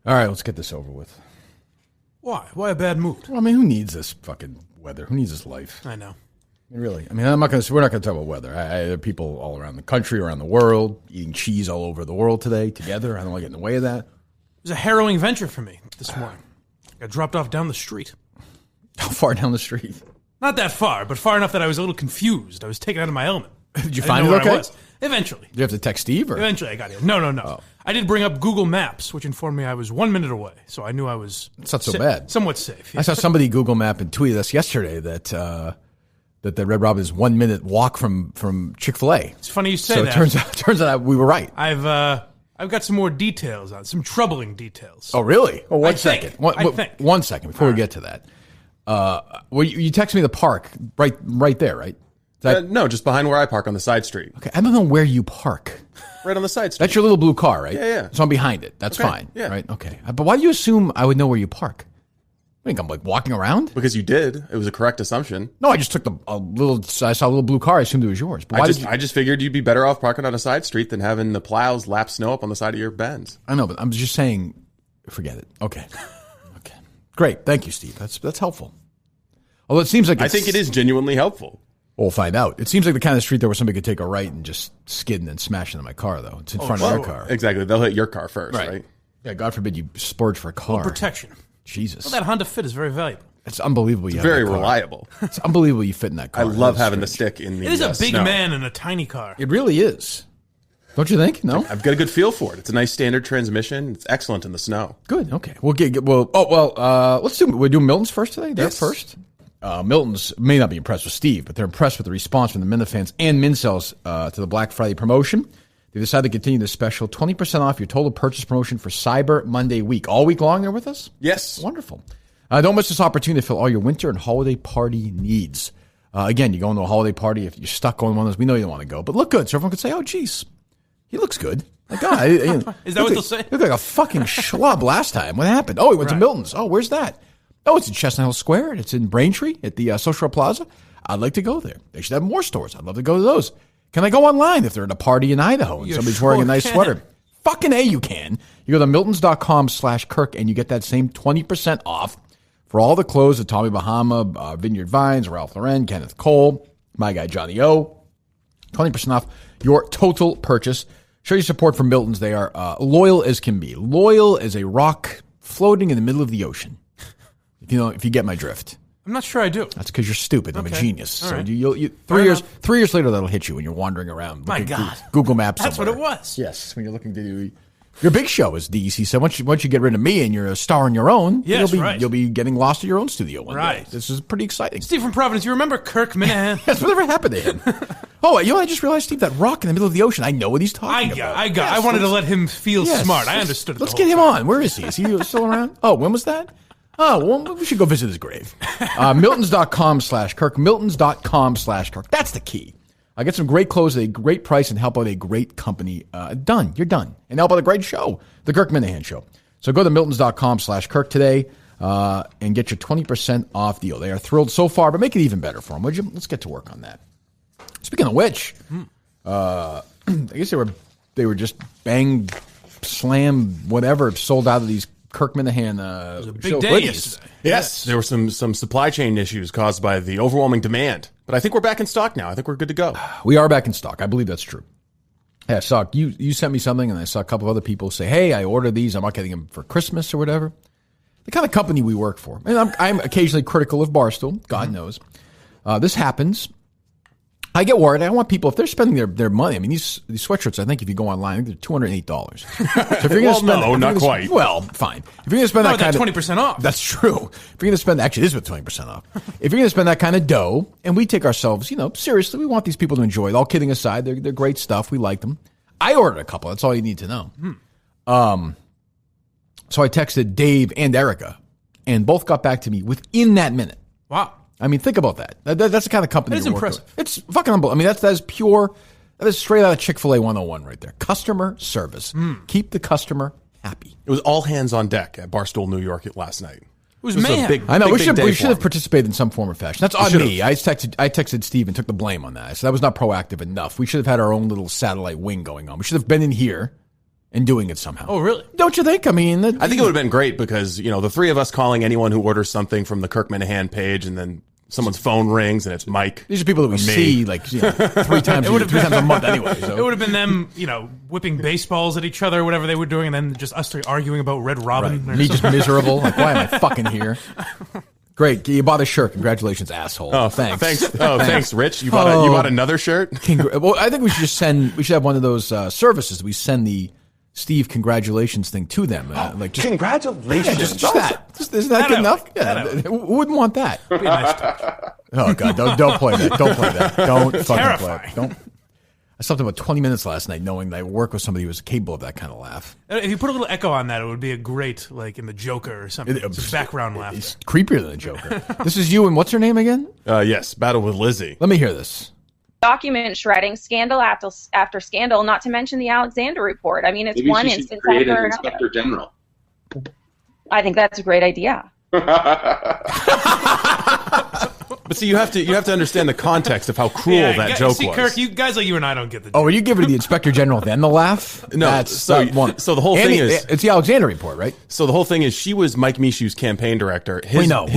All right, let's get this over with. Why? Why a bad mood? Well, I mean, who needs this fucking weather? Who needs this life? I know. Really? I mean, we're not going to talk about weather. There are people all around the country, around the world, eating cheese all over the world today together. I don't want to get in the way of that. It was a harrowing venture for me this morning. I got dropped off down the street. How far down the street? Not that far, but far enough that I was a little confused. I was taken out of my element. Did you find it okay? I was. Eventually. Did you have to text Steve? Or? Eventually I got here. No. Oh. I did bring up Google Maps, which informed me I was 1 minute away. So I knew I was... It's not so bad. Somewhat safe. Yeah. I saw somebody Google Map and tweeted us yesterday that the Red Robin is 1 minute walk from Chick-fil-A. It's funny you say that. So it turns out we were right. I've got some more details on some troubling details. Oh, really? Oh, one second. One second before we get to that. Well, you texted me the park right there, right? No, just behind where I park on the side street. Okay, I don't know where you park. Right on the side street. That's your little blue car, right? Yeah. So I'm behind it. That's okay. fine. Yeah. Right? Okay. But why do you assume I would know where you park? I think I'm like walking around? Because you did. It was a correct assumption. No, I just took I saw a little blue car. I assumed it was yours. But I just figured you'd be better off parking on a side street than having the plows lap snow up on the side of your Benz. I know, but I'm just saying, forget it. Okay. Okay. Great. Thank you, Steve. That's helpful. Although it seems like I think it is genuinely helpful. We'll find out. It seems like the kind of street there where somebody could take a right and just skid and then smash into my car, though. It's in front of your car. Exactly. They'll hit your car first, right? Yeah, God forbid you splurge for a car. Protection. Jesus. Well, that Honda Fit is very valuable. It's unbelievable. It's very reliable. It's unbelievable you fit in that car. I love having the stick in the It is a big snow. man in a tiny car. It really is. Don't you think? No? I've got a good feel for it. It's a nice standard transmission. It's excellent in the snow. Good. Okay. We'll let's do, we're doing Milton's first today? They're first? Milton's may not be impressed with Steve, but they're impressed with the response from the Minna fans and Mincels to the Black Friday promotion. They decided to continue the special 20% off your total purchase promotion for Cyber Monday week. All week long they're with us? Yes. Wonderful. Don't miss this opportunity to fill all your winter and holiday party needs. Again, you go into a holiday party, if you're stuck going one of those, we know you don't want to go, but look good so everyone can say, oh, geez, he looks good. Like, God, is that what they'll say? Looked like a fucking schlub last time. What happened? Oh, he went to Milton's. Oh, where's that? Oh, it's in Chestnut Hill Square. It's in Braintree at the Social Plaza. I'd like to go there. They should have more stores. I'd love to go to those. Can I go online if they're at a party in Idaho and somebody's wearing a nice sweater? Fucking A, you can. You go to miltons.com/Kirk and you get that same 20% off for all the clothes at Tommy Bahama, Vineyard Vines, Ralph Lauren, Kenneth Cole, my guy Johnny O. 20% off your total purchase. Show your support for Milton's. They are loyal as can be. Loyal as a rock floating in the middle of the ocean. If you get my drift. I'm not sure I do. That's because you're stupid. I'm a genius. All so right. you 3 years later, that'll hit you when you're wandering around. My God. Google Maps. That's somewhere. what it was. Yes, when you're looking to do your big show, as DEC said. Once you get rid of me and you're a star on your own, you'll be getting lost at your own studio one day. This is pretty exciting. Steve from Providence, you remember Kirk Minihane? That's whatever happened to him. I just realized, Steve, that rock in the middle of the ocean. I know what he's talking about. I wanted to let him feel smart. I understood it. Let's get him on. Where is he? Is he still around? Oh, when was that? Oh, well, we should go visit his grave. Miltons.com/Kirk. Miltons.com/Kirk. That's the key. I get some great clothes at a great price and help out a great company. Done. You're done. And help out a great show, the Kirk Minihane Show. So go to Miltons.com/Kirk today and get your 20% off deal. They are thrilled so far, but make it even better for them, would you? Let's get to work on that. Speaking of which, I guess they were just bang, slam, whatever, sold out of these Kirk Minihane it was a big day yesterday. Yes, there were some supply chain issues caused by the overwhelming demand. But I think we're back in stock now. I think we're good to go. We are back in stock. I believe that's true. Yeah, I saw you sent me something, and I saw a couple of other people say, hey, I ordered these. I'm not getting them for Christmas or whatever. The kind of company we work for. And I'm occasionally critical of Barstool. God knows. This happens. I get worried. I don't want people, if they're spending their money, I mean, these sweatshirts, I think if you go online, they're $208. So if you're going to spend, not quite. Well, fine. If you're going to spend that kind of 20% off. That's true. If you're going to spend, actually, this is with 20% off. If you're going to spend that kind of dough, and we take ourselves, seriously, we want these people to enjoy it. All kidding aside, they're great stuff. We like them. I ordered a couple. That's all you need to know. So I texted Dave and Erica, and both got back to me within that minute. Wow. I mean, think about that. That's the kind of company you're working with. It's fucking unbelievable. I mean, that is pure, that is straight out of Chick-fil-A 101 right there. Customer service. Keep the custoster happy. It was all hands on deck at Barstool, New York last night. It was mayhem. I know. We should have participated in some form or fashion. That's on me. I texted Steve and took the blame on that. So that was not proactive enough. We should have had our own little satellite wing going on. We should have been in here and doing it somehow. Oh, really? Don't you think? I mean, I think it would have been great because, the three of us calling anyone who orders something from the Kirk Minihane page, and then someone's phone rings and it's Mike. These are people that we see like 3 times a month anyway. So. It would have been them, whipping baseballs at each other, whatever they were doing, and then just us arguing about Red Robin. Right. Me just miserable. Like, why am I fucking here? Great. You bought a shirt. Congratulations, asshole. Oh, thanks. Oh, thanks, Rich. You bought another shirt? Well, I think we should have one of those services. We send the Steve congratulations thing to them. Congratulations. Yeah, just that. Isn't that good enough? Yeah. Who wouldn't want that? Be a nice touch. Oh, God. Don't play that. Don't play that. Don't fucking Terrifying. play it. Don't. I slept about 20 minets last night knowing that I work with somebody who was capable of that kind of laugh. If you put a little echo on that, it would be a great, in the Joker or something. It's background laughter. It's creepier than the Joker. This is you and what's her name again? Yes, Battle with Lizzie. Let me hear this. Document shredding, scandal after scandal, not to mention the Alexander report. I mean, it's Maybe one she should instance create after an another. Inspector General. I think that's a great idea. But see, you have to understand the context of how cruel that joke was. Kirk, guys like you and I don't get the joke. Oh, are you giving the Inspector General then the laugh? No, so the whole thing is... It's the Alexander report, right? So the whole thing is she was Mike Mishu's campaign director. We know,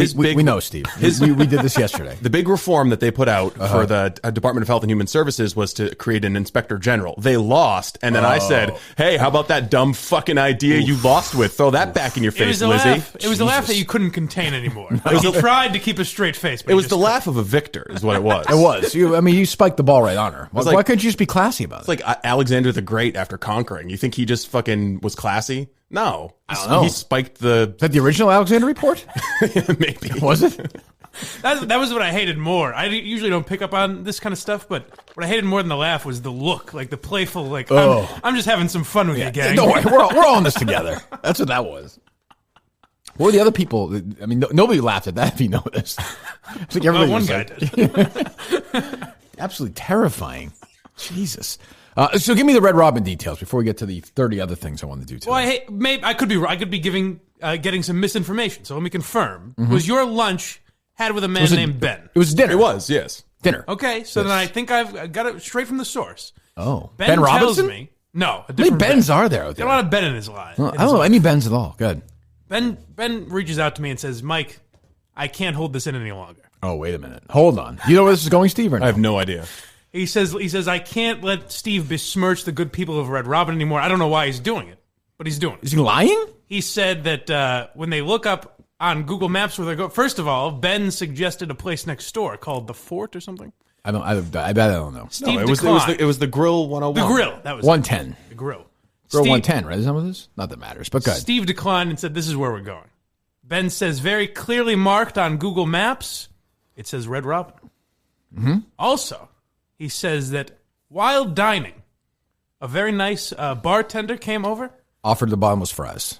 Steve. We did this yesterday. The big reform that they put out for the Department of Health and Human Services was to create an Inspector General. They lost, and then I said, hey, how about that dumb fucking idea you lost with? Throw that back in your face, Lizzie. It was a laugh that you couldn't contain anymore. You tried to keep a straight face. But it was the laugh of a victor, is what it was. It was. You spiked the ball right on her. Why couldn't you just be classy about it? It's like Alexander the Great after conquering. You think he just fucking was classy? No. I don't know. He spiked the... Is that the original Alexander report? Maybe. Was it? That was what I hated more. I usually don't pick up on this kind of stuff, but what I hated more than the laugh was the look, the playful, I'm just having some fun with you, gang. Don't worry, we're all in this together. That's what that was. What were the other people? I mean, nobody laughed at that if you noticed. It's like everybody one guy did. Absolutely terrifying. Jesus. So give me the Red Robin details before we get to the 30 other things I want to do today. Well, maybe I could be getting some misinformation. So let me confirm. Was your lunch had with a man named Ben? It was dinner. It was, yes. Dinner. Okay, so then I think I've got it straight from the source. Oh. Ben Robinson? tells me. No, a How many different Bens Ben. are there out Got there? a lot of Ben in his life. I don't know any Bens at all. Good. Ben reaches out to me and says, Mike, I can't hold this in any longer. Oh, wait a minute. Hold on. You know where this is going, Steve, or no? I have no idea. He says, I can't let Steve besmirch the good people of Red Robin anymore. I don't know why he's doing it, but he's doing it. Is he lying? He said that when they look up on Google Maps where they go, first of all, Ben suggested a place next door called The Fort or something. I bet I don't know. Steve it declined. was the Grill 101. The Grill. That was 110. The Grill. Grill Steve, 110, right? Is that what it is? Not that matters, but good. Steve declined and said, this is where we're going. Ben says, very clearly marked on Google Maps, it says Red Robin. Mm-hmm. Also, he says that while dining, a very nice bartender came over. Offered the bottomless fries.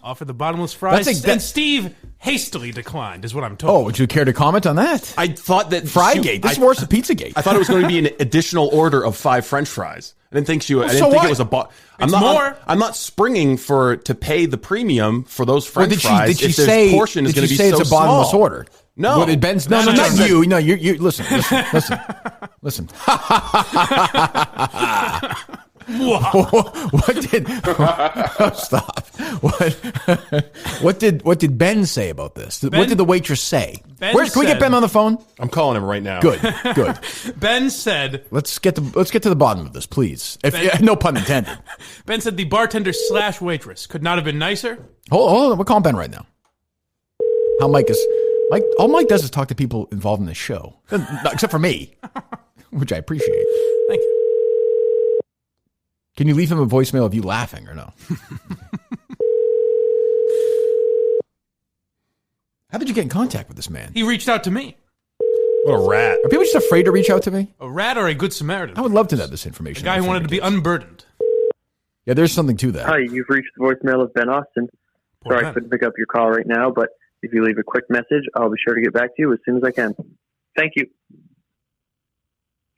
And Steve hastily declined, is what I'm told. Oh, would you care to comment on that? I thought that... Frygate. This is worse than Pizzagate. I thought it was going to be an additional order of 5 French fries. I didn't think so think it was a... I'm not springing to pay the premium for those French fries. Did she say portion is going to be so it's a bottomless small. order? No. What did Ben's... No, not you. No, you listen. Listen. What did... stop. What did Ben say about this? What did the waitress say? Can we get Ben on the phone? I'm calling him right now. Good. Ben said... Let's get to the bottom of this, please. No pun intended. Ben said the bartender / waitress could not have been nicer. Hold on. We're calling Ben right now. All Mike does is talk to people involved in the show. Except for me, which I appreciate. Thank you. Can you leave him a voicemail of you laughing or no? How did you get in contact with this man? He reached out to me. What a rat. Are people just afraid to reach out to me? A rat or a good Samaritan? I would love to know this information. A guy who wanted to be unburdened. Yeah, there's something to that. Hi, you've reached the voicemail of Ben Austin. Sorry I couldn't pick up your call right now, but if you leave a quick message, I'll be sure to get back to you as soon as I can. Thank you.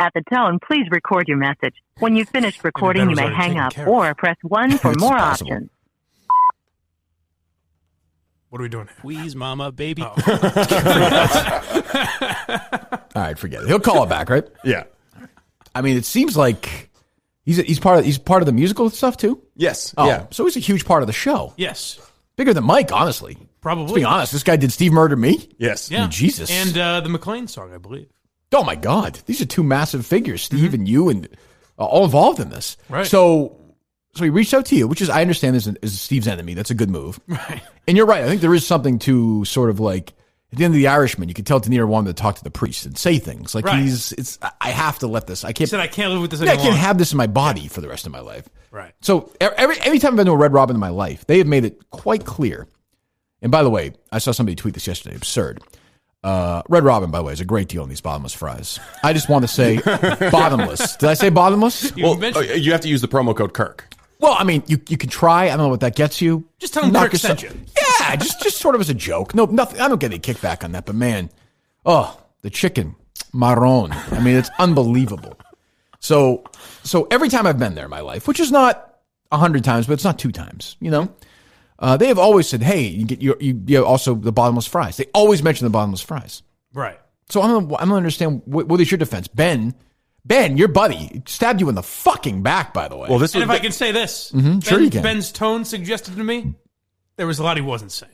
At the tone, please record your message. When you've finished recording, you may hang up or press 1 for more options. What are we doing? Wheeze, mama, baby. All right, forget it. He'll call it back, right? Yeah. I mean, it seems like He's part of the musical stuff too. Yes. Oh, Yeah. so he's a huge part of the show. Yes. Bigger than Mike, honestly. Probably. Let's be honest. This guy did Steve Murder Me. Yes. Yeah. Jesus. And the McLean song, I believe. Oh my God, these are two massive figures, Steve and you, and all involved in this. Right. So he reached out to you, which is, I understand, is Steve's enemy. That's a good move. Right. And you're right. I think there is something to sort of like at the end of The Irishman, you could tell De Niro wanted to talk to the priest and say things like Right. I have to let this. I He can't. said, I can't live with this I anymore. can't have this in my body for the rest of my life. Right. So every time I've been to a Red Robin in my life, they have made it quite clear. And by the way, I saw somebody tweet this yesterday. Absurd. Red Robin, by the way, is a great deal on these bottomless fries. I just want to say bottomless. Did I say bottomless? You You have to use the promo code Kirk. Well, I mean, you can try. I don't know what that gets you. Just tell them Knock Kirk sent yourself- you. Yeah, just sort of as a joke. No, nothing. I don't get any kickback on that. But man, the chicken marron. I mean, it's unbelievable. So every time I've been there in my life, which is not 100 times, but it's not 2 times, you know, they have always said, hey, you get also the bottomless fries. They always mention the bottomless fries. Right. So I don't understand. What is your defense? Ben, your buddy, stabbed you in the fucking back, by the way. Well, this And was if I can say this, sure you can. Ben's tone suggested to me there was a lot he wasn't saying.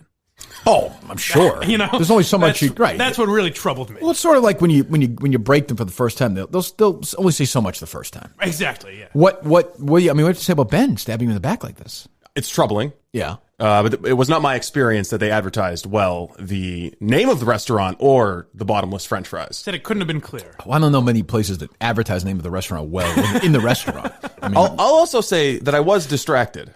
Oh, I'm sure. You know, there's only so much that's, right. That's what really troubled me. Well, it's sort of like when you break them for the first time, they'll only say so much the first time. Exactly. Yeah. What do you have to say about Ben stabbing you in the back like this? it's troubling. Yeah. But it was not my experience that they advertised well the name of the restaurant or the bottomless French fries. Said it couldn't have been clear. Well, I don't know many places that advertise the name of the restaurant well in the restaurant. I mean, I'll also say that I was distracted.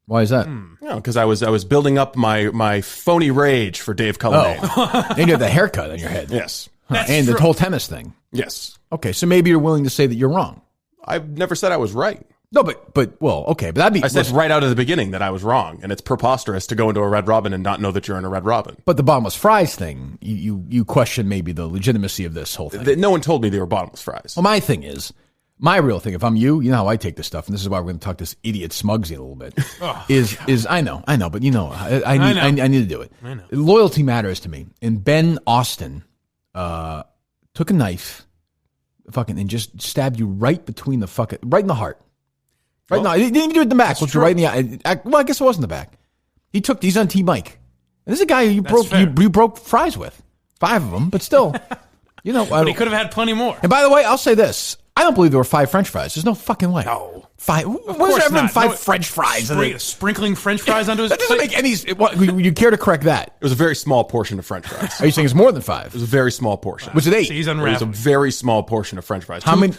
why is that? Because I was building up my phony rage for Dave Cullen. Oh, and you have the haircut on your head. Yes. That's and true. the whole tennis thing. Yes. Okay, so maybe you're willing to say that you're wrong. I've never said I was right. No, well, okay, but that'd be. I said listen, right out of the beginning that I was wrong, and it's preposterous to go into a Red Robin and not know that you're in a Red Robin. But the bottomless fries thing, you question maybe the legitimacy of this whole thing. No one told me they were bottomless fries. Well, my thing is, my real thing, if I'm you know how I take this stuff, and this is why we're going to talk this idiot Smugsy a little bit, is I know, but you know, I need to do it. I know. Loyalty matters to me. And Ben Austin took a knife, and just stabbed you right between right in the heart. Right now, he didn't even do it in the back. Looked you right in the eye. Well, I guess it wasn't the back. He's on T Mike. And this is a guy you broke fries with. 5 of them, but still, you know. But he could have had plenty more. And by the way, I'll say this. I don't believe there were 5 French fries. There's no fucking way. No. 5. Of Where's course there ever been not. 5 No, French fries? Sprinkling French fries onto his That doesn't plate? make any. Would you care to correct that? It was a very small portion of French fries. Are you saying it's more than It 5? was a very small portion. Was it 8? See, he's It was a unraveling. very small portion of French fries. How many-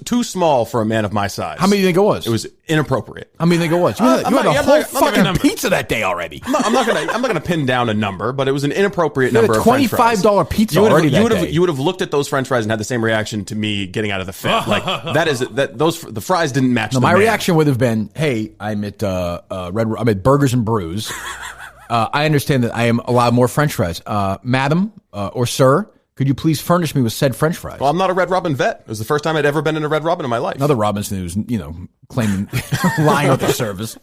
Too small for a man of my size. How many do you think it was? It was inappropriate. How many do you think it was? You had I'm a not whole gonna fucking number. pizza that day already. I'm not gonna pin down a number, but it was an inappropriate You had number a of French fries. $25 pizza You already that day. you would have looked at those French fries and had the same reaction to me getting out of the fit. Like the fries didn't match. No, the my man. reaction would have been, "Hey, I'm at I'm at Burgers and Brews. I understand that I am allowed more French fries, madam or sir. Could you please furnish me with said French fries?" Well, I'm not a Red Robin vet. It was the first time I'd ever been in a Red Robin in my life. Another Robinson who's claiming lying with their service.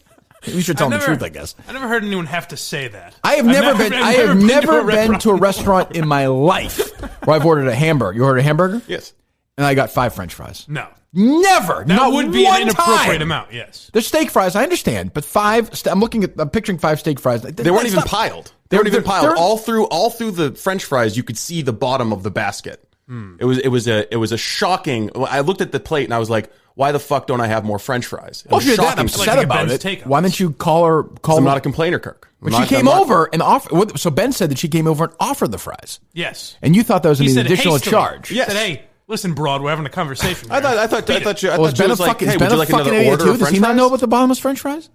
We should tell them the truth, I guess. I never heard anyone have to say that. I have never been. I have never been to a Red restaurant in my life where I've ordered a hamburger. You ordered a hamburger, Yes. and I got 5 French fries. No. Never. That not would be one an inappropriate time. amount, yes. They're steak fries, I understand, but 5. I'm picturing 5 steak fries. They weren't even piled. They weren't even piled. they're- All through the French fries, you could see the bottom of the basket. It was a shocking. I looked at the plate and I was like, "Why the fuck don't I have more French fries?" It Well, was if you're that shocking. upset Like about Ben's it, take-offs. why didn't you call I'm her? not a complainer, Kirk. But she came over and offered. So Ben said that she came over and offered the fries, Yes. and you thought that was He an said additional hastily. charge. He Yes. said, hey, listen, broad, we're having a conversation. I thought Beat you it. Well, is Ben a was like, fucking, "Hey, is would Ben you a like fucking another idiot order too? of Does French he not fries?" know about the bottomless French fries?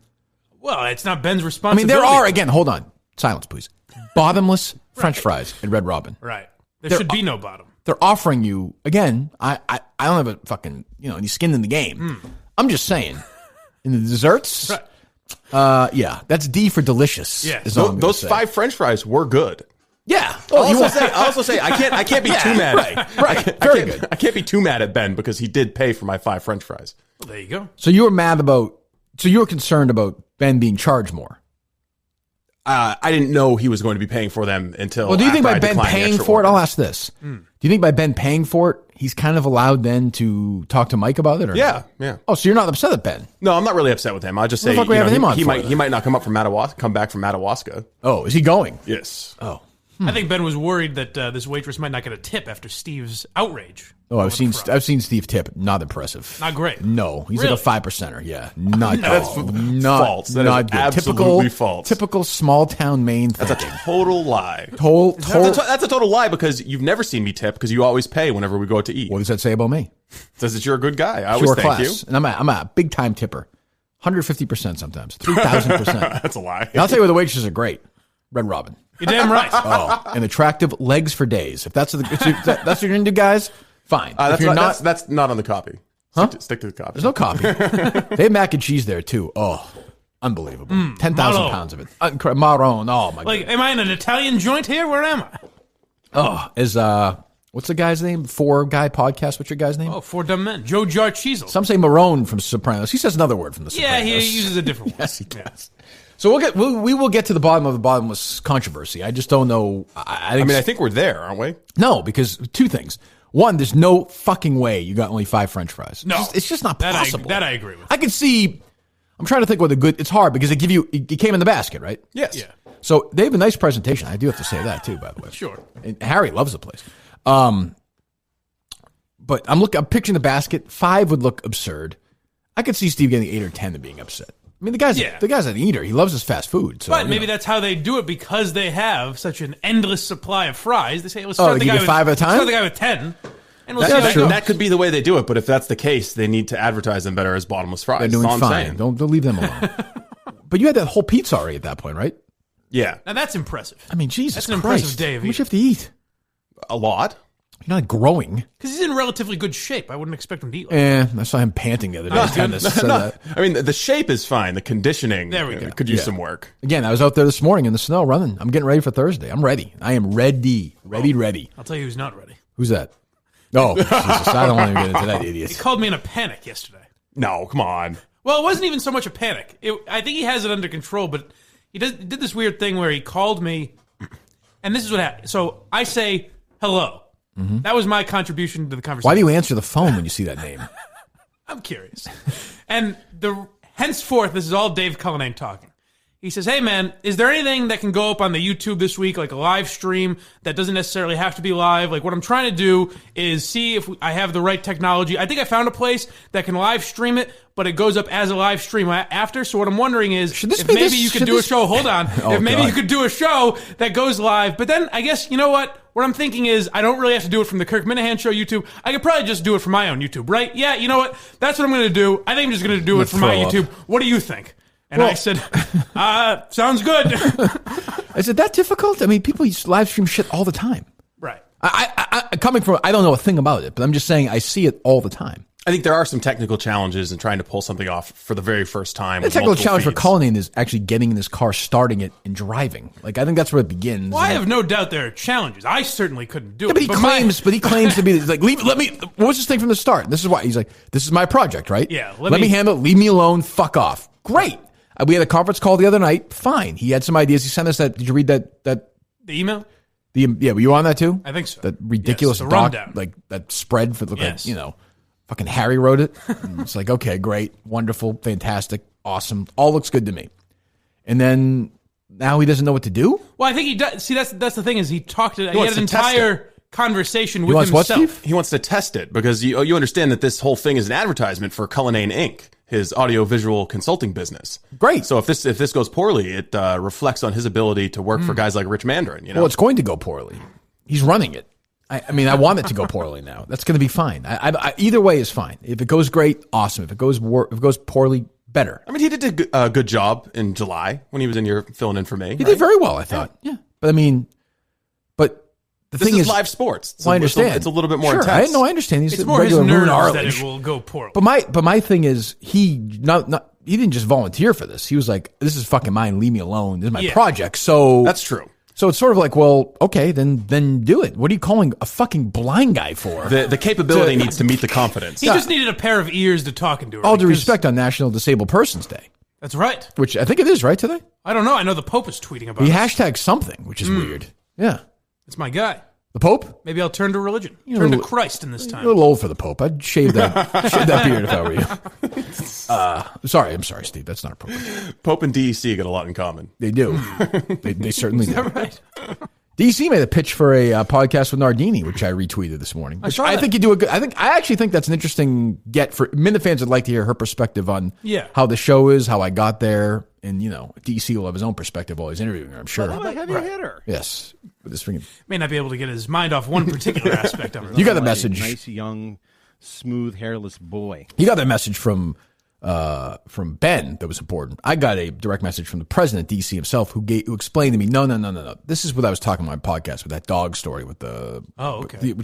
Well, it's not Ben's I mean, responsibility. there are again. Hold on, silence, please. Bottomless French fries at Red Robin. Right. There should be no bottom. They're offering you again. I don't have a fucking any skin in the game. I'm just saying. In the desserts, Right. yeah, that's D for delicious. Yeah. is all I'm gonna Those say. 5 French fries were good. Yeah. I'll also say I can't be too mad. Right. Very good. I can't be too mad at Ben because he did pay for my 5 French fries. Well, there you go. So you were mad about. So you were concerned about Ben being charged more. I didn't know he was going to be paying for them until. Well, do you think after by I Ben declined the paying extra for it, I'll orders. ask this. Do you think by Ben paying for it, he's kind of allowed then to talk to Mike about it? Or Yeah, yeah. Oh, so you're not upset at Ben? No, I'm not really upset with him. I just say the fuck we having him on he for might then? he might not come up from come back from Madawaska. Oh, is he going? Yes. Oh. I think Ben was worried that this waitress might not get a tip after Steve's outrage. Oh, I've seen Steve Tip. Not impressive. Not great. No, he's Really? like a 5%er. Yeah, not That's good. Not false. That not is good. absolutely false. Typical small town Maine That's a thinking. total lie. That's That's a total lie because you've never seen me tip because you always pay whenever we go out to eat. What does that say about me? Says that you're a good guy. I always Pure thank class, you. and I'm a big time tipper. 150% sometimes. 3,000%. That's a lie. And I'll tell you where the waitresses are great. Red Robin. You're damn right. Oh, and attractive legs for days. If that's that's what you're gonna do, guys, fine. If That's you're not, that's not on the copy. Huh? Stick to the copy. there's no copy. They have mac and cheese there too. Oh, unbelievable. 10,000 Marron. pounds of it. Marron. Oh my Like, god. am I in an Italian joint here? Where am I? Oh, is what's the guy's name? 4-Guy podcast. What's your guy's name? Oh, 4 dumb men. Joe Jarchezel. Some say Marone from Sopranos. He says another word from the Yeah, Sopranos. he uses a different one. Yes, he does. So we will get to the bottom of the bottomless controversy. I just don't know. I think we're there, aren't we? no, because two things. One, there's no fucking way you got only 5 French fries. No. It's just not possible. That I agree with. I can see. I'm trying to think what the good. It's hard because they give you. It came in the basket, right? Yes. Yeah. So they have a nice presentation. I do have to say that too, by the way. Sure. And Harry loves the place. But I'm picturing the basket. 5 would look absurd. I could see Steve getting 8 or 10 and being upset. I mean, the guy's an eater. He loves his fast food. So, But maybe that's how they do it because they have such an endless supply of fries. They say, let's they start the give guy you with 5 at a time? Start the guy with 10. And we'll see how That's that true. goes. That could be the way they do it, but if that's the case, they need to advertise them better as bottomless fries. they're doing That's all I'm fine. saying. Don't leave them alone. But you had that whole pizza already at that point, right? Yeah, Now that's impressive. I mean, Jesus That's an Christ. impressive day of How much you have to eat? a lot. You're not growing. Because he's in relatively good shape. I wouldn't expect him to eat like that. I saw him panting the other day. Tennis said that. I mean, the shape is fine. The conditioning There we go. could use Yeah. some work. Again, I was out there this morning in the snow running. I'm getting ready for Thursday. I'm ready. I am ready. Ready. I'll tell you who's not ready. Who's that? Oh, Jesus. I don't want to get into that He idiot. called me in a panic yesterday. No, come on. Well, it wasn't even so much a panic. I think he has it under control, but he did this weird thing where he called me, and this is what happened. So I say, hello. That was my contribution to the conversation. Why do you answer the phone when you see that name? I'm curious. And henceforth, this is all Dave Cullen talking. He says, hey, man, is there anything that can go up on the YouTube this week, like a live stream that doesn't necessarily have to be live? Like, what I'm trying to do is see if I have the right technology. I think I found a place that can live stream it, but it goes up as a live stream after. So what I'm wondering is if maybe you could do a show. Hold on. If maybe you could do a show that goes live. But then I guess, you know what? What I'm thinking is I don't really have to do it from the Kirk Minihane Show YouTube. I could probably just do it from my own YouTube, right? Yeah, you know what? That's what I'm going to do. I think I'm just going to do it from my YouTube. What do you think? And I said, sounds good. Is it that difficult? I mean, people live stream shit all the time. Right. I don't know a thing about it, but I'm just saying I see it all the time. I think there are some technical challenges in trying to pull something off for the very first time. The technical challenge for Cullen is actually getting in this car, starting it, and driving. Like, I think that's where it begins. Well, I have no doubt there are challenges. I certainly couldn't do it. But he claims to be like, let me. What was his thing from the start? This is why he's like, this is my project, right? Yeah. Let me handle it. Leave me alone. Fuck off. Great. We had a conference call the other night. Fine. He had some ideas. He sent us that. Did you read that? The email? Yeah. Were you on that too? I think so. That ridiculous Yes, the rundown. like that spread for Yes. like fucking Harry wrote it. And it's like, okay, great, wonderful, fantastic, awesome. All looks good to me. And then now he doesn't know what to do. Well, I think he does. See, that's the thing is he talked to. He wants had an to test entire conversation with wants what, himself. Steve? He wants to test it because you understand that this whole thing is an advertisement for Cullinane Inc., his audiovisual consulting business. Great. So if this goes poorly, it reflects on his ability to work for guys like Rich Mandarin. Well, it's going to go poorly. He's running it. I mean, I want it to go poorly now. That's going to be fine. Either way is fine. If it goes great, awesome. If it goes poorly, better. I mean, he did a good job in July when he was in here filling in for me. He did very well, I thought. Yeah. But I mean, the This thing is live sports. Well, I understand. It's a little bit more sure, intense. I understand. He's It's a more his regular Moon nerves that Arledge. it will go poorly. But my thing is he didn't just volunteer for this. He was like, this is fucking mine. Leave me alone. This is my project. So that's true. So it's sort of like, well, okay, then do it. What are you calling a fucking blind guy for? The capability needs to meet the confidence. He just needed a pair of ears to talk into. All due respect on National Disabled Persons Day. That's right. Which I think it is, right, today? I don't know. I know the Pope is tweeting about He it. hashtagged something, which is weird. Yeah. It's my guy. The Pope? Maybe I'll turn to religion. Turn to Christ in this time. You're a little old for the Pope. I'd shave that beard if I were you. Sorry, I'm sorry, Steve. That's not appropriate. Pope and DEC got a lot in common. They do. they certainly do. Is that right? DC made a pitch for a podcast with Nardini, which I retweeted this morning. Which I think you do a good. I actually think that's an interesting get for Minute fans. Would like to hear her perspective on how the show is, how I got there, and DC will have his own perspective while he's interviewing her. I'm sure. How about heavy hitter? Yes, with this freaking May not be able to get his mind off one particular aspect of it. You got the message. Nice young, smooth, hairless boy. You got that message from Ben that was important. I got a direct message from the president of DC himself who explained to me, no. This is what I was talking about on my podcast with that dog story with the. Oh, okay.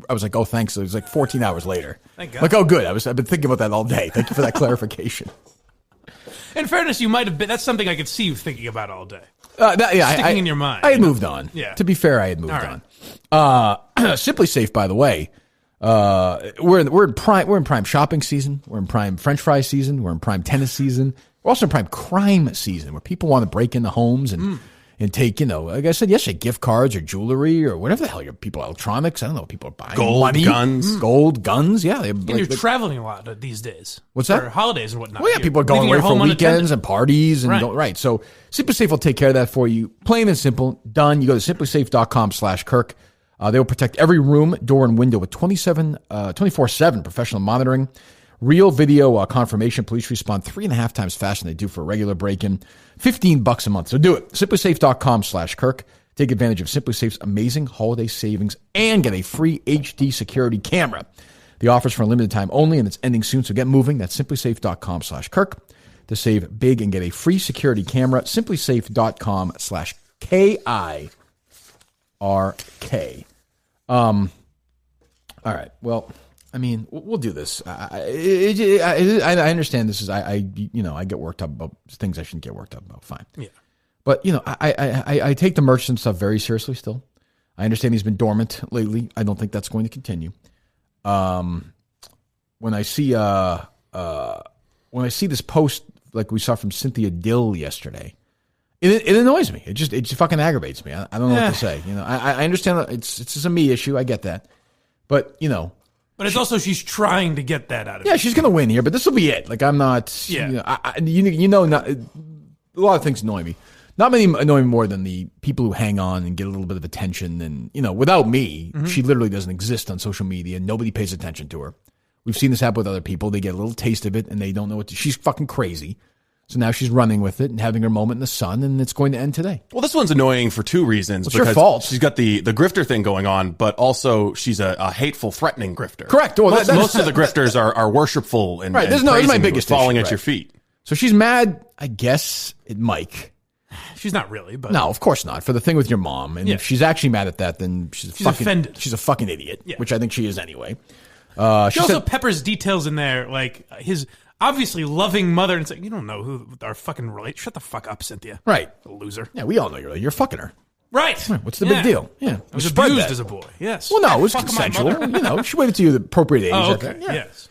I was like, oh, thanks. It was like 14 hours later. Thank God. Like, oh, good. I've been thinking about that all day. Thank you for that clarification. In fairness, you might have been. That's something I could see you thinking about all day. Sticking in your mind. I had moved on. Yeah. To be fair, I had moved on. Simply Safe, by the way. We're in prime shopping season. We're in prime French fry season. We're in prime tennis season. We're also in prime crime season, where people want to break into homes and take, like I said yesterday, gift cards or jewelry or whatever the hell people electronics. I don't know what people are buying. Gold, money, guns. Gold, guns. Yeah. And you're traveling a lot these days. What's that? For holidays and whatnot. Well, yeah, people are going away for weekends and parties. Right. So Simply Safe will take care of that for you. Plain and simple. Done. You go to simplysafe.com/Kirk. They will protect every room, door, and window with 24/7 professional monitoring. Real video confirmation. Police respond 3.5 times faster than they do for a regular break-in. $15 a month. So do it. Simplysafe.com/Kirk. Take advantage of Simply Safe's amazing holiday savings and get a free HD security camera. The offer's for a limited time only, and it's ending soon, so get moving. That's simplysafe.com/Kirk to save big and get a free security camera. Simplysafe.com/KIRK. All right. Well, I mean, we'll do this. I understand this is I get worked up about things I shouldn't get worked up about. Fine. Yeah. But I take the Murchison stuff very seriously still. I understand he's been dormant lately. I don't think that's going to continue. When I see this post like we saw from Cynthia Dill yesterday, it annoys me. It just fucking aggravates me. I don't know what to say. I understand that it's just a me issue. I get that, but But it's also she's trying to get that out of it. Yeah, she's gonna win here, but this will be it. Like I'm not. Yeah. Not, a lot of things annoy me. Not many annoy me more than the people who hang on and get a little bit of attention. And without me, she literally doesn't exist on social media. Nobody pays attention to her. We've seen this happen with other people. They get a little taste of it and they don't know what she's fucking crazy. So now she's running with it and having her moment in the sun, and it's going to end today. Well, this one's annoying for two reasons. It's your fault. She's got the grifter thing going on, but also she's a hateful, threatening grifter. Correct. Well, most of the grifters are worshipful and right. This is my biggest falling issue, at your feet. So she's mad, I guess, at Mike. She's not really, but no, of course not. For the thing with your mom, and if she's actually mad at that, then she's offended. She's a fucking idiot, which I think she is anyway. She also peppers details in there, like his obviously loving mother, and it's like, you don't know who our fucking relate. Shut the fuck up, Cynthia. Right, loser. Yeah, we all know you're fucking her. Right. What's the big deal? Yeah, I was abused as a boy. Yes. Well, no, it was consensual. She waited till the appropriate age. Oh, okay. Yes.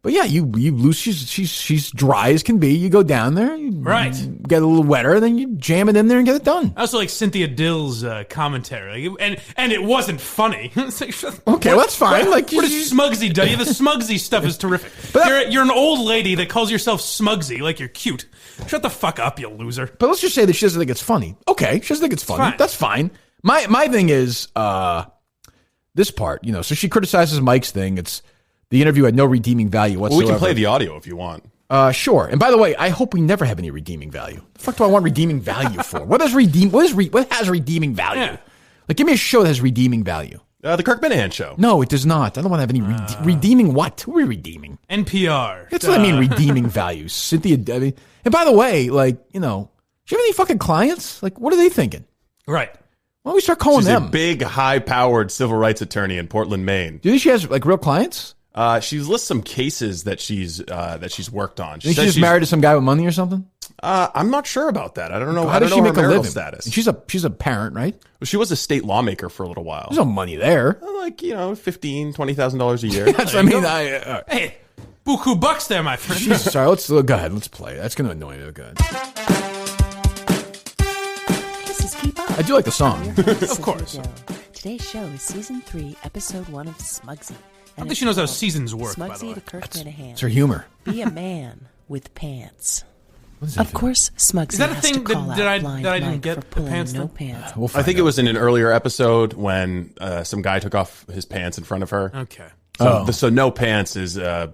But yeah, you lose. She's dry as can be. You go down there, get a little wetter, then you jam it in there and get it done. I also like Cynthia Dill's commentary, and it wasn't funny. Okay, well, that's fine. Like, what is Smugsy do? The Smugsy stuff is terrific. But you're an old lady that calls yourself Smugsy, like you're cute. Shut the fuck up, you loser. But let's just say that she doesn't think it's funny. Okay, she doesn't think it's funny. Fine. That's fine. My thing is this part. So she criticizes Mike's thing. It's. The interview had no redeeming value whatsoever. Well, we can play the audio if you want. Sure. And by the way, I hope we never have any redeeming value. The fuck do I want redeeming value for? What has redeeming value? Yeah. Like, give me a show that has redeeming value. The Kirk Minihane show. No, it does not. I don't want to have any redeeming what? Who are we redeeming? NPR. That's what I mean, redeeming values. Cynthia, and by the way, like, do you have any fucking clients? Like, what are they thinking? Right. Why don't we start calling them? She's a big, high-powered civil rights attorney in Portland, Maine. Do you think she has, like, real clients? She's lists some cases that she's worked on. She says she's married to some guy with money or something? I'm not sure about that. I don't know. How does she make a living? Status. And she's a parent, right? Well, she was a state lawmaker for a little while. There's no money there. Like $15,000, $20,000 a year. That's. I mean, hey, buku bucks there, my friend. Jesus, sorry, go ahead. Let's play. That's going to annoy me. Go ahead. This is Keep Up. I do like the song. Of course. Today's show is Season 3, Episode 1 of Smugsy. I don't think she knows how seasons work, by the Smugsy way. to Kirk Minihane. It's her humor. Be a man with pants. What is that Of course, Smugsy Is that a has thing to call that out I Blind didn't Mike get, for the pulling pants no thing? pants. We'll I find think out. it was in an earlier episode when some guy took off his pants in front of her. Okay. So no pants is a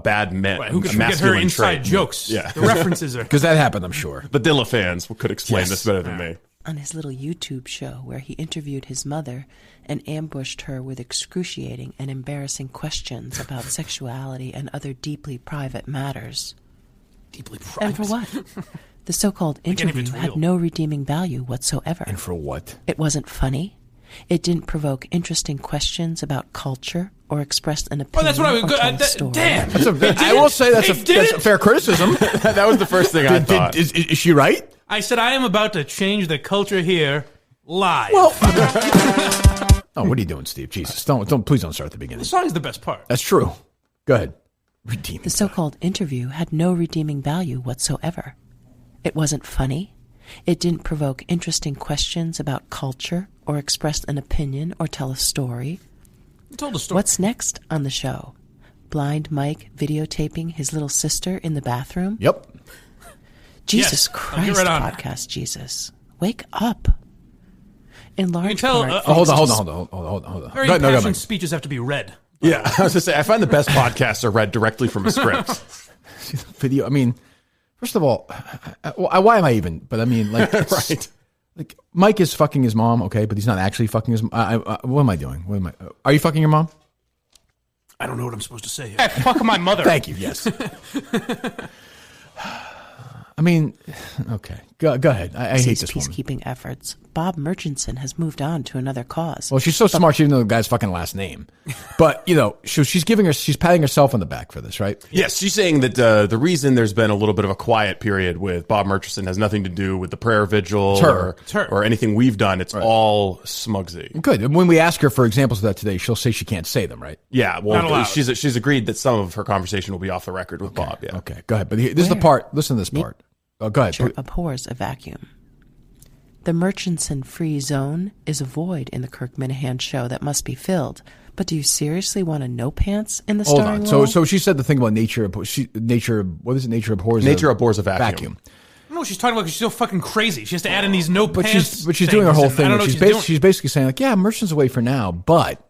bad man. Right, who could forget her inside jokes? Yeah. The references are... Because that happened, I'm sure. The Dilla fans could explain Yes. this better than me. On his little YouTube show where he interviewed his mother and ambushed her with excruciating and embarrassing questions about sexuality and other deeply private matters. Deeply And private. for what? The so-called Again, if interview it's had real. no redeeming value whatsoever. And for what? It wasn't funny. It didn't provoke interesting questions about culture or express an Oh, opinion that's what I was... or tell a That, story. damn. I will say that's a didn't. fair criticism. That was the first thing I thought. Is she right? I said I am about to change the culture here live. Well, oh, what are you doing, Steve? Jesus, please don't start at the beginning. the song is the best part. That's true. Go ahead. Redeem. The so-called interview had no redeeming value whatsoever. It wasn't funny. It didn't provoke interesting questions about culture or express an opinion or tell a story. You told a story. What's next on the show? Blind Mike videotaping his little sister in the bathroom? Yep. Jesus Yes, I'll Christ, get right on it. podcast Jesus. Wake up. In large tell, part... Oh, hold thanks on. Very Go ahead, impassioned Mike. speeches have to be read. Yeah, I was going to say, I find the best podcasts are read directly from a script. Video. I mean, first of all, why am I even? But I mean, like, Right. Like, Mike is fucking his mom, okay, but he's not actually fucking his. What am I doing? Are you fucking your mom? I don't know what I'm supposed to say here. Hey, fuck my mother. Thank you. Yes. I mean, okay. Go ahead. I hate this woman. peacekeeping efforts. Bob Murchison has moved on to another cause. Well, she's so smart she didn't know the guy's fucking last name. But she's patting herself on the back for this, right? Yes, she's saying that the reason there's been a little bit of a quiet period with Bob Murchison has nothing to do with the prayer vigil It's her. or anything we've done. It's all Smugsy. Good. And when we ask her for examples of that today, she'll say she can't say them, right? Yeah, Not well, allowed. she's agreed that some of her conversation will be off the record with Bob. Yeah. Okay, go ahead. But this is the part. Listen to this part. Oh, go ahead. Nature abhors a vacuum. The Murchison-free zone is a void in the Kirk Minihane show that must be filled. But do you seriously want a no pants in the Hold starring on. role? So she said the thing about nature. What is it? Nature abhors. Nature abhors a vacuum. I don't know what she's talking about because she's so fucking crazy. She has to add in these no But pants. she's doing her whole things, and I thing. don't know what she's doing. She's basically saying like, yeah, Merchant's away for now, but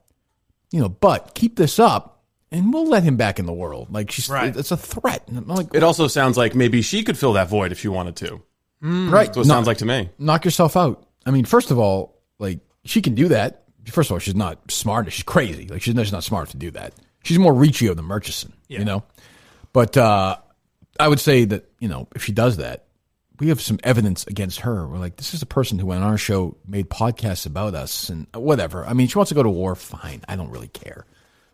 keep this up, and we'll let him back in the world. Like Right. it's a threat. And I'm like, It also sounds like maybe she could fill that void if she wanted to. right? That's what it sounds like to me. Knock yourself out. I mean, first of all, like she can do that. First of all, she's not smart. She's crazy. Like she's not smart to do that. She's more Riccio than Murchison, But I would say that if she does that, we have some evidence against her. We're like, this is a person who on our show made podcasts about us and whatever. I mean, she wants to go to war. Fine, I don't really care.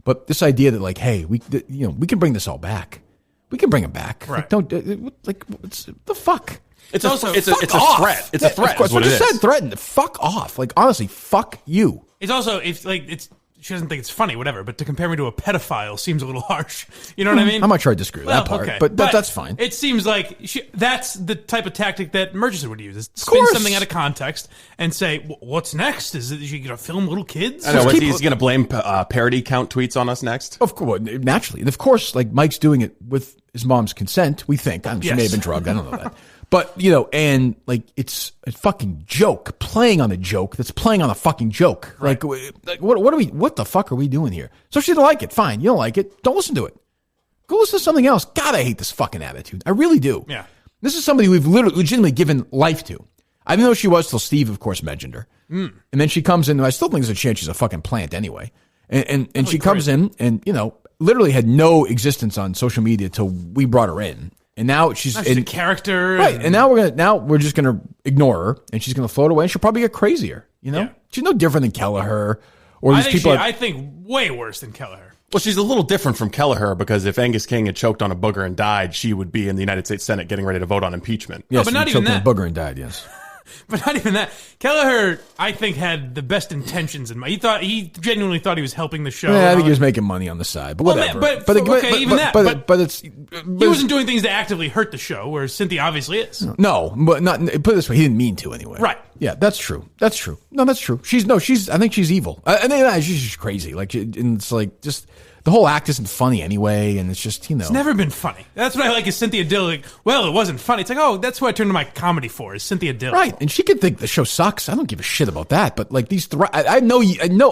But this idea that like, hey, we can bring this all back. We can bring it back. Right. Like what's the fuck? It's also- a Fuck threat. off. It's a threat. Of course, is what I it just is. said threatened. Fuck off. Like honestly, fuck you. It's also she doesn't think it's funny, whatever. But to compare me to a pedophile seems a little harsh. You know what I mean? I'm not sure I disagree with that part, okay. but that's fine. It seems like that's the type of tactic that Murchison would use: is spin course. something out of context and say, "What's next? Is she going to film little kids?" I know. Just He's going to blame parody count tweets on us next. Of course, naturally, and of course, like Mike's doing it with his mom's consent. We think she may have been drugged. I don't know that, but and like it's a fucking joke, playing on a joke that's playing on a fucking joke. Right. Like what the fuck are we doing here? So she didn't like it. Fine, you don't like it. Don't listen to it. Go listen to something else. God, I hate this fucking attitude. I really do. Yeah. This is somebody we've legitimately given life to. I didn't know who she was till Steve, of course, mentioned her. And then she comes in, and I still think there's a chance she's a fucking plant anyway. And she comes in and, literally had no existence on social media till we brought her in. And now she's a character. Right. And now we're just going to ignore her, and she's going to float away, and she'll probably get crazier. Yeah. She's no different than Kelleher or I these think people. I think way worse than Kelleher. Well, she's a little different from Kelleher because if Angus King had choked on a booger and died, she would be in the United States Senate getting ready to vote on impeachment. Yes, but not she even choked on that. a booger and died, yes. But not even that. Kelleher, I think, had the best intentions in mind. He genuinely thought he was helping the show. Yeah, I think he was making money on the side, but whatever. But it's he wasn't doing things to actively hurt the show, whereas Cynthia obviously is. No, but not put it this way. He didn't mean to anyway. Right. Yeah, that's true. That's true. No, that's true. I think she's evil. I think she's crazy. Like, and it's like just. The whole act isn't funny anyway, and it's just, It's never been funny. That's what I like is Cynthia Dill. Like, well, it wasn't funny. It's like, oh, that's what I turned to my comedy for, is Cynthia Dill. Right, and she could think the show sucks. I don't give a shit about that. But, like, these I know,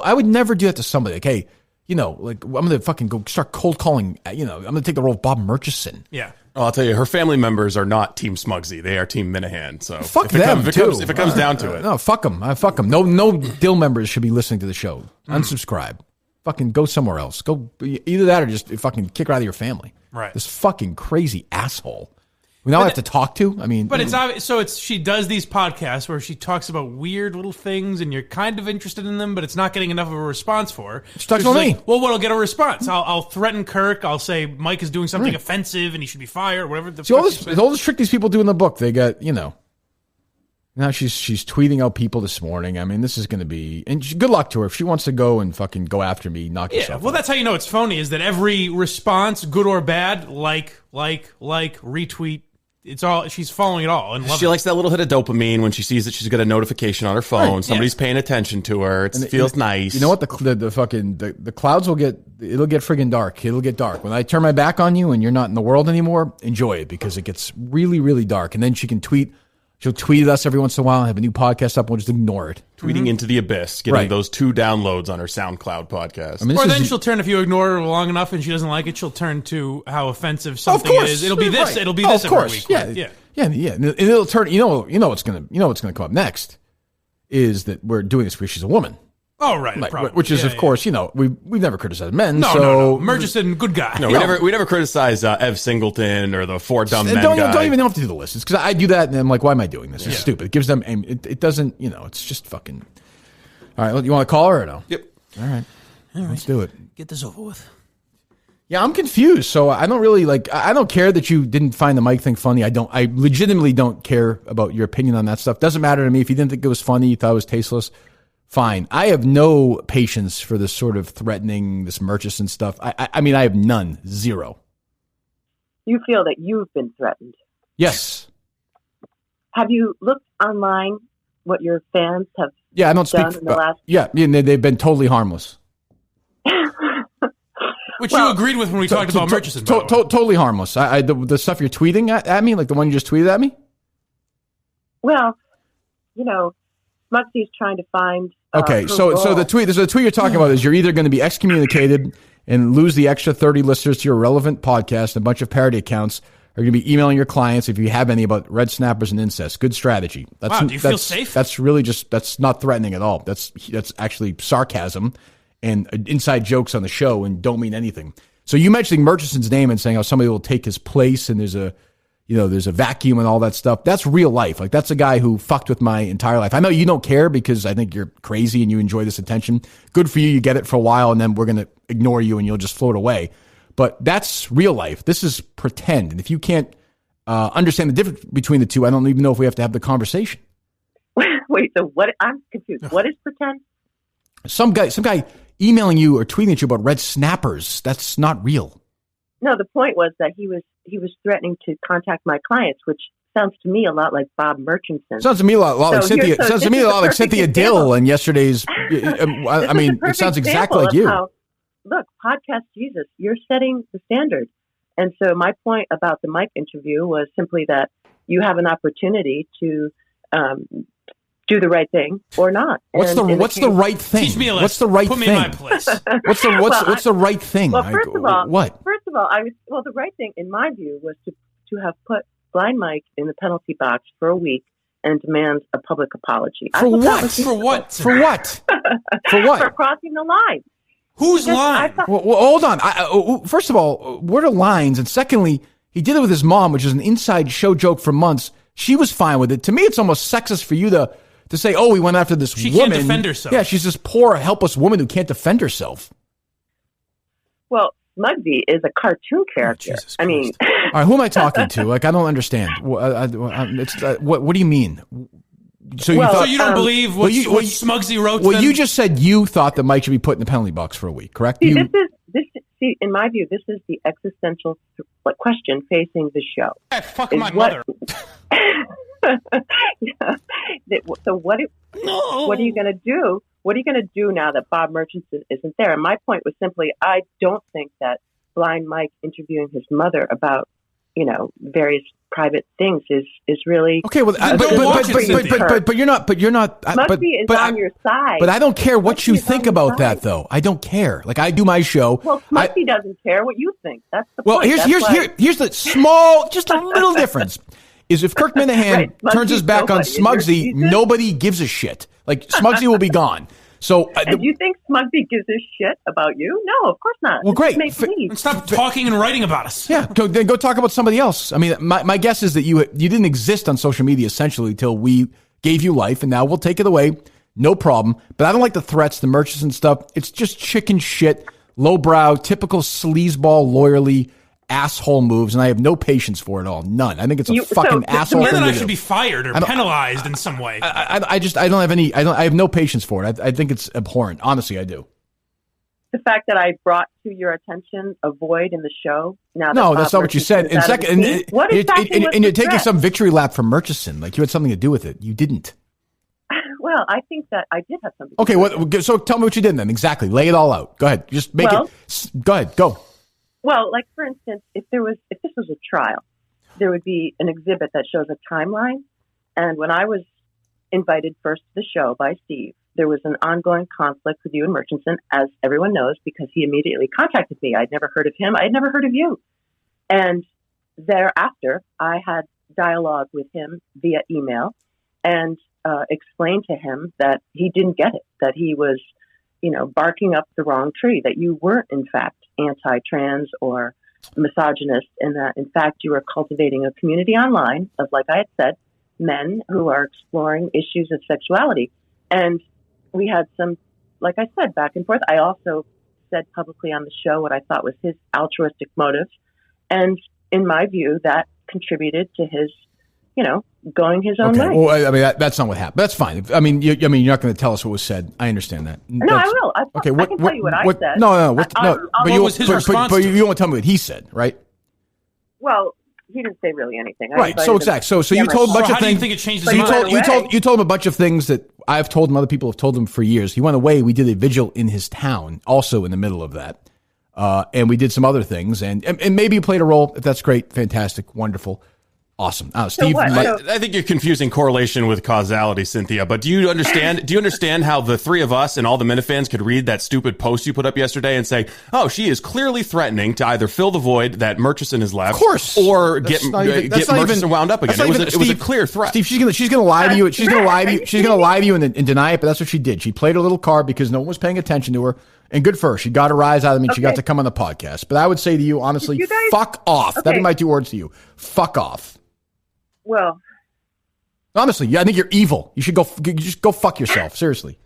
I would never do that to somebody. Like, hey, like, I'm going to fucking go start cold calling, I'm going to take the role of Bob Murchison. Yeah. Oh, I'll tell you, her family members are not Team Smugsy. They are Team Minihane. So fuck them, too. If it comes down to it. No, fuck them. Fuck them. No Dill members should be listening to the show. Unsubscribe. Fucking go somewhere else. Go either that or just fucking kick her out of your family. Right. This fucking crazy asshole. We now have to talk to. I mean, but it's obvious. So she does these podcasts where she talks about weird little things, and you're kind of interested in them, but it's not getting enough of a response for her. She talks about me. Well, what'll get a response? I'll threaten Kirk. I'll say Mike is doing something offensive, and he should be fired. Whatever. All this trick these people do in the book. They got Now she's tweeting out people this morning. I mean, this is going to be... And good luck to her. If she wants to go and fucking go after me, knock yourself well, out. that's how you know it's phony, is that every response, good or bad, like, retweet, it's all... She's following it all. And she likes that little hit of dopamine when she sees that she's got a notification on her phone. Right, somebody's paying attention to her. It feels nice. You know what? The clouds will get... It'll get friggin' dark. It'll get dark. When I turn my back on you and you're not in the world anymore, enjoy it because it gets really, really dark. And then she can tweet... She'll tweet at us every once in a while and have a new podcast up. We'll just ignore it. Tweeting into the abyss, getting those 2 downloads on her SoundCloud podcast. I mean, or then she'll turn, if you ignore her long enough and she doesn't like it, she'll turn to how offensive something is. It'll be this. Right. It'll be this every week. Yeah. And it'll turn. You know what's gonna come up next is that we're doing this because she's a woman. Oh, right. Which is, of course, we've never criticized men. No. Murchison, good guy. No, we never criticize Ev Singleton or the 4 dumb men guy. Don't even have to do the list. It's because I do that, and I'm like, why am I doing this? It's stupid. It gives them aim. It doesn't, it's just fucking... All right, you want to call her or no? Yep. All right. Let's do it. Get this over with. Yeah, I'm confused. So I don't really, I don't care that you didn't find the Mike thing funny. I legitimately don't care about your opinion on that stuff. Doesn't matter to me. If you didn't think it was funny, you thought it was tasteless, fine. I have no patience for this sort of threatening, this Murchison stuff. I mean, I have none. Zero. You feel that you've been threatened? Yes. Have you looked online what your fans have I don't done speak, in the last... Yeah, they've been totally harmless. Which you agreed with when we talked about Murchison, totally harmless. The stuff you're tweeting at me, like the one you just tweeted at me? Well, Smugsy's trying to find... Okay, so the tweet you're talking about is you're either going to be excommunicated and lose the extra 30 listeners to your relevant podcast, and a bunch of parody accounts are going to be emailing your clients if you have any about red snappers and incest. Good strategy. Do you feel safe? That's really that's not threatening at all. That's actually sarcasm and inside jokes on the show and don't mean anything. So you mentioning Murchison's name and saying how somebody will take his place and there's a vacuum and all that stuff. That's real life. Like, that's a guy who fucked with my entire life. I know you don't care because I think you're crazy and you enjoy this attention. Good for you. You get it for a while and then we're going to ignore you and you'll just float away. But that's real life. This is pretend. And if you can't understand the difference between the two, I don't even know if we have to have the conversation. Wait, so what? I'm confused. What is pretend? Some guy emailing you or tweeting at you about red snappers. That's not real. No, the point was that he was threatening to contact my clients, which sounds to me a lot like Bob Murchison. Sounds to me a lot like Cynthia. Sounds to me a lot like Cynthia Dill in yesterday's. I mean, it sounds exactly like you. Look, podcast Jesus, you're setting the standard. And so my point about the Mike interview was simply that you have an opportunity to do the right thing or not. What's the right thing? Teach me a lesson. What's the right thing? Put me in my place. What's the right thing? Well, first of all, what? The right thing in my view was to have put Blind Mike in the penalty box for a week and demand a public apology. For what? For what? For what? For what? For crossing the line. Whose line? Well, hold on. First of all, what are lines? And secondly, he did it with his mom, which is an inside show joke for months. She was fine with it. To me, it's almost sexist for you to say, oh, we went after this woman. She can't defend herself. Yeah, she's this poor, helpless woman who can't defend herself. Well, Muggsy is a cartoon character. I mean... All right, who am I talking to? Like, I don't understand. What do you mean? So you thought you don't believe what Smugsy wrote? Well, then? you just said you thought that Mike should be put in the penalty box for a week, correct? See, in my view, this is the existential question facing the show. Fuck my mother. So what are you going to do? What are you going to do now that Bob Murchison isn't there? And my point was simply, I don't think that Blind Mike interviewing his mother about, various private things is really okay. Well, but you're not. Smugsy is on your side. But I don't care what you think about that, though. I don't care. Like I do my show. Well, Smugsy doesn't care what you think. That's the point. Well, here's the small, just a little difference. Is if Kirk Minihane turns his back on Smugsy, nobody gives a shit. Like Smugsy will be gone. So, do you think Smugsy gives a shit about you? No, of course not. Well, great. Stop talking and writing about us. Yeah, then go talk about somebody else. I mean, my guess is that you didn't exist on social media essentially until we gave you life, and now we'll take it away. No problem. But I don't like the threats, the Murchison stuff. It's just chicken shit, lowbrow, typical sleazeball, lawyerly asshole moves, and I have no patience for it all. None. I think it's a fucking asshole thing to do. I should be fired or penalized in some way. I have no patience for it. I think it's abhorrent. Honestly, I do. The fact that I brought to your attention a void in the show. Now no, that's not what you said. And second, and you're taking some victory lap from Murchison, like you had something to do with it. You didn't. Well, I think that I did have something. Okay, so tell me what you did then. Exactly. Lay it all out. Go ahead. Just make it. Go ahead. Go. Well, like for instance, if this was a trial, there would be an exhibit that shows a timeline. And when I was invited first to the show by Steve, there was an ongoing conflict with you and Murchison, as everyone knows, because he immediately contacted me. I'd never heard of him. I'd never heard of you. And thereafter, I had dialogue with him via email and explained to him that he didn't get it, that he was, barking up the wrong tree, that you weren't, in fact, anti-trans or misogynist, and that, in fact, you were cultivating a community online of, like I had said, men who are exploring issues of sexuality. And we had some, like I said, back and forth. I also said publicly on the show what I thought was his altruistic motives. And in my view, that contributed to his, going his own way. Well, I mean, that's not what happened. That's fine. I mean, you're not going to tell us what was said. I understand that. No, I will. I can tell you what I said. No. But you won't tell me what he said, right? Well, he didn't say really anything. Right. So exactly. So you told a bunch of things. How do you think it changed his mind? You told him a bunch of things that I've told him. Other people have told him for years. He went away. We did a vigil in his town, also in the middle of that, and we did some other things. And maybe you played a role. If that's great, fantastic, wonderful. Awesome. Steve, I think you're confusing correlation with causality, Cynthia. But do you understand how the three of us and all the Minifans could read that stupid post you put up yesterday and say, "Oh, she is clearly threatening to either fill the void that Murchison has left, of course, or get Murchison wound up again." It was a clear threat. Steve, she's going to lie to you. She's going to lie to you. She's going to lie to you and deny it. But that's what she did. She played her little card because no one was paying attention to her. And good for her. She got a rise out of me. Okay. She got to come on the podcast. But I would say to you, honestly, fuck off. Okay. That'd be my 2 words to you. Fuck off. Well, honestly, I think you're evil. You should just go fuck yourself. Seriously.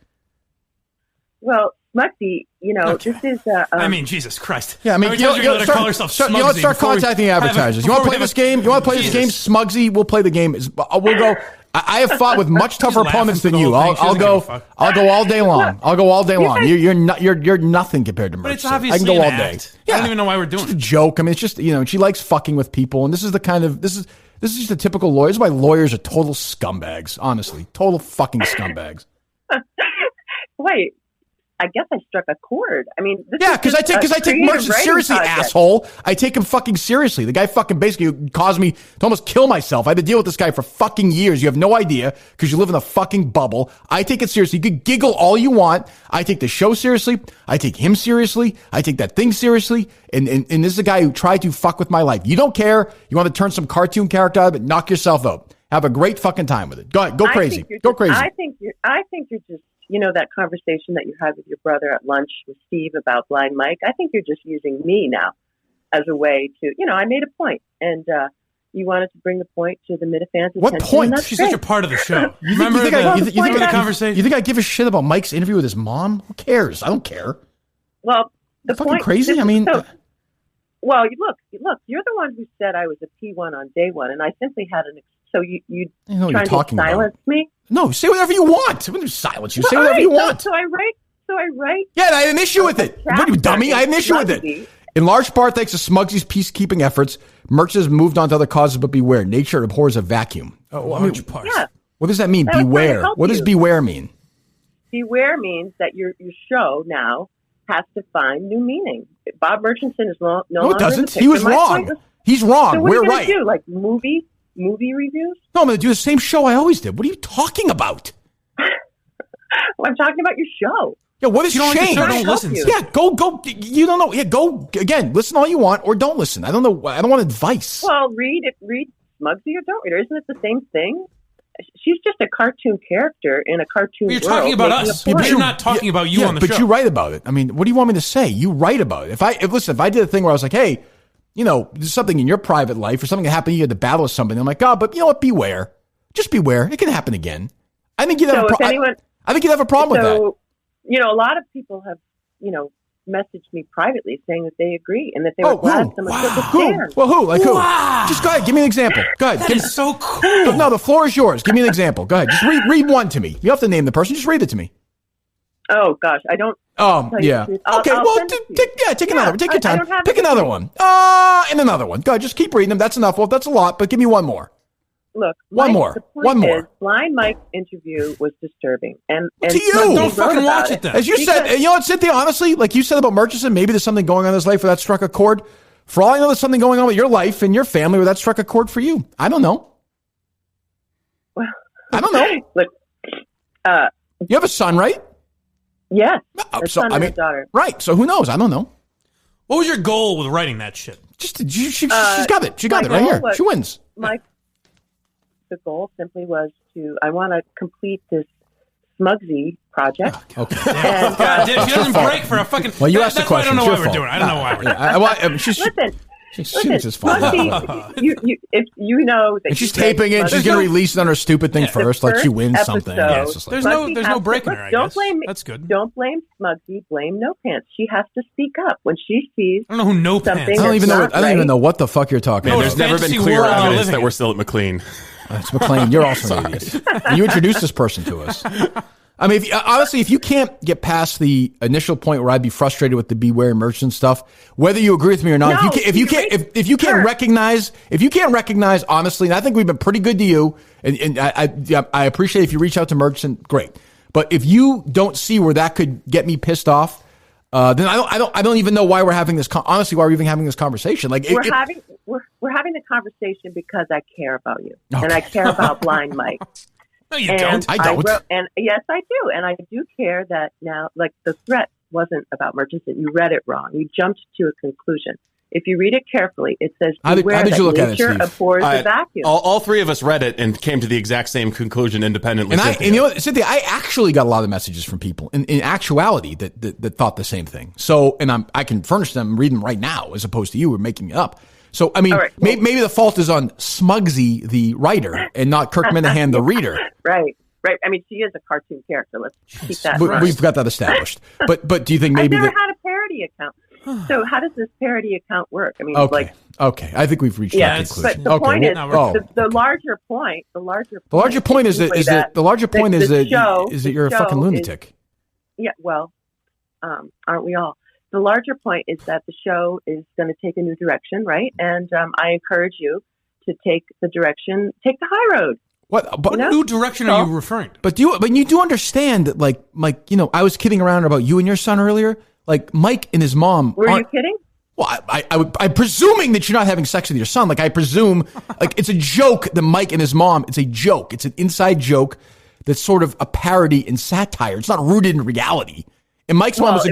Well, Smugsy, this is. I mean, Jesus Christ. Yeah, I mean, start contacting advertisers. You want to play this game? Smugsy, we'll play the game. We'll go. I have fought with much tougher opponents than you. I'll go all day long. I'll go all day long. You're nothing compared to Murchison. But it's obviously I can go all day. Yeah. I don't even know why we're doing it. It's a joke. I mean, it's just she likes fucking with people, and this is just a typical lawyer. This is why lawyers are total scumbags. Honestly, total fucking scumbags. Wait. I guess I struck a chord. I mean, because I take Murchison seriously, asshole. I take him fucking seriously. The guy fucking basically caused me to almost kill myself. I had to deal with this guy for fucking years. You have no idea because you live in a fucking bubble. I take it seriously. You can giggle all you want. I take the show seriously. I take him seriously. I take that thing seriously. And this is a guy who tried to fuck with my life. You don't care. You want to turn some cartoon character out of it? Knock yourself out. Have a great fucking time with it. Go ahead. Go crazy. Go crazy. I think you're just. That conversation that you had with your brother at lunch with Steve about Blind Mike, I think you're just using me now as a way to, I made a point, and you wanted to bring the point to the Minifans' attention. What point? She's such a part of the show. You think the conversation? You think I give a shit about Mike's interview with his mom? Who cares? I don't care. Well, the fucking point, crazy. I mean, well, look, you're the one who said I was a P1 on day one, and I simply had an So you know what trying you're talking to silence about. me? No, say whatever you want. I'm going to silence you. Say Well, whatever all you right, want. So I write. Yeah, and I had an issue with it. What are you, dummy? I had an issue with it. In large part, thanks to Smugsy's peacekeeping efforts, Murchison has moved on to other causes, but beware. Nature abhors a vacuum. Large part. Yeah. What does that mean? That was trying to Beware. help What does you. beware mean? Beware means that your show now has to find new meaning. Bob Murchison is no No, longer it doesn't. the He was picture. My point wrong. He's wrong. So what We're are you right. gonna do? Like movie reviews? No, I'm going to do the same show I always did. What are you talking about? Well, I'm talking about your show. Yeah, what has You don't like the changed? show, don't listen. Yeah, go. You don't know. Yeah, go again. Listen all you want, or don't listen. I don't know. I don't want advice. Well, read Smugsy or don't read her. Isn't it the same thing? She's just a cartoon character in a cartoon You're world. talking about making us. a point. You're not talking about you on the but show. you write about it. I mean, what do you want me to say? You write about it. If I did a thing where I was like, hey, there's something in your private life or something that happened, you had to battle with somebody. I'm like, God, but you know what? Beware. Just beware. It can happen again. I think you'd have I think you'd have a problem with that. So, a lot of people have, messaged me privately saying that they agree and that they were glad someone took a stand. Well, who? Like who? Wow. Just go ahead. Give me an example. Go ahead. That is so cool. No, the floor is yours. Give me an example. Go ahead. Just read one to me. You don't have to name the person. Just read it to me. Oh gosh, I don't. Yeah. Okay. I'll Well, send it to you. take another one. Take your I time. don't have Pick it. another one. And another one. Go ahead. Just keep reading them. That's enough. Well, that's a lot, but give me one more. Look, One Mike, more. the point One more. is, Blind Mike's interview was disturbing, and To you. Smuggy Don't wrote fucking about watch it then. As you said, you know what, Cynthia, honestly, like you said about Murchison, maybe there's something going on in his life where that struck a chord. For all I know, there's something going on with your life and your family where that struck a chord for you. I don't know. Well, I don't know. Look, You have a son, right? yes, Oh, a so, son I and mean, a daughter. right. So who knows? I don't know. What was your goal with writing that shit? She's got it. She got my it right here. goal was- She wins. The goal simply was I want to complete this Smugsy project. Okay. And, God, dude, she doesn't break for a fucking. Well, you asked the that's why I question. don't know It's why your we're doing it. I don't know why we're doing it. listen, She's just fine. Smugsy, if you know that And she's you read taping it. She's Smugsy- going to release it on her stupid thing first, like she wins first something. episode, Yeah, it's just like, There's Smugsy no has to- breaking her, I don't guess. blame me. That's good. Don't blame Smugsy. Blame No Pants. She has to speak up when she sees. I don't know who No something Pants I don't is. even know. not I don't even right. know what the fuck you're talking Man, No, about. there's never fantasy been clearer world we're evidence living that in. we're still at McLean. It's McLean. You're also an idiot. And you introduced this person to us. I mean, honestly, if you can't get past the initial point where I'd be frustrated with the Beware Merchant stuff, whether you agree with me or not, No, if you can't recognize, honestly, and I think we've been pretty good to you, and I appreciate if you reach out to Merchant, great. But if you don't see where that could get me pissed off, then I don't even know why we're having this. Honestly, why we're even having this conversation? Like We're having the conversation because I care about you and I care about Blind Mike. No, you And don't. I don't. and yes, I do. And I do care that now, like the threat wasn't about Murchison. You read it wrong. You jumped to a conclusion. If you read it carefully, it says, How did beware you that look at it, nature Steve? abhors the vacuum. All three of us read it and came to the exact same conclusion independently. And you know what, Cynthia, I actually got a lot of messages from people in actuality that thought the same thing. So, and I can furnish them, read them right now, as opposed to you were making it up. So, I mean, All right, well- maybe the fault is on Smugsy, the writer, and not Kirk Minihane, the reader. Right. I mean, she is a cartoon character. Let's keep that right. We've got that established. But do you think maybe I've never had a parody account. So how does this parody account work? I mean, okay. I think we've reached that Yes, conclusion. but the point is, well, the larger point is that you're a fucking lunatic. Yeah, well, aren't we all? The larger point is that the show is going to take a new direction, right? And I encourage you to take the high road. What? What new direction are you referring to? But you do understand that, like, I was kidding around about you and your son earlier. Like, Mike and his mom. Were you kidding? Well, I'm presuming that you're not having sex with your son. Like, I presume, like, it's a joke that Mike and his mom. It's a joke. It's an inside joke that's sort of a parody and satire. It's not rooted in reality. And Mike's mom was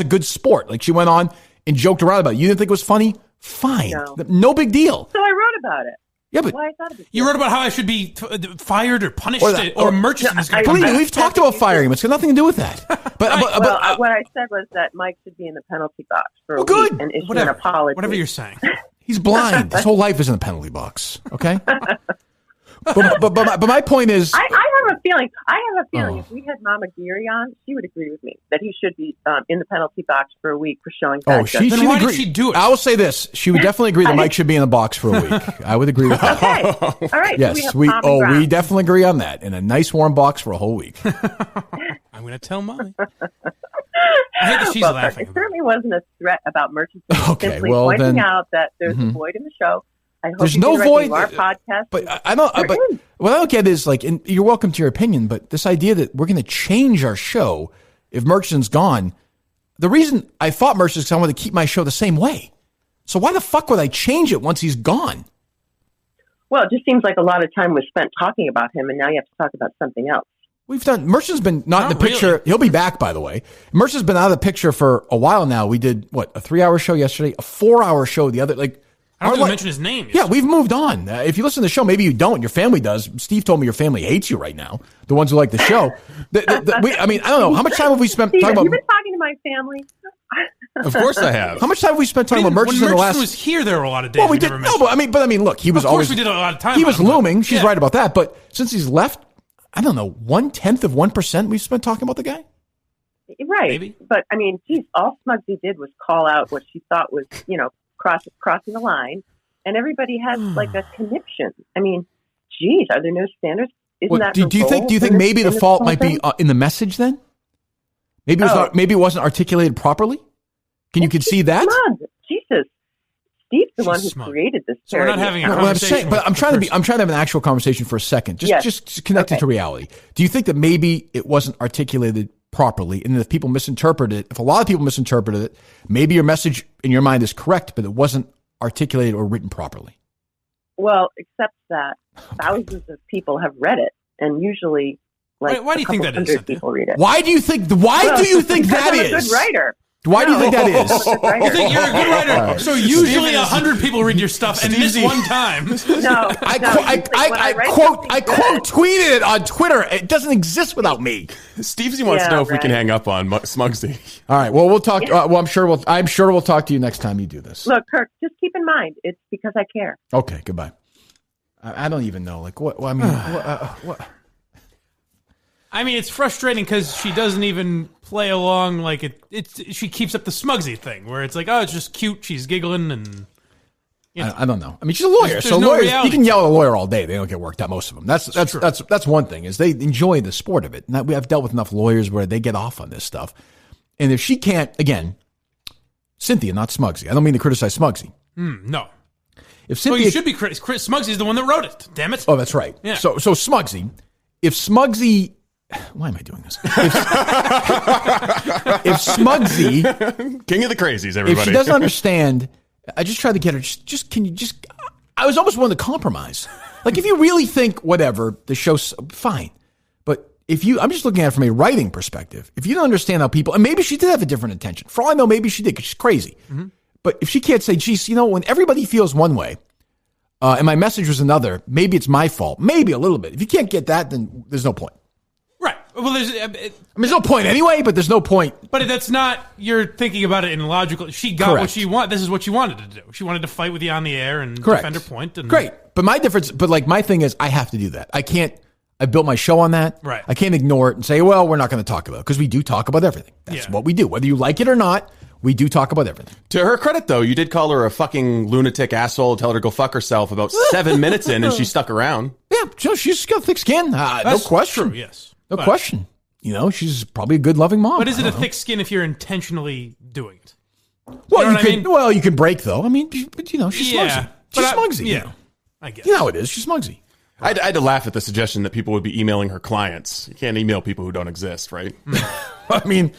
a good sport. Like, she went on and joked around about it. You didn't think it was funny? Fine, no big deal. So I wrote about it. Yeah, but well, I thought you wrote about how I should be fired or punished or Murchison is going to come back. We've talked about firing him. It's got nothing to do with that. What I said was that Mike should be in the penalty box for a week and issue an apology. Whatever you're saying. He's blind. His whole life is in the penalty box. Okay. But my point is, I have a feeling. If we had Mama Geary on, she would agree with me that he should be in the penalty box for a week for showing. Oh, she'd why agree. did she do it? I will say this: she would definitely agree that Mike should be in the box for a week. I would agree with that. Okay, all right. Yes, so we ground. definitely agree on that. In a nice warm box for a whole week. I'm going to tell Mommy. I hate that she's laughing. It certainly wasn't a threat about Murchison. Okay, simply well, pointing then, out that there's a void in the show. I hope there's you no can void. Our podcast, but I don't. But what I don't get is like, and you're welcome to your opinion, but this idea that we're going to change our show if Murchison's gone. The reason I fought Murchison is because I wanted to keep my show the same way. So why the fuck would I change it once he's gone? Well, it just seems like a lot of time was spent talking about him, and now you have to talk about something else. We've done. Murchison's been not in the picture. Really. He'll be back, by the way. Murchison's been out of the picture for a while now. We did a 3-hour show yesterday, a 4-hour show the other. Like, I don't think we mentioned his name. Yeah, we've moved on. If you listen to the show, maybe you don't. Your family does. Steve told me your family hates you right now. The ones who like the show. I mean, I don't know. How much time have we spent Steve, talking about? You've been talking to my family. Of course I have. How much time have we spent talking about Murchison when in the last? Murchison was here, there were a lot of days. Well, we did. No, but I mean, look, he was of course always. we did a lot of time. He was on him, looming. She's yeah. right about that. But since he's left, I don't know, 0.1% we've spent talking about the guy. Right. Maybe. But, I mean, geez, all Smugsy did was call out what she thought was, crossing the line. And everybody has, like, a conniption. I mean, geez, are there no standards? Do you think maybe the fault might be in the message then? Maybe it wasn't articulated properly? Can you concede that? Jesus. Steve's the one who created this. So we're not having a what I'm conversation. saying, but I'm trying to have an actual conversation for a second. Just connect it to reality. Do you think that maybe it wasn't articulated properly, and if people misinterpreted it, if a lot of people misinterpreted it, maybe your message in your mind is correct, but it wasn't articulated or written properly? Well, except that thousands of people have read it, and usually, like, why do you think that is? People read it. Why do you think? Why do you think that I'm is? a good writer. Why do you think that is? You think you're a good writer? So usually 100 people read your stuff, and this one time, No, I quote tweeted it on Twitter. It doesn't exist without me. Stevesy wants to know if we can hang up on Smugsy. All right. Well, we'll talk. Well, I'm sure we'll talk to you next time you do this. Look, Kirk, just keep in mind, it's because I care. Okay. Goodbye. I don't even know. Like what? I mean, what? I mean, it's frustrating because she doesn't even play along like it. She keeps up the Smugsy thing where it's like, oh, it's just cute. She's giggling and. I don't know. I mean, she's a lawyer, There's so no lawyers, reality you can yell at a lawyer all day. They don't get worked out. Most of them. That's one thing is they enjoy the sport of it. And I've dealt with enough lawyers where they get off on this stuff. And if she can't, again, Cynthia, not Smugsy. I don't mean to criticize Smugsy. No. If Cynthia, well, you should be Chris Smugsy's the one that wrote it. Damn it. Oh, that's right. Yeah. So Smugsy, if Smugsy. Why am I doing this? If Smugsy, King of the crazies, everybody. If she doesn't understand, I just tried to get her. Can you just? I was almost willing to compromise. Like if you really think whatever the show's fine, but if you, I'm just looking at it from a writing perspective. If you don't understand how people, and maybe she did have a different intention. For all I know, maybe she did because she's crazy. Mm-hmm. But if she can't say, "Geez, when everybody feels one way," and my message was another, maybe it's my fault. Maybe a little bit. If you can't get that, then there's no point. Right. Well, there's no point anyway, but there's no point. But that's not, you're thinking about it in logical. She got what she wanted. This is what she wanted to do. She wanted to fight with you on the air and defend her point. And great. But my thing is I have to do that. I can't, I built my show on that. Right. I can't ignore it and say, well, we're not going to talk about it because we do talk about everything. That's what we do. Whether you like it or not, we do talk about everything. To her credit, though, you did call her a fucking lunatic asshole, tell her to go fuck herself about 7 minutes in, and she stuck around. Yeah, she's got thick skin. No question. True, yes. No question. She's probably a good, loving mom. But is it a thick skin if you're intentionally doing it? Well, you can break, though. I mean, she's Smugsy. She's Smugsy. Yeah, I guess. You know how it is. She's Smugsy. I had to laugh at the suggestion that people would be emailing her clients. You can't email people who don't exist, right? I mean,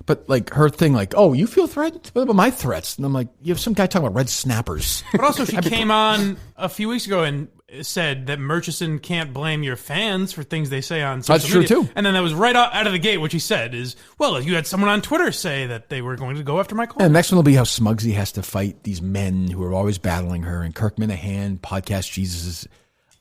but like her thing, like, oh, you feel threatened? What about my threats? And I'm like, you have some guy talking about red snappers. But also, she came on a few weeks ago and said that Murchison can't blame your fans for things they say on social media. That's true, too. And then that was right out of the gate. What she said is, well, you had someone on Twitter say that they were going to go after my client. And the next one will be how Smugsy has to fight these men who are always battling her. And Kirk Minihane, podcast Jesus, is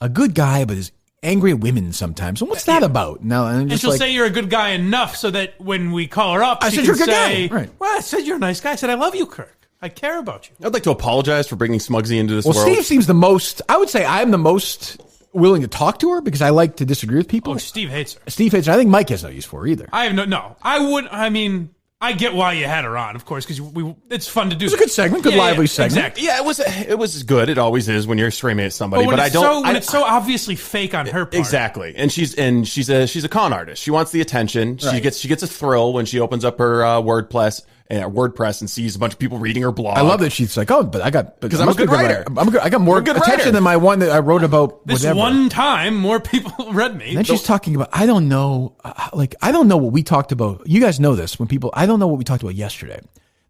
a good guy, but is angry at women sometimes. And what's that about? No, and she'll say you're a good guy enough so that when we call her up, she said can you're a good say, guy. Right. well, I said you're a nice guy. I said, I love you, Kirk. I care about you. I'd like to apologize for bringing Smugsy into this world. Steve seems the most, I would say I'm the most willing to talk to her because I like to disagree with people. Oh, Steve hates her. Steve hates her. I think Mike has no use for her either. I have no. I get why you had her on, of course, because it's fun to do. It was a good segment, lively segment. Exactly. Yeah, it was good. It always is when you're screaming at somebody. But it's so obviously fake on her part. Exactly, and she's a con artist. She wants the attention. Right. She gets a thrill when she opens up her WordPress and sees a bunch of people reading her blog. I love that she's like, because I'm a good writer. I got more attention than my one that I wrote about. This whatever. one time, more people read me. And then she's talking about, I don't know what we talked about. You guys know this I don't know what we talked about yesterday.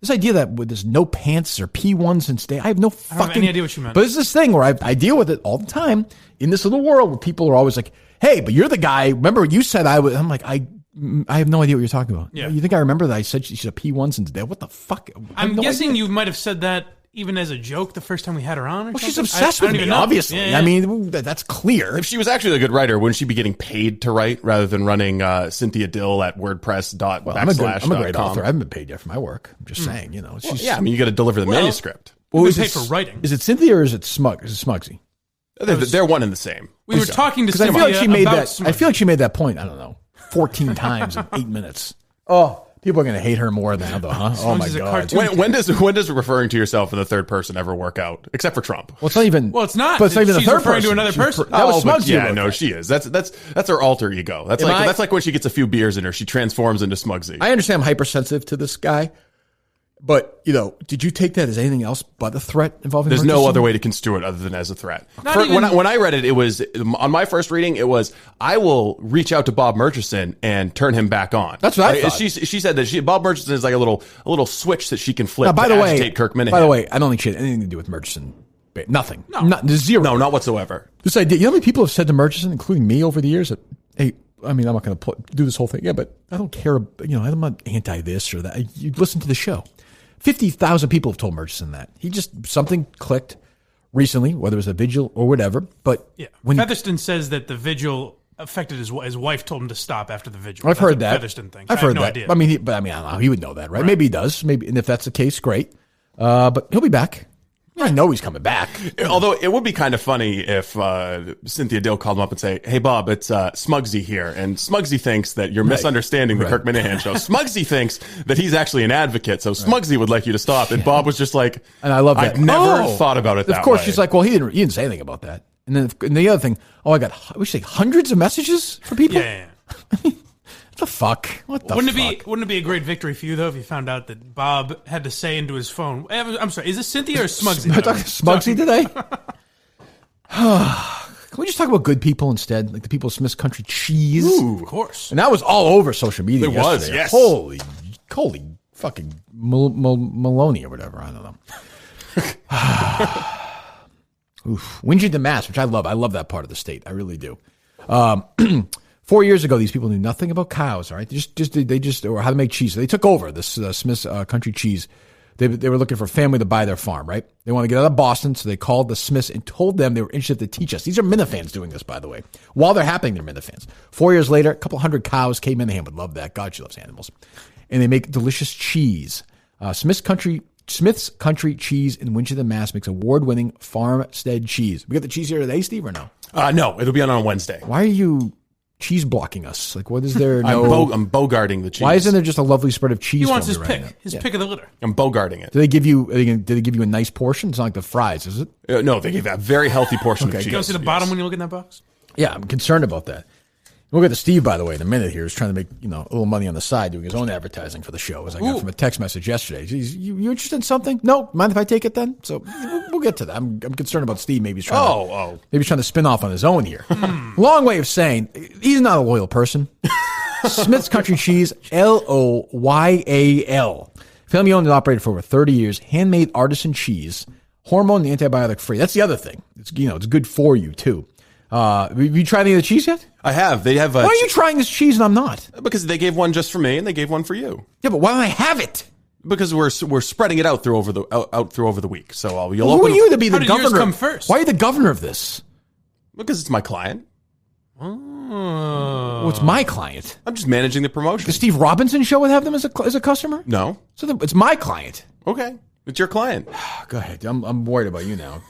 This idea that with there's no pants or P1 since day, I have no fucking. I don't have any idea what you meant. But it's this thing where I deal with it all the time in this little world where people are always like, hey, but you're the guy. Remember you said I was. I'm like, I have no idea what you're talking about. Yeah. You think I remember that I said she's a P1 since day? What the fuck? I'm guessing you might have said that even as a joke the first time we had her on. She's obsessed with me, obviously. Yeah. I mean, that's clear. If she was actually a good writer, wouldn't she be getting paid to write rather than running Cynthia Dill at WordPress.com? I'm a great author. I haven't been paid yet for my work. I'm just saying, you know. You got to deliver the manuscript. Well, is paid for writing. Is it Cynthia or is it Smugsy? They're one and the same. We were talking to Cynthia. I feel like she made that point, I don't know, 14 times in 8 minutes. Oh, people are going to hate her more now, though, huh? Oh, my God. When does referring to yourself in the third person ever work out? Except for Trump. Well, it's not even. Well, it's not. But it's not even the She's third referring person. to another person. That was Smugsy. Yeah, no, she is. That's her alter ego. That's like when she gets a few beers in her, she transforms into Smugsy. I understand I'm hypersensitive to this guy. But, did you take that as anything else but a threat involving There's Murchison? no other way to construe it other than as a threat. When I read it, it was, on my first reading, it was, I will reach out to Bob Murchison and turn him back on. That's what I thought. She said that Bob Murchison is like a little switch that she can flip now, to agitate Kirk Minihane. By the way, I don't think she had anything to do with Murchison. Nothing. Zero. No, not whatsoever. This idea, you know how many people have said to Murchison, including me over the years, that, hey, I mean, I'm not going to do this whole thing. Yeah, but I don't care. I'm not anti this or that. You listen to the show. 50,000 people have told Murchison that. Something clicked recently, whether it was a vigil or whatever. But Featherston says that the vigil affected his wife told him to stop after the vigil. I've heard that. Featherston thinks. I've heard no that. Idea. I mean, I don't know. He would know that, right? Maybe he does. Maybe, and if that's the case, great. But he'll be back. I know he's coming back. Although it would be kind of funny if Cynthia Dill called him up and say, hey, Bob, it's Smugsy here. And Smugsy thinks that you're misunderstanding the Kirk Minihane show. Smugsy thinks that he's actually an advocate. So Smugsy would like you to stop. And Bob was just like, and I love that. I've never thought about it that way. Of course, she's like, well, he didn't say anything about that. And then the other thing, we say hundreds of messages for people? Yeah. What the fuck? Wouldn't it be a great victory for you, though, if you found out that Bob had to say into his phone, I'm sorry, is this Cynthia or Smugsy? Smugsy today? Can we just talk about good people instead? Like the people of Smith's Country Cheese? Ooh, of course. And that was all over social media yesterday. Yes. Holy fucking Maloney or whatever. I don't know. Oof. Wingy Mass, which I love. I love that part of the state. I really do. 4 years ago, these people knew nothing about cows. All right, or how to make cheese. So they took over this Smith's Country Cheese. They were looking for a family to buy their farm. Right, they want to get out of Boston, so they called the Smiths and told them they were interested to teach us. These are Minifans doing this, by the way. While they're happening, they're Minifans. 4 years later, a couple hundred cows. Kate Minihane would love that. God, she loves animals, and they make delicious cheese. Smith's Country Cheese in Winchester, Mass. makes award-winning farmstead cheese. We got the cheese here today, Steve, or no? No, it'll be on Wednesday. Why are you cheese blocking us? Like, what is there? No, I'm bogarting the cheese. Why isn't there just a lovely spread of cheese? He wants his right pick. His pick of the litter. I'm bogarting it. Did they give you a nice portion? It's not like the fries, is it? No, they gave a very healthy portion of cheese. You don't see the bottom when you look in that box? Yeah, I'm concerned about that. We'll get to Steve, by the way, in a minute here. He's trying to make a little money on the side doing his own advertising for the show, as I got from a text message yesterday. You interested in something? No? Mind if I take it then? So we'll get to that. I'm concerned about Steve. Maybe he's trying to spin off on his own here. Long way of saying he's not a loyal person. Smith's Country Cheese, Loyal. Family owned and operated for over 30 years. Handmade artisan cheese, hormone and antibiotic free. That's the other thing. It's good for you too. Have you tried any of the cheese yet? I have. They have. Why are you trying this cheese and I'm not? Because they gave one just for me and they gave one for you. Yeah, but why don't I have it? Because we're spreading it out through over the week. So who are you to be the governor? Yours come first? Why are you the governor of this? Because it's my client. Oh, well, it's my client. I'm just managing the promotion. The Steve Robinson show would have them as a customer? No. So it's my client. Okay, it's your client. Go ahead. I'm worried about you now.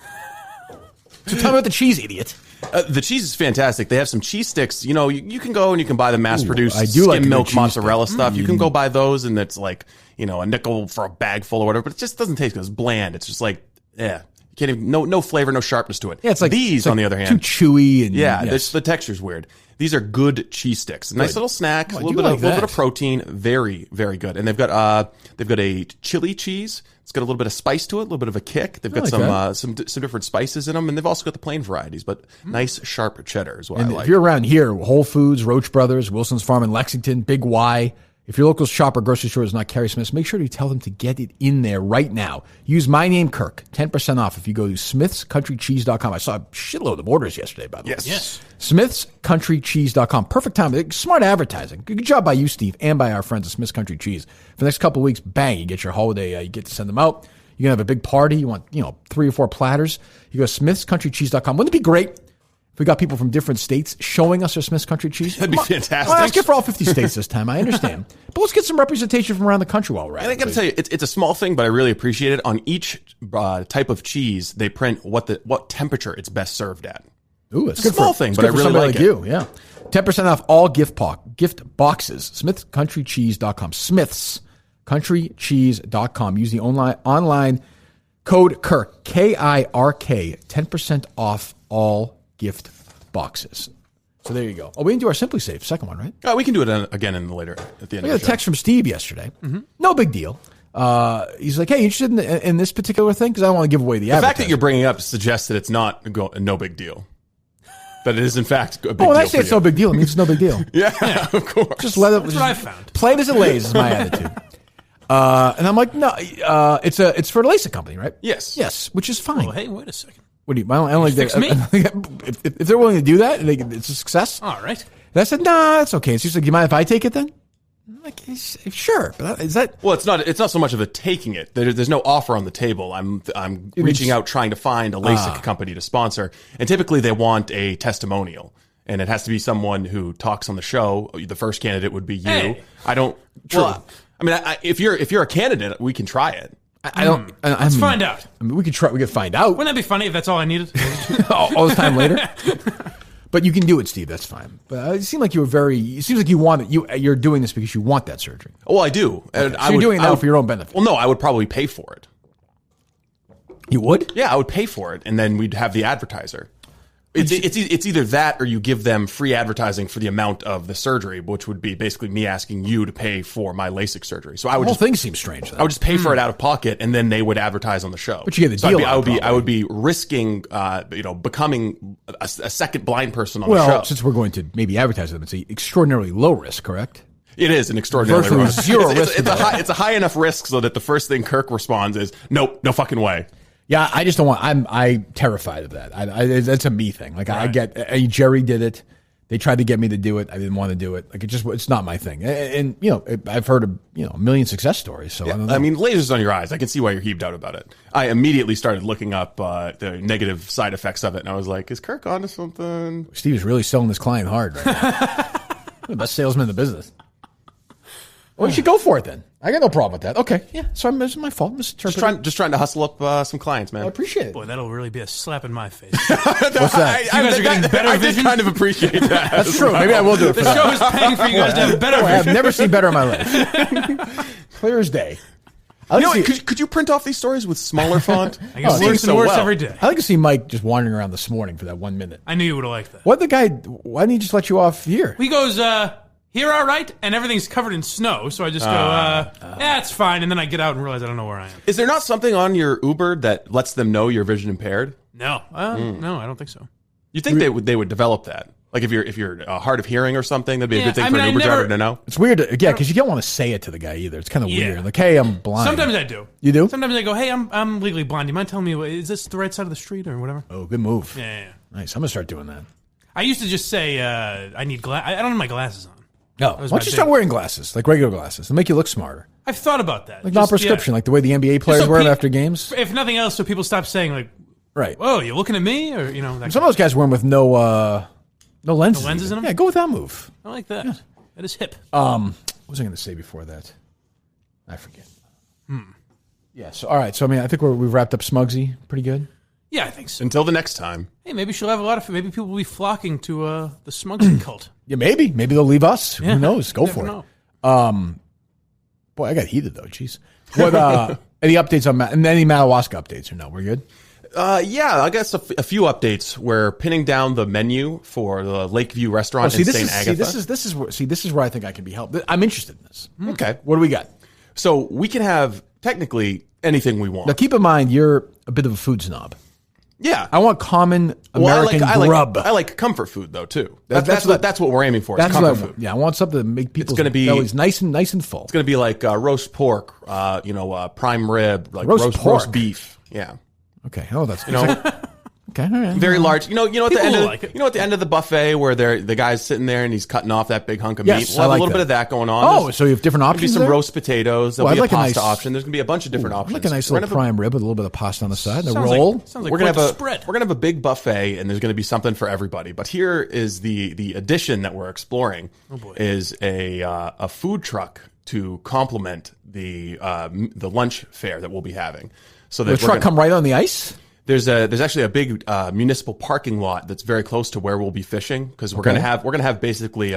So tell me about the cheese, idiot. The cheese is fantastic. They have some cheese sticks. You know, you can go and you can buy the mass-produced I do like skim milk cheese mozzarella stick. stuff. You can go buy those, and it's like, you know, a nickel for a bag full or whatever. But it just doesn't taste good. It's bland. It's just like, you can't even, no flavor, no sharpness to it. Yeah, it's like these, on the other hand, too chewy and the texture's weird. These are good cheese sticks. A nice little snack, a little bit of protein, very, very good. And they've got a chili cheese. It's got a little bit of spice to it, a little bit of a kick. They've got some different spices in them, and they've also got the plain varieties, but nice sharp cheddar is what I like. If you're around here, Whole Foods, Roach Brothers, Wilson's Farm in Lexington, Big Y. If your local shop or grocery store does not carry Smith's, make sure to tell them to get it in there right now. Use my name, Kirk. 10% off if you go to smithscountrycheese.com. I saw a shitload of orders yesterday, by the way. Yes. smithscountrycheese.com. Perfect time. Smart advertising. Good job by you, Steve, and by our friends at Smith's Country Cheese. For the next couple of weeks, bang, you get your holiday. You get to send them out. You're going to have a big party. You want, 3 or 4 platters. You go to smithscountrycheese.com. Wouldn't it be great if we got people from different states showing us their Smith's Country Cheese? That'd be fantastic. Well, let's get for all 50 states this time. I understand. But let's get some representation from around the country while we're at it. I got to tell you, it's a small thing, but I really appreciate it. On each type of cheese, they print what temperature it's best served at. Ooh, it's a small thing, but I really like it. You, yeah. 10% off all gift boxes. smithscountrycheese.com. smithscountrycheese.com. Use the online code KIRK, KIRK, 10% off all gift boxes. So there you go. Oh, we didn't do our Simply Safe, second one, right? Oh, we can do it again later at the end. I of got the a text from Steve yesterday. No big deal. He's like, "Hey, interested in this particular thing? Because I don't want to give away the fact that you're bringing it up suggests that it's not no big deal. That it is in fact a big deal. When I say it's no big deal, it means it's no big deal. yeah, of course. Just let it. That's what I found. Plain as it lays is my attitude. And I'm like, no, it's for a LASIK company, right? Yes, which is fine. Well, hey, wait a second. What do you? I don't like Fix that. me. If they're willing to do that, and it's a success. All right. And I said, nah, it's okay. She's like, do you mind if I take it then? I'm like, sure, but is that? Well, it's not so much of a taking it. There's no offer on the table. I'm reaching out trying to find a LASIK company to sponsor, and typically they want a testimonial, and it has to be someone who talks on the show. The first candidate would be you. Hey. I don't. True. Well, I mean, if you're a candidate, we can try it. I don't. Let's find out. I mean, we could try. We could find out. Wouldn't that be funny if that's all I needed? all this time later. But you can do it, Steve. That's fine. But it seemed like you were very. It seems like you want it. You're doing this because you want that surgery. Oh, I do. Okay. So you're doing it now for your own benefit. Well, no, I would probably pay for it. You would? Yeah, I would pay for it, and then we'd have the advertiser. It's either that or you give them free advertising for the amount of the surgery, which would be basically me asking you to pay for my LASIK surgery. So I would the whole thing seems strange. I would just pay for it out of pocket, and then they would advertise on the show. But you get the deal. I would be risking, becoming a second blind person on the show. Well, since we're going to maybe advertise them, it's an extraordinarily low risk, correct? It is an extraordinarily Virtually low risk. zero risk. It's a high enough risk so that the first thing Kirk responds is, "Nope, no fucking way." Yeah, I just don't want. I'm terrified of that. That's a me thing. Like right. Jerry did it. They tried to get me to do it. I didn't want to do it. Like it's not my thing. And I've heard of a million success stories. So yeah, I don't know. I mean, lasers on your eyes. I can see why you're heaved out about it. I immediately started looking up the negative side effects of it, and I was like, "Is Kirk onto something?" Steve is really selling this client hard right now. The best salesman in the business. Well, you should go for it then. I got no problem with that. Okay, yeah. So it's my fault. Just trying to hustle up some clients, man. I appreciate it. Boy, that'll really be a slap in my face. What's that? You guys are getting better vision. I kind of appreciate that. That's true. Maybe I will do it. The show is paying for you guys to have better vision. I've never seen better in my life. Clear as day. Could you print off these stories with smaller font? I guess worse and worse every day. I like to see Mike just wandering around this morning for that 1 minute. I knew you would have liked that. Why didn't he just let you off here? He goes, here, all right, and everything's covered in snow, so I just go, yeah, it's fine, and then I get out and realize I don't know where I am. Is there not something on your Uber that lets them know you're vision impaired? No. No, I don't think so. You think they would develop that? Like if you're hard of hearing or something, that'd be a good thing for an Uber driver to know? It's weird, because you don't want to say it to the guy either. It's kind of weird. Like, hey, I'm blind. Sometimes I do. You do? Sometimes I go, hey, I'm legally blind. Do you mind telling me, is this the right side of the street or whatever? Oh, good move. Yeah. Nice. I'm going to start doing that. I used to just say, I need I don't have my glasses on. No. Why don't you start wearing glasses, like regular glasses? It'll make you look smarter. I've thought about that. Like non-prescription, like the way the NBA players wear them after games? If nothing else, so people stop saying, like, right. Whoa, you looking at me? Or, some of those guys wear them with no lenses. No lenses in them? Yeah, go with that move. I like that. Yeah. That is hip. What was I going to say before that? I forget. Yeah, so, all right. So, I mean, I think we've wrapped up Smugsy pretty good. Yeah, I think so. Until the next time. Hey, maybe she'll have a lot of. Maybe people will be flocking to the Smugsy cult. Yeah, maybe they'll leave us. Yeah. Who knows? Go for Know. it. Boy, I got heated though. Jeez. What? Any updates on any Madawaska updates or no? We're good. Yeah, I guess a few updates. We're pinning down the menu for the Lakeview restaurant in St. Agatha. This is where I think I can be helped. I'm interested in this. Okay. What do we got? So we can have technically anything we want. Now, keep in mind, you're a bit of a food snob. Yeah. I want common American grub. I like comfort food though too. That's what we're aiming for. That's comfort what food. Yeah, I want something to make people's bellies nice and full. It's going to be like roast pork, prime rib, like roast beef. Yeah. Okay. Oh, that's okay. All right. Very large. You know at the end like at the end of the buffet where the guy's sitting there and he's cutting off that big hunk of meat. Yes, We'll have a little bit of that going on. Oh, so you have different options. There'll be some there? roast potatoes. There'll be a like pasta a nice option. There's going to be a bunch of different options. Like a nice little prime rib with a little bit of pasta on the side. A Sounds roll. Sounds like we're gonna have a spread. We're gonna have a big buffet, and there's gonna be something for everybody. But here is the addition that we're exploring. Oh boy. Is a food truck to complement the lunch fare that we'll be having. So that the truck come right on the ice. There's actually a big municipal parking lot that's very close to where we'll be fishing because we're gonna have basically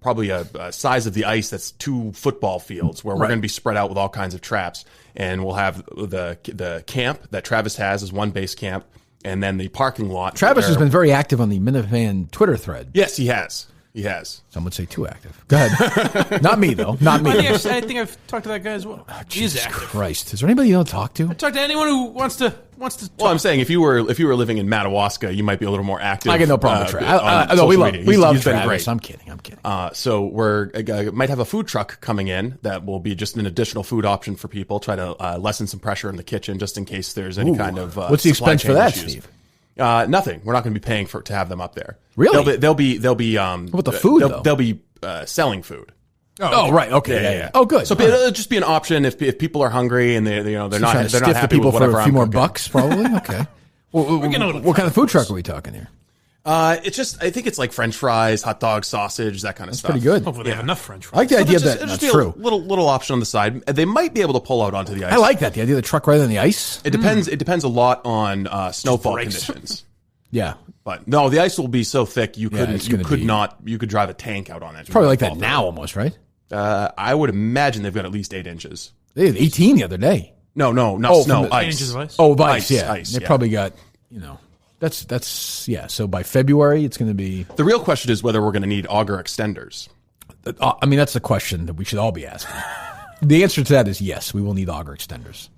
probably a size of the ice that's 2 football fields where we're going to be spread out with all kinds of traps, and we'll have the camp that Travis has as one base camp, and then the parking lot. Travis has been very active on the Minifan Twitter thread. Yes, he has. He has. Some would say too active. Go ahead. Not me though. Not me. I think I've talked to that guy as well. Jesus Christ! Is there anybody you don't talk to? I talk to anyone who wants to. Talk. Well, I'm saying if you were living in Madawaska, you might be a little more active. I get no problem with Travis. No, we love Travis. I'm kidding. So we're might have a food truck coming in that will be just an additional food option for people. Try to lessen some pressure in the kitchen just in case there's any kind of what's the expense for that, issues. Steve? Nothing. We're not going to be paying to have them up there. Really? They'll be. What the food? They'll be selling food. Oh, right. Okay. Yeah. Oh, good. So it'll just be an option if people are hungry and they're not happy people with whatever for a few more bucks, probably. Okay. What kind of food truck are we talking here? It's just, I think it's like French fries, hot dogs, sausage, that kind of stuff. Pretty good. Hopefully they have enough French fries. I like the idea that it'll that's just true. A little option on the side. They might be able to pull out onto the ice. I like that. The idea of the truck right on the ice. It depends. It depends a lot on snowfall conditions. Yeah. But no, the ice will be so thick you could drive a tank out on it. It's probably like that now almost, right? I would imagine they've got at least 8 inches. They had 18 the other day. No, not snow, ice. 8 inches of ice? Oh, ice, yeah. Ice, they probably got, that's yeah. So by February, it's going to be. The real question is whether we're going to need auger extenders. I mean, that's the question that we should all be asking. The answer to that is yes, we will need auger extenders.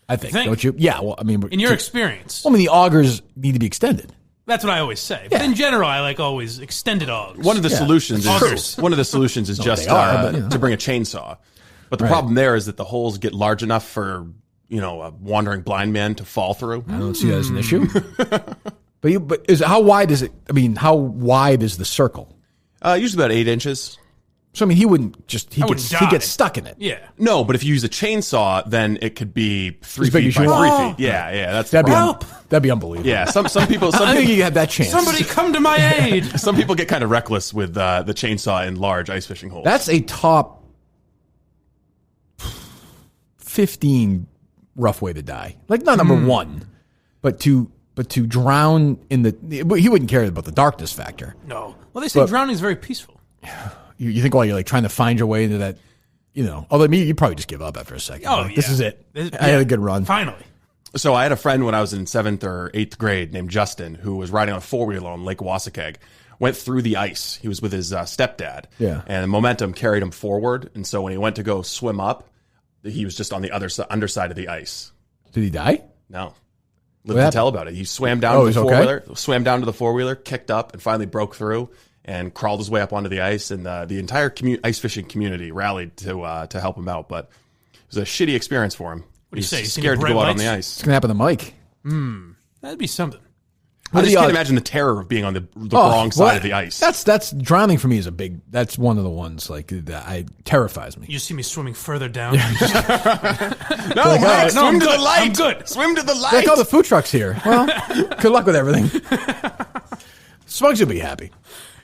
I think, don't you? Yeah, well, I mean. In your experience. Well, I mean, the augers need to be extended. That's what I always say. But in general, I like always extended augers. One of the solutions is just to bring a chainsaw. But the problem there is that the holes get large enough for, a wandering blind man to fall through. I don't see that as an issue. But how wide is it? I mean, how wide is the circle? Usually about 8 inches. So I mean, he gets stuck in it. Yeah. No, but if you use a chainsaw, then it could be 3 feet by 3 feet. Yeah. That'd be unbelievable. Yeah. Some people. I think you had that chance. Somebody come to my aid. Some people get kind of reckless with the chainsaw in large ice fishing holes. That's a top 15 rough way to die. Like not number 1, but to drown in the. He wouldn't care about the darkness factor. No. Well, they say drowning is very peaceful. You think while you're like trying to find your way into that, although you probably just give up after a second. Oh, This is it. I had a good run. Finally. So I had a friend when I was in 7th or 8th grade named Justin who was riding on a 4-wheeler on Lake Wassakeg, went through the ice. He was with his stepdad. Yeah. And the momentum carried him forward. And so when he went to go swim up, he was just on the underside of the ice. Did he die? No. Lived to tell about it. He swam down to the 4-wheeler, kicked up, and finally broke through and crawled his way up onto the ice, and the entire ice fishing community rallied to help him out. But it was a shitty experience for him. What do you say? He's scared to go out on the ice. It's gonna happen to Mike. That'd be something. I just can't imagine the terror of being on the wrong side of the ice. That's drowning for me is that's one of the ones like that terrifies me. You see me swimming further down. Swim to the light. I'm good. Swim to the light. Like, the food truck's here. Well, good luck with everything. Smugs will be happy.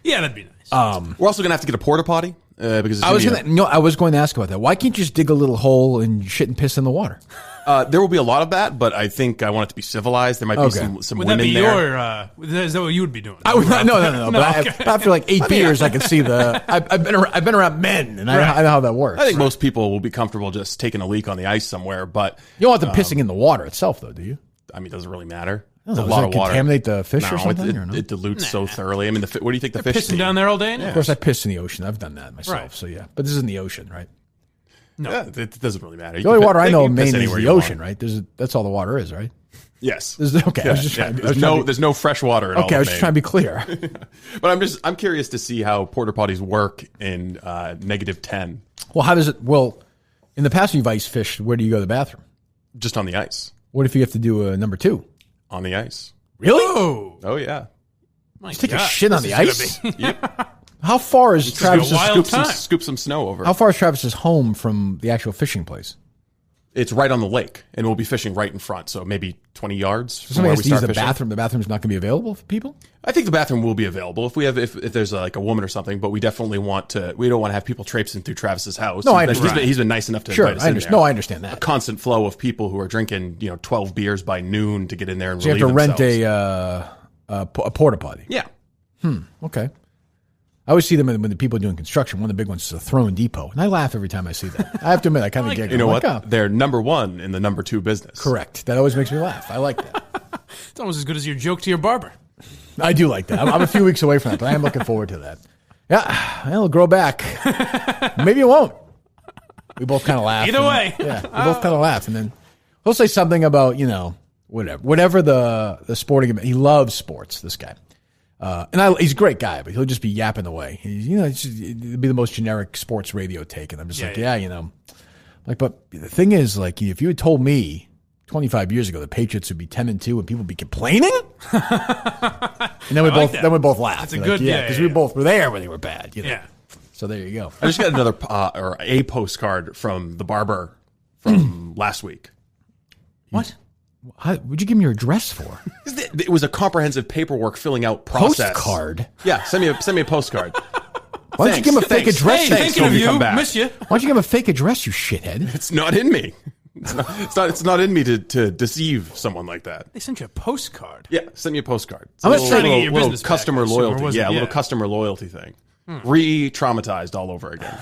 Yeah, that'd be nice. We're also gonna have to get a porta potty because I was going to ask about that. Why can't you just dig a little hole and shit and piss in the water? There will be a lot of that, but I think I want it to be civilized. There might be some would women that be there. Is that what you would be doing? No. But after like 8 beers, I can see I've been around men, and I know how that works. I think most people will be comfortable just taking a leak on the ice somewhere, but you don't want them pissing in the water itself, though, do you? I mean, it doesn't really matter. Does a lot of water. Contaminate the fish or something? It dilutes so thoroughly. I mean, what do you think the fish pissing down there all day? Of course, I piss in the ocean. I've done that myself. Right. So yeah, but this is in the ocean, right? No, it doesn't really matter. The only water I know mainly is the ocean, right? That's all the water is, right? Yes. Okay. I was just trying. There's no fresh water at all. Okay, I was just trying to be clear. But I'm curious to see how porta potties work in -10. Well, how does it? Well, in the past you've ice fished. Where do you go to the bathroom? Just on the ice. What if you have to do a number 2? On the ice. Really? Oh yeah. Just take a shit on the ice? Yep. How far is Travis's scoop some snow over? How far is Travis's home from the actual fishing place? It's right on the lake, and we'll be fishing right in front, so maybe 20 yards. So somebody has to use the bathroom. The bathroom's not going to be available for people? I think the bathroom will be available if there's like a woman or something, but we definitely we don't want to have people traipsing through Travis's house. No, I understand. He's been nice enough to invite us in there. No, I understand that. A constant flow of people who are drinking 12 beers by noon to get in there and relieve you have to themselves. rent a porta potty. Yeah. Okay. I always see them when the people doing construction. One of the big ones is a throwing depot, and I laugh every time I see that. I have to admit, I kind of giggle. You know what? They're number 1 in the number 2 business. Correct. That always makes me laugh. I like that. It's almost as good as your joke to your barber. I do like that. I'm a few weeks away from that, but I am looking forward to that. Yeah, it'll grow back. Maybe it won't. We both kind of laugh. Either way. Yeah, we both kind of laugh, and then he'll say something about whatever the sporting event. He loves sports. This guy. He's a great guy, but he'll just be yapping away. It'll be the most generic sports radio take, and I'm just but the thing is, like, if you had told me 25 years ago the Patriots would be 10-2 and people would be complaining, and then we both laughed. That's a good, because we both were there when they were bad. Yeah. So there you go. I just got another or a postcard from the barber from last week. What? What'd you give me your address for? It was a comprehensive paperwork filling out process. Postcard? Yeah, send me a postcard. Why don't you give him a fake address? Hey, thinking of you, miss you. Why don't you give him a fake address, you shithead? It's not in me. It's not in me to deceive someone like that. They sent you a postcard. Yeah, send me a postcard. It's I'm a trying to get your little business customer back, loyalty. Yeah, a little customer loyalty thing. Re-traumatized all over again.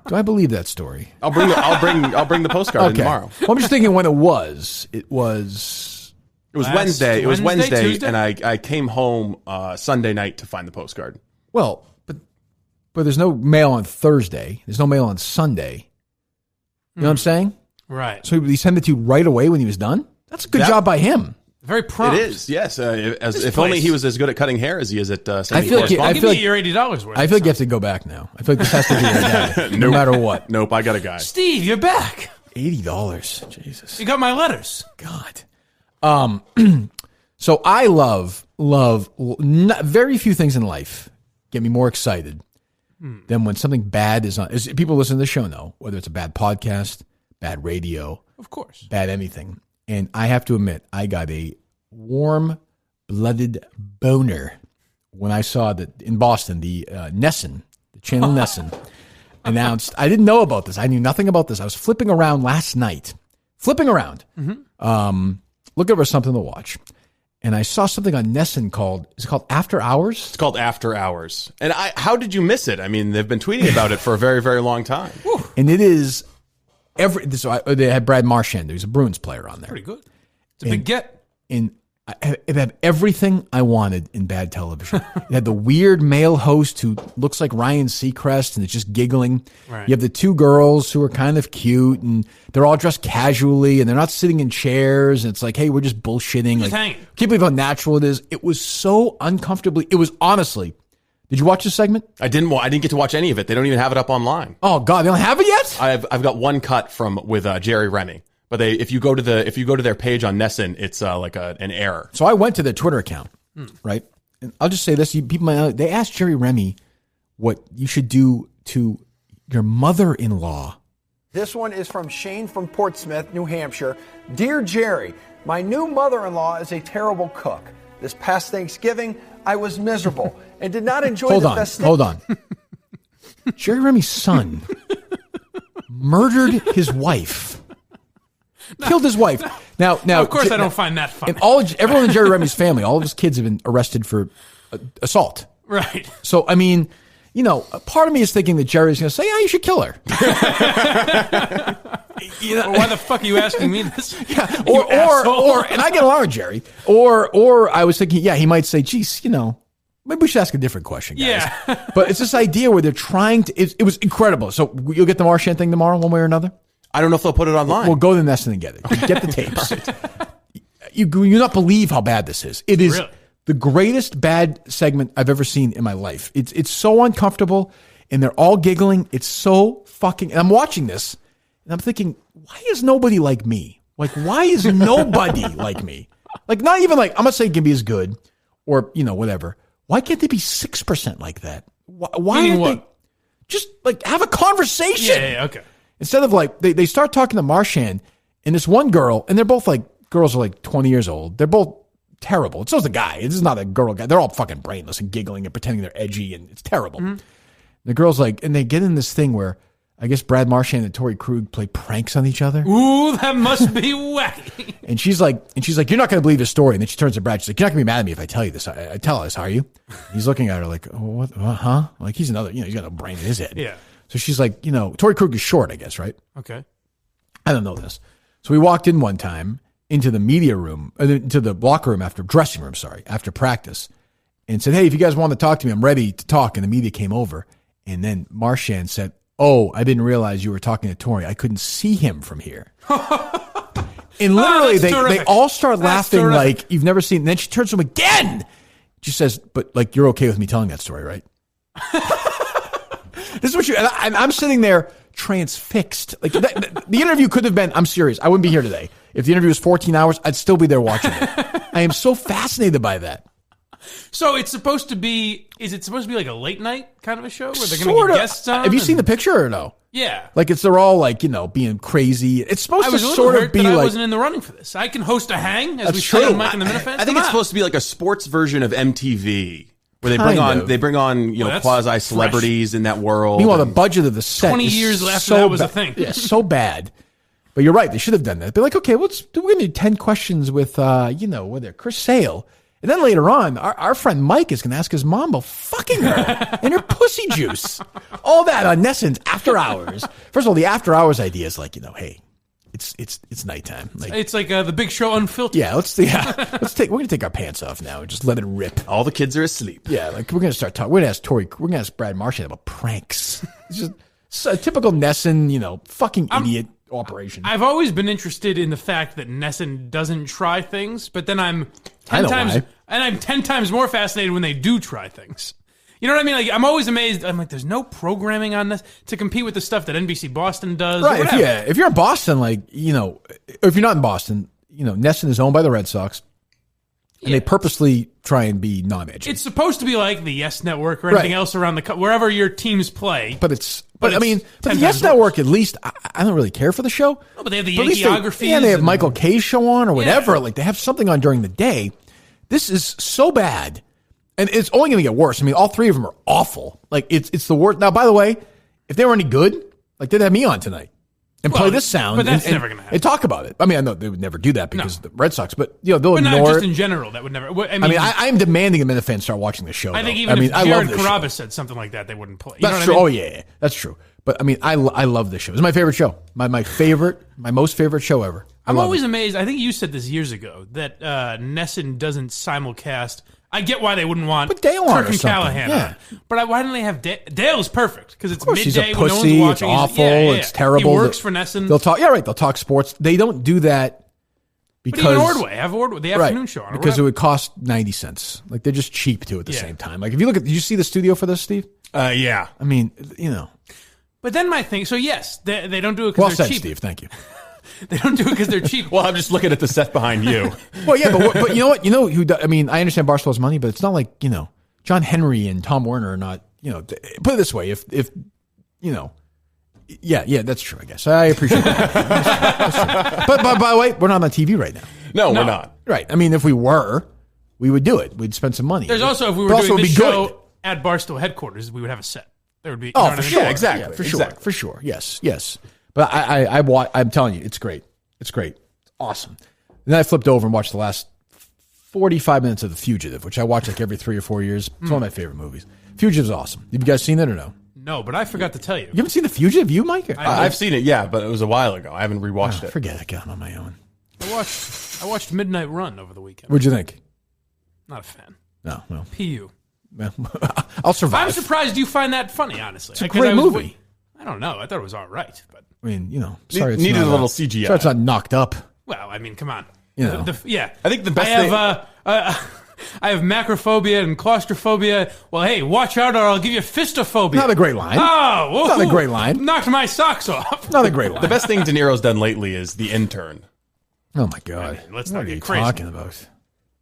Do I believe that story? I'll bring the postcard in tomorrow. Well, I'm just thinking when it was. It was Wednesday. It was Wednesday, Tuesday? and I came home Sunday night to find the postcard. Well, but there's no mail on Thursday. There's no mail on Sunday. You know what I'm saying? Right. So he sent it to you right away when he was done? That's a good job by him. Very prompt. It is, yes. If only he was as good at cutting hair as he is at sending I feel like your $80 worth. I feel like you have to go back now. I feel like this has to be your guy, no matter what. Nope, I got a guy. Steve, you're back. $80. Jesus. You got my letters. God. So I love very few things in life get me more excited than when something bad is on. People listen to the show know, whether it's a bad podcast, bad radio, of course, bad anything. And I have to admit, I got a warm-blooded boner when I saw that in Boston, the Nesson, the channel Nesson, announced. I didn't know about this. I knew nothing about this. I was flipping around last night, looking for something to watch. And I saw something on Nesson is it called After Hours? It's called After Hours. And how did you miss it? I mean, they've been tweeting about it for a very, very long time. And it is they had Brad Marchand, who's a Bruins player on there. Pretty good. It's a big get. It had everything I wanted in bad television. It had the weird male host who looks like Ryan Seacrest and is just giggling. Right. You have the two girls who are kind of cute and they're all dressed casually and they're not sitting in chairs. And it's like, hey, we're just bullshitting. Just hanging. Can't believe how natural it is. It was so uncomfortably. It was honestly. Did you watch this segment? I didn't get to watch any of it. They don't even have it up online. Oh God, they don't have it yet? I've got one cut with Jerry Remy. But if you go to their page on Nesson, it's like an error. So I went to their Twitter account, right? And I'll just say this: people might know, they asked Jerry Remy what you should do to your mother-in-law. This one is from Shane from Portsmouth, New Hampshire. Dear Jerry, my new mother-in-law is a terrible cook. This past Thanksgiving, I was miserable and did not enjoy the festivities. Hold on. Jerry Remy's son murdered his wife. killed his wife. Now, of course, I don't find that funny. And everyone in Jerry Remy's family, all of his kids have been arrested for assault. Right. So, I mean, part of me is thinking that Jerry's going to say, "Yeah, you should kill her." Well, why the fuck are you asking me this? Yeah. Or, and I get along with Jerry. Or I was thinking, he might say, "Geez, maybe we should ask a different question, guys." Yeah. But it's this idea where they're trying to. It was incredible. So you'll get the Marchand thing tomorrow, one way or another. I don't know if they'll put it online. We'll go to Nesson and get it. Get the tapes. You not believe how bad this is. It is really the greatest bad segment I've ever seen in my life. It's so uncomfortable, and they're all giggling. It's so fucking. And I'm watching this, and I'm thinking, why is nobody like me? Like, why is nobody like me? Like, not even like I'm not saying it can be as good, or whatever. Why can't they be 6% like that? Why Meaning aren't they just like have a conversation? Yeah, okay. Instead of like they start talking to Marchand and this one girl, and they're both like girls are like 20 years old. They're both terrible. So's the guy. This is not a girl guy. They're all fucking brainless and giggling and pretending they're edgy, and it's terrible. Mm-hmm. The girl's like, and they get in this thing where I guess Brad Marchand and Tori Krug play pranks on each other. Ooh, that must be wacky. And she's like, you're not going to believe this story. And then she turns to Brad. She's like, you're not going to be mad at me if I tell you this. I tell us, are you? He's looking at her like, oh, what? Huh? Like he's another. He's got no brain in his head. Yeah. So she's like, Tori Krug is short, I guess, right? Okay. I don't know this. So we walked in one time into the media room, into the locker room after practice, and said, "Hey, if you guys want to talk to me, I'm ready to talk." And the media came over, and then Marchand said, "Oh, I didn't realize you were talking to Tori. I couldn't see him from here." And literally, they all start laughing like you've never seen. And then she turns to him again. She says, "But like, you're okay with me telling that story, right?" This is what I'm sitting there transfixed. Like the interview could have been. I'm serious. I wouldn't be here today if the interview was 14 hours. I'd still be there watching it. I am so fascinated by that. So it's supposed to be. Is it supposed to be like a late night kind of a show where they're going to get guests on? Have you seen the picture or no? Yeah. Like they're all like being crazy. It's supposed to sort of be like. I like. wasn't in the running for this. I can host a hang as we say on Mike and the Minifans. I think it's supposed to be like a sports version of MTV. Where they bring on quasi celebrities in that world. Meanwhile, the budget of the set 20 years after that was a thing. Yeah, so bad. But you're right. They should have done that. They're like, okay, we're going to do 10 questions with Chris Sale. And then later on, our friend Mike is going to ask his mom about fucking her and her pussy juice. All that on Nesson's After Hours. First of all, the After Hours idea is like, hey, it's nighttime. Like, it's like the Big Show unfiltered. Yeah, we're going to take our pants off now and just let it rip. All the kids are asleep. Yeah, like we're going to start talking. We're going to ask Brad Marchand about pranks. It's just a typical Nesson, fucking idiot operation. I've always been interested in the fact that Nesson doesn't try things, but then I'm 10 times more fascinated when they do try things. You know what I mean? Like, I'm always amazed. I'm like, there's no programming on this to compete with the stuff that NBC Boston does. Right. If you're in Boston, like, if you're not in Boston, Nesson is owned by the Red Sox. And they purposely try and be non-edgy. It's supposed to be like the Yes Network or anything else around wherever your teams play. But the Yes Network, at least, I don't really care for the show. No, but they have the Yankeeography. They have Michael K's show on or whatever. Yeah. Like, they have something on during the day. This is so bad. And it's only going to get worse. I mean, all three of them are awful. Like, it's the worst. Now, by the way, if they were any good, like, they'd have me on tonight. And play this sound. But that's never going to happen. And talk about it. I mean, I know they would never do that because of the Red Sox, but they'll but ignore not just it. In general, that would never. I am demanding the Minifans start watching the show. I think even if Jared Carrabis said something like that, they wouldn't play. That's true. I mean? Oh, yeah. That's true. But I mean, I love this show. It's my favorite show. My most favorite show ever. I'm always amazed. I think you said this years ago that Nesson doesn't simulcast. I get why they wouldn't want Kirk and Callahan on. But why didn't they have Dale? Dale's perfect because it's midday when no one's watching. It's awful. It's terrible. He works for Nesson. They'll talk. Yeah, right. They'll talk sports. They don't do that because even Ordway have the afternoon show on because it would cost 90 cents. Like they're just cheap too at the same time. Like if you look at, did you see the studio for this, Steve? Yeah. I mean, But then my thing. So yes, they don't do it because they're cheap. Steve. Thank you. They don't do it because they're cheap. Well, I'm just looking at the set behind you. Well, yeah, but you know what? I mean, I understand Barstool's money, but it's not like, John Henry and Tom Werner are not, put it this way. If yeah, that's true, I guess. I appreciate that. That's true. But by the way, we're not on TV right now. No, we're not. Right. I mean, if we were, we would do it. We'd spend some money. There's also, if we were doing this show at Barstool headquarters, we would have a set. There would be. Oh, for sure. Yeah, exactly. Yeah, for sure. Yes. But I'm telling you, it's great. It's great. awesome. And then I flipped over and watched the last 45 minutes of The Fugitive, which I watch like every 3 or 4 years. It's one of my favorite movies. Fugitive's awesome. Have you guys seen it or no? No, but I forgot to tell you. You haven't seen The Fugitive, you, Mike? I've seen it, yeah, but it was a while ago. I haven't rewatched it. Forget it. I got it on my own. I watched Midnight Run over the weekend. What'd you think? Not a fan. No. PU. I'll survive. I'm surprised you find that funny, honestly. It's a great movie. I don't know. I thought it was all right, but I mean, sorry, it's needed not, a little CGI. Sorry, it's not knocked up. well, I mean, come on. Yeah. I think the best I have macrophobia and claustrophobia. Well, hey, watch out or I'll give you fistophobia. Not a great line. Oh, whoa. Not a great line. Knocked my socks off. Not a great line. The best thing De Niro's done lately is The Intern. Oh, my God. I mean, let's what not are get you crazy. talking about?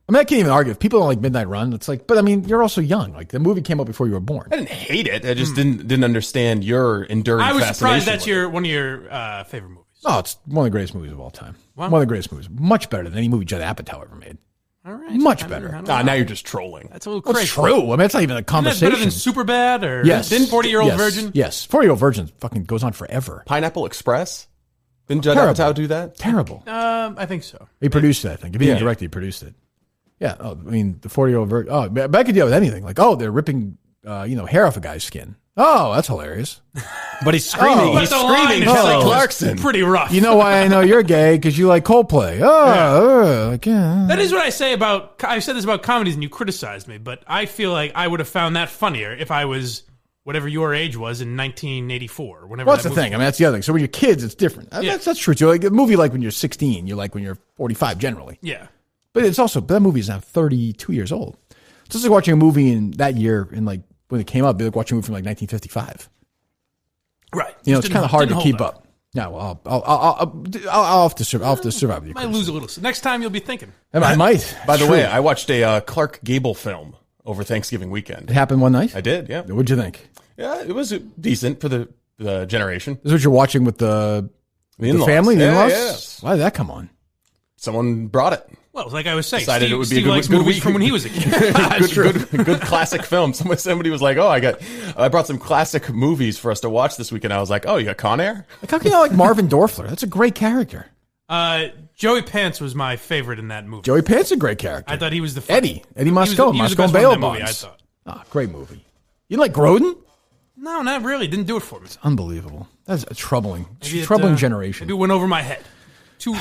I mean, I can't even argue. If people don't like Midnight Run, it's like, but I mean, you're also young. Like, the movie came out before you were born. I didn't hate it. I just didn't understand your enduring I was fascination surprised that's with one of your favorite movies. Oh, it's one of the greatest movies of all time. Wow. One of the greatest movies. Much better than any movie Judd Apatow ever made. All right. Much better. Now you're just trolling. That's a little Well, crazy. it's true. I mean, it's not even a Isn't that conversation. better than Superbad or Yes. 40-Year-Old Virgin? Yes. 40-Year-Old Virgin fucking goes on forever. Pineapple Express? Didn't Judd Terrible. Apatow do that? Terrible. I think so. He produced it, I think. If he didn't direct it, he produced it. Yeah. Oh, I mean, the 40-Year-Old Virgin. Oh, but I could deal with anything. Like, they're ripping, hair off a guy's skin. Oh, that's hilarious. But he's screaming. But He's the line screaming is Kelly like Clarkson. pretty rough. You know why I know you're gay? Because you like Coldplay. That is what I say about. I've said this about comedies, and you criticized me, but I feel like I would have found that funnier if I was whatever your age was in 1984. Whenever. Well, that's the thing. I mean, that's the other thing. So when you're kids, it's different. Yeah. That's true too. Like a movie, like when you're 16, you like when you're 45 generally. Yeah. But it's also that movie is now 32 years old. It's just like watching a movie in that year, in like when it came out, it'd be like watching a movie from like 1955. Right. It's kind of hard to keep up. No, well, I'll have to survive with you. Might lose a little. So next time you'll be thinking. I might. By the way, I watched a Clark Gable film over Thanksgiving weekend. It happened one night? I did, yeah. What'd you think? Yeah, it was decent for the generation. This is what you're watching with the in-laws. family, the in-laws? Yes. Why did that come on? Someone brought it. Well, like I was saying, Decided Steve, it would be Steve a likes good movies week. from when he was a kid. good classic film. Somebody was like, I brought some classic movies for us to watch this weekend. I was like, you got Con Air? Like, how can you not like Marvin Dorfler? That's a great character. Joey Pants was my favorite in that movie. Joey Pants is a great character. I thought he was the Eddie Moscow, he was the Moscow best Bail one in that movie, Bonds. I thought. Great movie. You like Grodin? No, not really. Didn't do it for me. It's unbelievable. That's a troubling Maybe generation. Maybe it went over my head. Too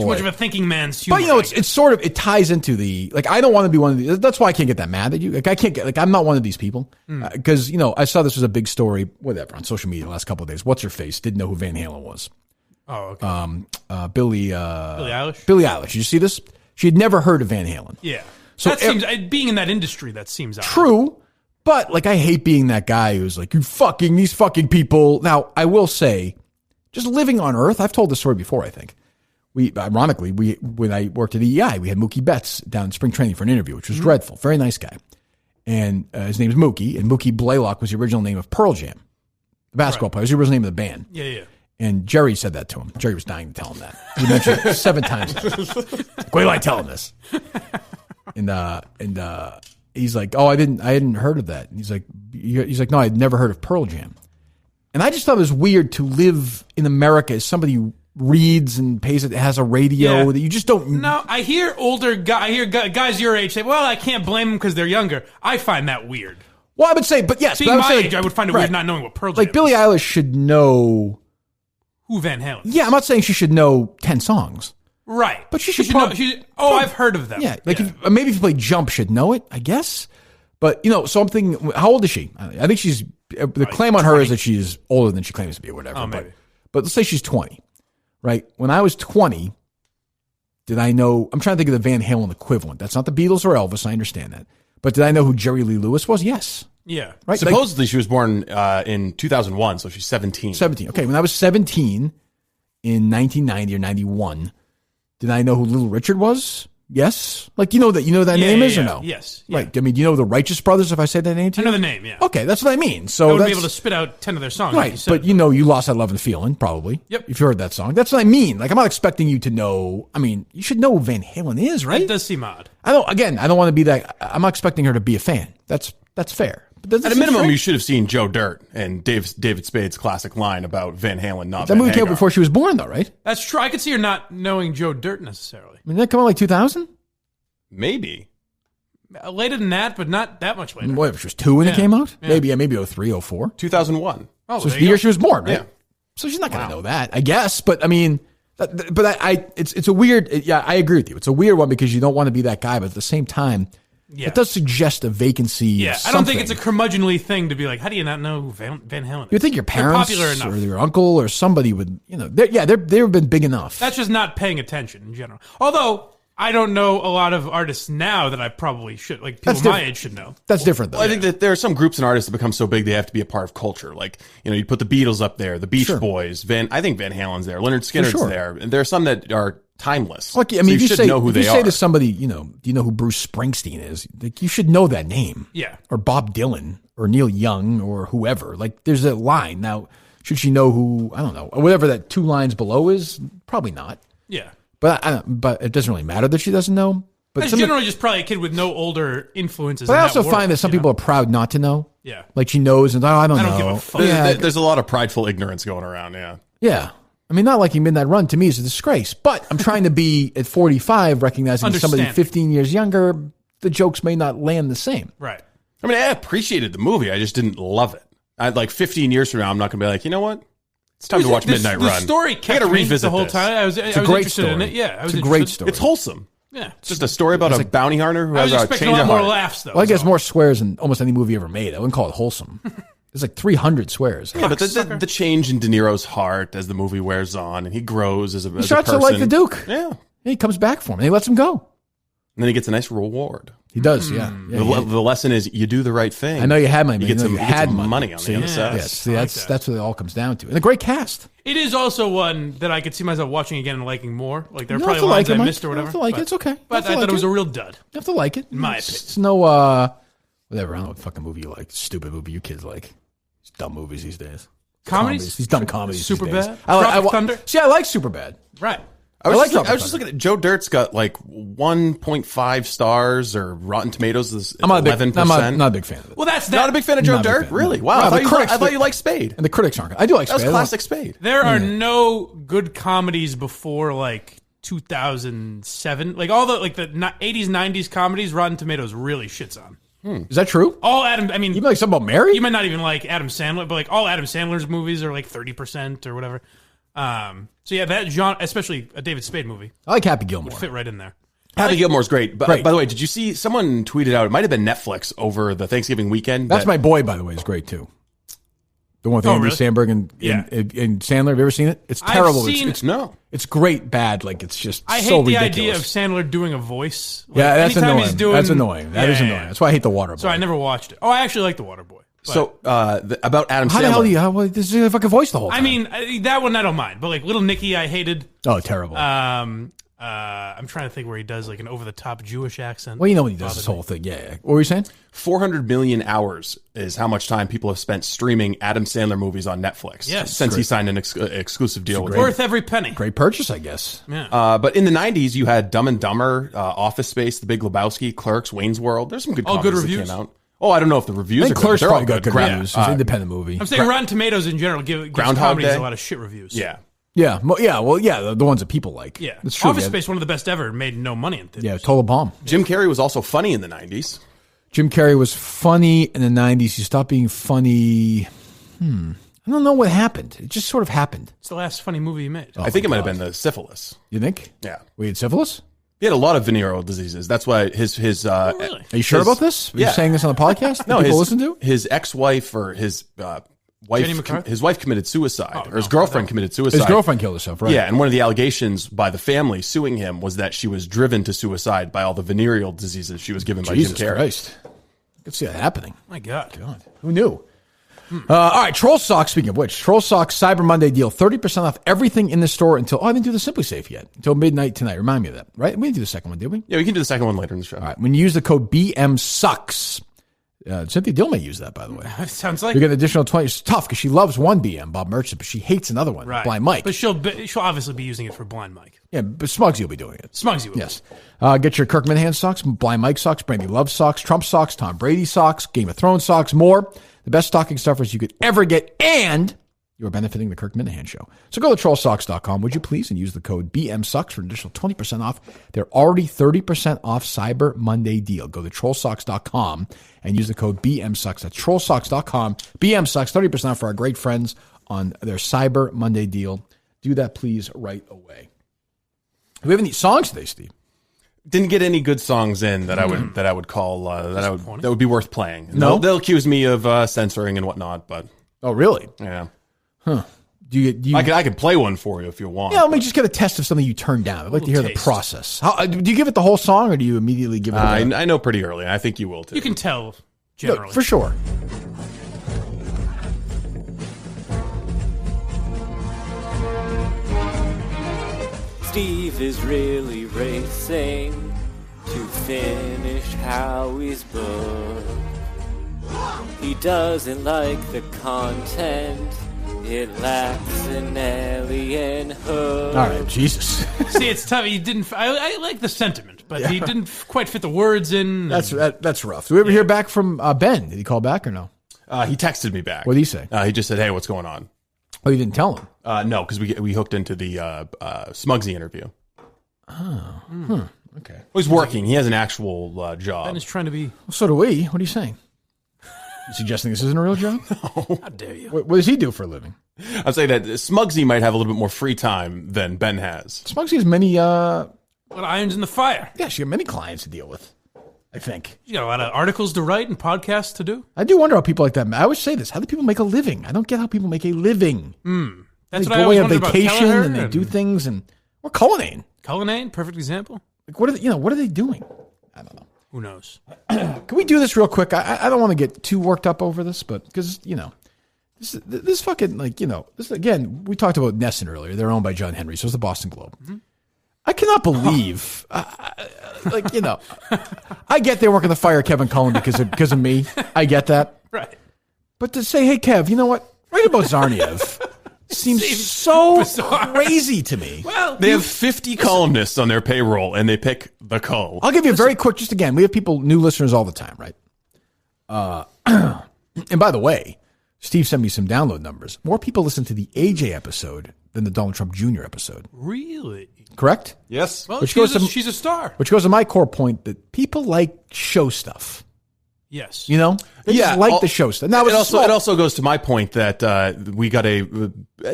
much of a thinking man's humor. But it's sort of, it ties into the, like, I don't want to be one of these. That's why I can't get that mad at you. Like, I can't get, like, I'm not one of these people. Because, I saw this was a big story, whatever, on social media the last couple of days. What's her face? Didn't know who Van Halen was. Oh, okay. Billie Eilish? Billie Eilish. Did you see this? She had never heard of Van Halen. Yeah. So that seems, being in that industry, that seems odd. True. But, like, I hate being that guy who's like, these fucking people. Now, I will say, just living on Earth, I've told this story before, I think. When I worked at EEI, we had Mookie Betts down in spring training for an interview, which was dreadful. Very nice guy. And his name is Mookie, and Mookie Blaylock was the original name of Pearl Jam, the basketball player. It was the original name of the band. Yeah. And Jerry said that to him. Jerry was dying to tell him that. He mentioned it 7 times. Like, wait till I tell him this. And he's like, I hadn't heard of that. And he's like, no, I'd never heard of Pearl Jam. And I just thought it was weird to live in America as somebody who reads and pays it, has a radio that you just don't. No, I hear guys your age say, well, I can't blame them because they're younger. I find that weird. Well, I would say, but yes. Being but my age, I would find it weird not knowing what Pearl Jam Like, Billie Eilish should know who Van Halen is. Yeah, I'm not saying she should know 10 songs. Right. But she should know. I've heard of them. Yeah. Maybe if you play Jump, should know it, I guess. But, so I'm thinking, how old is she? I think she's, the claim on her 20. is that she's older than she claims to be or whatever. Oh, maybe. But let's say she's 20, right? When I was 20, did I know, I'm trying to think of the Van Halen equivalent. That's not the Beatles or Elvis, I understand that. But did I know who Jerry Lee Lewis was? Yes. Yeah. Right? Supposedly she was born in 2001, so she's 17. 17. Okay, when I was 17 in 1990 or 91, did I know who Little Richard was? Yes. Like, you know that name is or no? Yes. Yeah. Right. I mean, do you know the Righteous Brothers if I say that name to you? I know the name, yeah. Okay, that's what I mean. So I wouldn't be able to spit out 10 of their songs. Right, like you but you lost that love and feeling, probably. Yep. If you heard that song. That's what I mean. Like, I'm not expecting you to know. I mean, you should know who Van Halen is, right? It does seem odd. I don't want to be that. I'm not expecting her to be a fan. That's fair. At a minimum, you should have seen Joe Dirt and David Spade's classic line about Van Halen not That Van movie came out Hagar. before she was born, though, right? That's true. I could see her not knowing Joe Dirt necessarily. I mean, did that come out like 2000? Maybe. Later than that, but not that much later. What, if she was 2 when it came out? Maybe 03, 04. 2001. Oh, So it's the year she was born, right? Yeah. So she's not going to know that, I guess. But I mean, it's a weird. Yeah, I agree with you. It's a weird one because you don't want to be that guy, but at the same time, it does suggest a vacancy. Yeah, I don't think it's a curmudgeonly thing to be like, how do you not know who Van Halen is? You think your parents They're popular enough. or your uncle or somebody would, they've been big enough. That's just not paying attention in general. Although I don't know a lot of artists now that I probably should, like people my age should know. That's different, though. Well, I think that there are some groups and artists that become so big they have to be a part of culture. Like, you put the Beatles up there, the Beach Boys, I think Van Halen's there, Leonard Skinner's there, and there are some that are timeless. Look, I mean, so you should know who they are. If you say to somebody, do you know who Bruce Springsteen is? Like, you should know that name. Yeah. Or Bob Dylan or Neil Young or whoever. Like, there's a line. Now, should she know who, I don't know, or whatever that 2 lines below is? Probably not. Yeah. But it doesn't really matter that she doesn't know. But That's generally just probably a kid with no older influences. But in I also that world, find that some people are proud not to know. Yeah. Like she knows and I don't know. give a fuck. There's a lot of prideful ignorance going around, yeah. Yeah. I mean, not liking Midnight Run to me is a disgrace, but I'm trying to be at 45, recognizing somebody 15 years younger, the jokes may not land the same. Right. I mean, I appreciated the movie. I just didn't love it. Like 15 years from now, I'm not going to be like, you know what? It's time to watch Midnight Run. The story kept me the whole time. I was interested in it. Yeah, it's a great story. It's wholesome. Yeah. It's just a story about a bounty hunter who has a change a lot of more heart. laughs, though. Well, I guess more swears than almost any movie ever made. I wouldn't call it wholesome. There's like 300 swears. Yeah, but the change in De Niro's heart as the movie wears on, and he grows as a person. He starts to like the Duke. Yeah. He comes back for him, and he lets him go. And then he gets a nice reward. He does, yeah. The lesson is you do the right thing. I know you had money. You get some money on the other side. Yes, that's what it all comes down to. And a great cast. It is also one that I could see myself watching again and liking more. Like there are You probably don't have lines to like I it, missed or Mike. You whatever. don't have to like it. It's okay. But I thought it was a real dud. You have to like it. In my opinion. It's no, whatever. I don't know what fucking movie you like. Stupid movie you kids like. It's dumb movies these days. Comedies? These dumb comedies. Superbad? Tropic Thunder? See, I like Superbad. Right. I was just looking at Joe Dirt's got like 1.5 stars or Rotten Tomatoes is 11%. I'm not a big fan of it. Well, that's not a big fan of Joe Dirt? Really? Wow. I thought you liked Spade. And the critics aren't. I do like Spade. That was classic Spade. There are no good comedies before like 2007. Like all the 80s, 90s comedies, Rotten Tomatoes really shits on. Is that true? You like something about Mary? You might not even like Adam Sandler, but like all Adam Sandler's movies are like 30% or whatever. So yeah, that genre, especially a David Spade movie, I like Happy Gilmore. would fit right in there. Happy Gilmore's great. But by the way, did you see someone tweeted out? It might have been Netflix over the Thanksgiving weekend. That's my boy, by the way. Is great too. The one with Andy Samberg and Sandler. Have you ever seen it? It's terrible. It's great bad. Like it's just I so hate the ridiculous. idea of Sandler doing a voice. Like, Yeah, that's anytime annoying. He's doing, That's annoying. That is annoying. That's why I hate The Waterboy. So I never watched it. Oh, I actually like The Waterboy. So about Adam Sandler. How the hell do you? This is a fucking voice the whole time. I mean, that one I don't mind, but like Little Nicky, I hated. Oh, terrible. I'm trying to think where he does like an over-the-top Jewish accent. Well, you know when he does this whole thing. Yeah. What were you saying? 400 million hours is how much time people have spent streaming Adam Sandler movies on Netflix. Yes. Since he signed an exclusive deal with Worth every penny. Great purchase, I guess. Yeah. But in the 90s, you had Dumb and Dumber, Office Space, The Big Lebowski, Clerks, Wayne's World. There's some good comedies that came out. Oh, I don't know if the reviews are good. Clerks They're probably all got good crap. reviews. It's an independent movie. I'm saying Rotten Tomatoes in general gives Groundhog comedies Day. a lot of shit reviews. Yeah. Yeah. The ones that people like. Yeah. That's true. Office Space, one of the best ever, made no money in theaters. Yeah, total bomb. Jim Carrey was also funny in the 90s. Jim Carrey was funny in the 90s. He stopped being funny. I don't know what happened. It just sort of happened. It's the last funny movie he made. I think it might have been the syphilis. You think? Yeah. We had syphilis? He had a lot of venereal diseases. That's why his really? Are you sure about this? Are you saying this on the podcast? No, people listen to? His ex-wife or his Jenny McCarthy? his wife committed suicide, or his girlfriend committed suicide. His girlfriend killed herself, right? Yeah, and one of the allegations by the family suing him was that she was driven to suicide by all the venereal diseases she was given by Jim Carrey. Christ. I could see that happening. My God. Who knew? All right, Troll Socks, speaking of which, Troll Socks Cyber Monday deal, 30% off everything in the store until, I didn't do the Simply Safe yet, until midnight tonight. Remind me of that, right? We didn't do the second one, did we? Yeah, we can do the second one later in the show. All right, when you use the code BMSUCKS, Cynthia Dill may use that, by the way. Sounds like you get an additional 20. It's tough because she loves one BM, Bob Murchison, but she hates another one, right. Blind Mike. But she'll obviously be using it for Blind Mike. Yeah, but Smugsy will be doing it. Smugsy will. Yes. Get your Kirk Minihane socks, Blind Mike socks, Brandy Love socks, Trump socks, Tom Brady socks, Game of Thrones socks, more. The best stocking stuffers you could ever get, and you are benefiting the Kirk Minihane Show. So go to trollsocks.com, would you please, and use the code BMSucks for an additional 20% off. They're already 30% off Cyber Monday deal. Go to trollsocks.com and use the code BMSucks. That's trollsocks.com. BMSucks, 30% off for our great friends on their Cyber Monday deal. Do that, please, right away. Do we have any songs today, Steve? Didn't get any good songs in that I would call that would be worth playing. No? They'll accuse me of censoring and whatnot, but oh really? Yeah. Huh. Do you? I can play one for you if you want. Yeah, let me just get a test of something you turned down. I'd like to hear the process. How, do you give it the whole song, or do you immediately give it? I know pretty early. I think you will too. You can tell generally. No, for sure. Steve is really racing to finish Howie's book. He doesn't like the content. It lacks an alien hook. All right, Jesus. See, it's tough. He didn't. I like the sentiment, but he didn't quite fit the words in. That's rough. Did we ever hear back from Ben? Did he call back or no? He texted me back. What did he say? He just said, "Hey, what's going on?" Oh, you didn't tell him? No, because we hooked into the Smugsy interview. Oh, okay. Well, he's working. He has an actual job. Ben is trying to be. Well, so do we. What are you saying? You suggesting this isn't a real job? No. How dare you? What does he do for a living? I'd say that Smugsy might have a little bit more free time than Ben has. Smugsy has many... What irons in the fire? Yeah, she got many clients to deal with, I think. You got a lot of articles to write and podcasts to do. I do wonder how people like that... I always say this. How do people make a living? I don't get how people make a living. That's they what go I away always on wondered about vacation Kelleher and they do things and... Or Cullinane. Cullinane, perfect example. Like, what are they doing? I don't know. Who knows? Can we do this real quick? I don't want to get too worked up over this, but because, this fucking, this again, we talked about Nesson earlier. They're owned by John Henry, so it's the Boston Globe. Mm-hmm. I cannot believe, I get they weren't going to fire Kevin Cullen because of me. I get that. Right. But to say, hey, Kev, you know what? Write about Zarniev. Seems so bizarre. crazy to me. Well, They have 50 columnists on their payroll, and they pick the Cull. I'll give you a very quick, just again, we have new listeners all the time, right? And by the way, Steve sent me some download numbers. More people listen to the AJ episode than the Donald Trump Jr. episode. Really? Correct? Yes. Well, she's a star. Which goes to my core point that people like show stuff. Yes. You know? They just like the show stuff. Now, it also goes to my point that we got a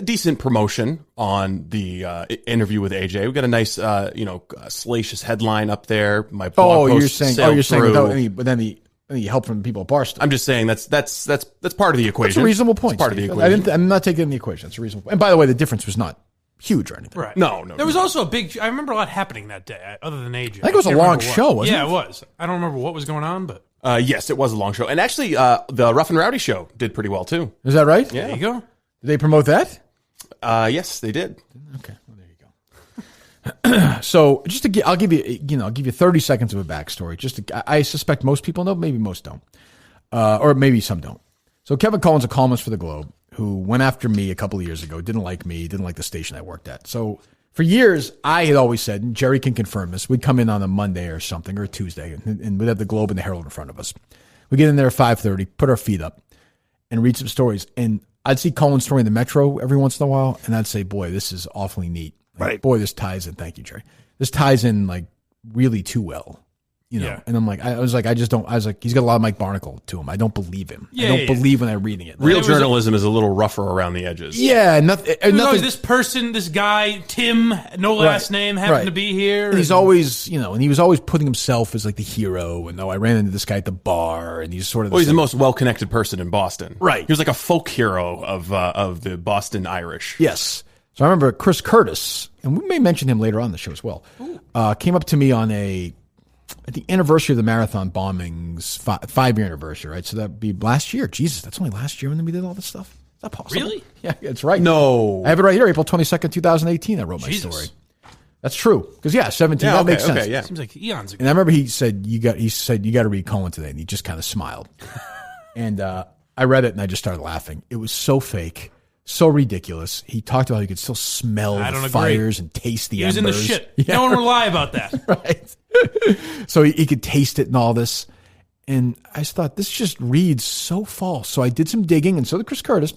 decent promotion on the interview with AJ. We got a nice, salacious headline up there. My blog post you're saying without any help from people at Barstool. I'm just saying that's part of the equation. That's a reasonable point. It's part of the equation. I'm not taking it in the equation. It's a reasonable point. And by the way, the difference was not huge or anything. Right. No. There was also I remember a lot happening that day, other than AJ. I think it was a long show, wasn't it? Yeah, it was. I don't remember what was going on, but... Yes, it was a long show. And actually, the Rough and Rowdy show did pretty well, too. Is that right? Yeah. There you go. Did they promote that? Yes, they did. Okay. Well, there you go. So, I'll give you 30 seconds of a backstory. I suspect most people know, maybe most don't. Or maybe some don't. So, Kevin Cullen's a columnist for the Globe who went after me a couple of years ago, didn't like me, didn't like the station I worked at. So, for years, I had always said, and Jerry can confirm this, we'd come in on a Monday or something, or a Tuesday, and we'd have the Globe and the Herald in front of us. We'd get in there at 5:30, put our feet up, and read some stories. And I'd see Cullen's story in the Metro every once in a while, and I'd say, boy, this is awfully neat. Like, right. Boy, this ties in. Thank you, Jerry. This ties in, really too well. Yeah. And I'm like, he's got a lot of Mike Barnacle to him. I don't believe him. Yeah, I don't believe when I'm reading it. Real journalism is a little rougher around the edges. Yeah. Nothing. This guy, Tim, no last name, happened to be here. And he's always, and he was always putting himself as like the hero. And I ran into this guy at the bar, and he's sort of. Well, he's the most well-connected person in Boston. Right. He was like a folk hero of the Boston Irish. Yes. So I remember Chris Curtis, and we may mention him later on in the show as well, came up to me at the anniversary of the marathon bombings, 5-year anniversary, right? So that'd be last year. Jesus, that's only last year when we did all this stuff. Is that possible? Really? Yeah, that's right. No. I have it right here, April 22nd, 2018. I wrote my Jesus. story. That's true. Because 17. That makes sense. Okay, yeah. Seems like eons ago. And I remember he said you got to read Cullen today, and he just kind of smiled. And I read it and I just started laughing. It was so fake, so ridiculous. He talked about how you could still smell the fires and taste the embers. He was in the shit. Yeah. No one will lie about that. Right. So he could taste it and all this. And I just thought, this just reads so false. So I did some digging, and so did Chris Curtis.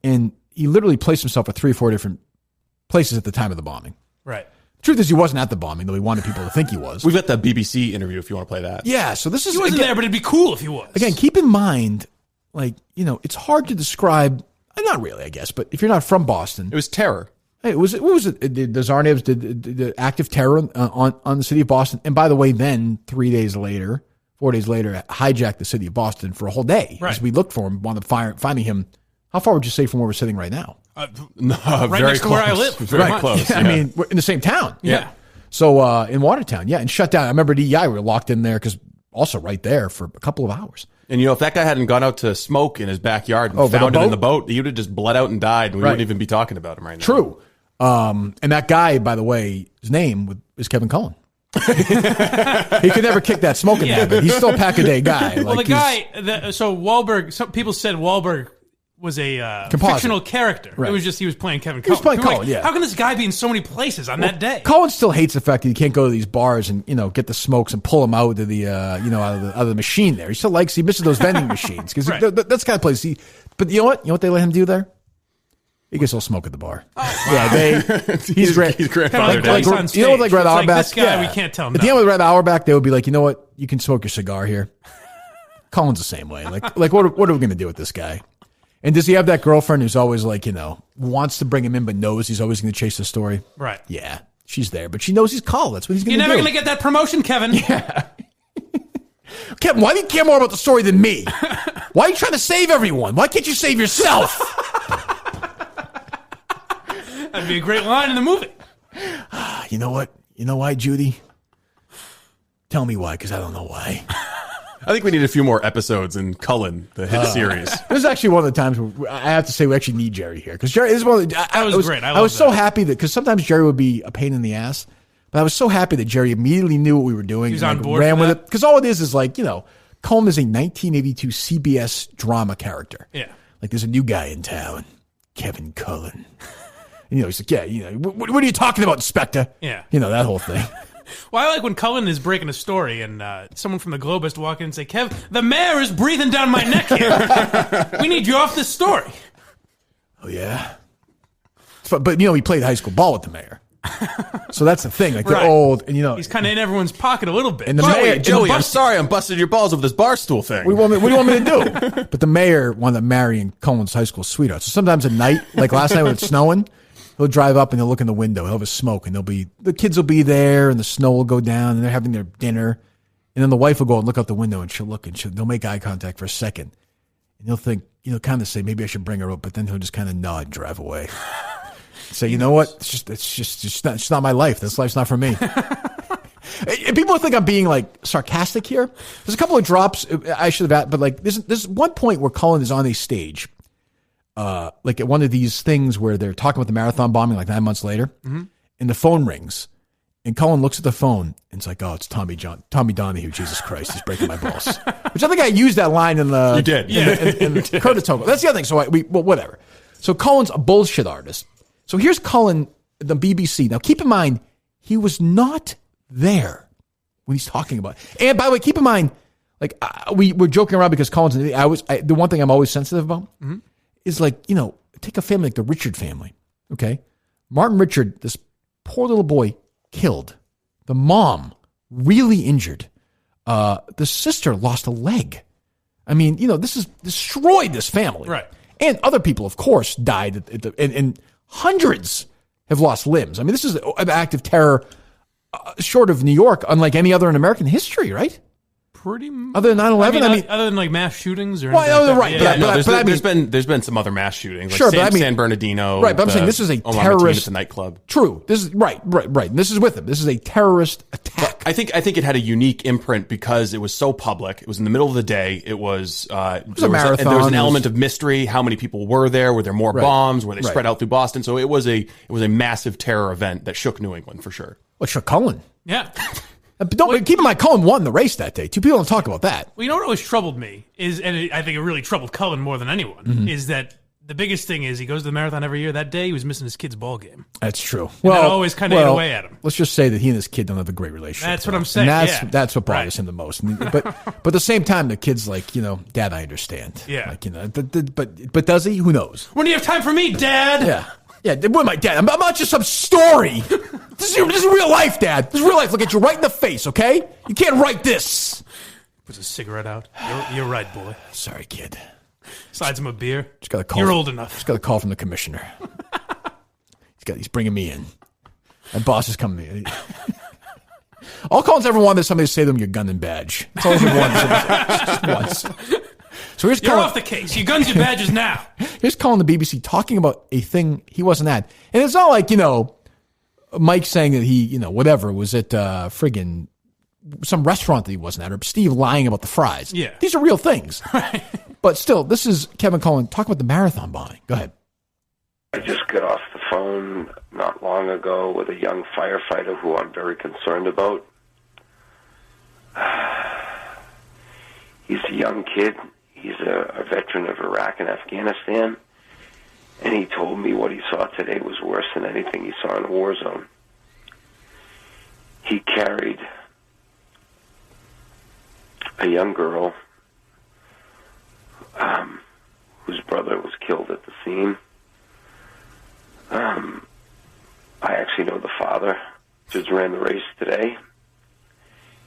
And he literally placed himself at 3 or 4 different places at the time of the bombing. Right. The truth is, he wasn't at the bombing, though he wanted people to think he was. We've got the BBC interview if you want to play that. Yeah, so this is... He wasn't there, but it'd be cool if he was. Again, keep in mind, it's hard to describe... Not really, I guess, but if you're not from Boston... It was terror. The Tsarnaevs did the active terror on the city of Boston. And by the way, then 4 days later, hijacked the city of Boston for a whole day. Right. As we looked for him, wound up finding him. How far would you say from where we're sitting right now? Right very next to close. where I live. Very close. Yeah, I mean, we're in the same town. Yeah. So in Watertown, and shut down. I remember DEI, we were locked in there because also right there for a couple of hours. And if that guy hadn't gone out to smoke in his backyard and found it in the boat, he would have just bled out and died. And we wouldn't even be talking about him right now. True. And that guy, by the way, his name is Kevin Cullen. He could never kick that smoking habit. He's still a pack-a-day guy. Well, so Wahlberg, some people said Wahlberg was a fictional character. Right. It was just he was playing Kevin Cullen. He was playing Cullen, yeah. How can this guy be in so many places on that day? Cullen still hates the fact that he can't go to these bars and get the smokes and pull them out of the out of the machine there. He misses those vending machines because Right. that's the kind of place. But you know what? You know what they let him do there? He gets a little smoke at the bar. Oh, wow. Yeah, he's great. He's Kind of grandfathered like in. on stage. You know, like Red It's Auerbach. this guy, we can't tell him At the end of Red Auerbach, they would be like, you know what? You can smoke your cigar here. Cullen's the same way. Like what are we going to do with this guy? And does he have that girlfriend who's always wants to bring him in but knows he's always going to chase the story? Right. Yeah, she's there, but she knows he's Cullen. That's what he's going to do. You're never going to get that promotion, Kevin. Yeah. Kevin, why do you care more about the story than me? Why are you trying to save everyone? Why can't you save yourself? That'd be a great line in the movie. You know what? You know why, Judy? Tell me why, because I don't know why. I think we need a few more episodes in Cullen, the hit series. This is actually one of the times where I have to say we actually need Jerry here. Because Jerry is one of the... That was great. I was so happy that... Because sometimes Jerry would be a pain in the ass. But I was so happy that Jerry immediately knew what we were doing. He was on board ran for with that? it. Because all it is Cullen is a 1982 CBS drama character. Yeah. Like there's a new guy in town, Kevin Cullen. And, he's like, what are you talking about, Inspector? Yeah. That whole thing. Well, I like when Cullen is breaking a story and someone from the Globe has to walk in and say, Kev, the mayor is breathing down my neck here. We need you off this story. Oh, yeah? But he played high school ball with the mayor. So that's the thing. Like, they're Right. old, and, He's kind of in everyone's pocket a little bit. And the mayor... Joey, I'm sorry I'm busting your balls with this Barstool thing. What do you want me to do? But the mayor wound up marrying Cullen's high school sweetheart. So sometimes at night, like last night when it's snowing, he'll drive up and he'll look in the window. He'll have a smoke, and the kids will be there, and the snow will go down, and they're having their dinner. And then the wife will go and look out the window, and she'll look, and they'll make eye contact for a second. And he'll think, kind of say, maybe I should bring her up, but then he'll just kind of nod and drive away. Say, you know what? It's not my life. This life's not for me. And people think I'm being sarcastic here. There's a couple of drops I should have had, but there's one point where Cullen is on a stage, at one of these things where they're talking about the marathon bombing 9 months later, and the phone rings, and Cullen looks at the phone and it's like, oh, it's Tommy Donahue. Jesus Christ, he's breaking my balls. Which I think I used that line in the You did, in the Curtis Togo. That's the other thing. So whatever. So Cullen's a bullshit artist. So here's Cullen, the BBC. Now, keep in mind, he was not there when he's talking about it. And by the way, keep in mind, we're joking around because Cullen's, the one thing I'm always sensitive about is take a family like the Richard family, okay? Martin Richard, this poor little boy, killed. The mom, really injured. The sister lost a leg. I mean, this has destroyed this family. Right. And other people, of course, died, and hundreds have lost limbs. I mean, this is an act of terror short of New York, unlike any other in American history, right? pretty much. Other than 9/11, I mean, other than like mass shootings or there's been some other mass shootings. Like sure, but I mean, San Bernardino. Right, but I'm saying this is a terrorist at the nightclub. True. This is right. And this is with him. This is a terrorist attack. I think it had a unique imprint because it was so public. It was in the middle of the day. It was a marathon. There was an element of mystery. How many people were there? Were there more bombs? Were they spread out through Boston? So it was a massive terror event that shook New England for sure. What shook Cullen? Yeah. But keep in mind, Cullen won the race that day. Two people don't talk about that. Well, you know what always troubled me is, and I think it really troubled Cullen more than anyone, is that the biggest thing is he goes to the marathon every year. That day he was missing his kid's ball game. That's true. And that always kind of ate away at him. Let's just say that he and his kid don't have a great relationship. That's what I'm saying. And that's what bothers him the most. But at the same time, the kid's like, Dad, I understand. Yeah. Like, but does he? Who knows? When do you have time for me, Dad? Yeah. Yeah, what am I, Dad? I'm not just some story. This is real life, Dad. This is real life. Look at you right in the face, okay? You can't write this. Puts a cigarette out. You're right, boy. Sorry, kid. Slides him a beer. Just got a call. You're old enough. Just got a call from the commissioner. He's bringing me in. My boss is coming in. All Cullen's ever wanted is somebody to say to him, "Your gun and badge." That's all he's ever wanted. Just once. So here's You're Cullen. off the case. Your guns, your badges now. Here's Cullen, the BBC, talking about a thing he wasn't at. And it's not like, Mike saying that he, whatever, was at friggin' some restaurant that he wasn't at, or Steve lying about the fries. Yeah. These are real things. Right. But still, this is Kevin Cullen. Talk about the marathon bombing. Go ahead. I just got off the phone not long ago with a young firefighter who I'm very concerned about. He's a young kid. He's a veteran of Iraq and Afghanistan, and he told me what he saw today was worse than anything he saw in a war zone. He carried a young girl whose brother was killed at the scene. I actually know the father, just ran the race today,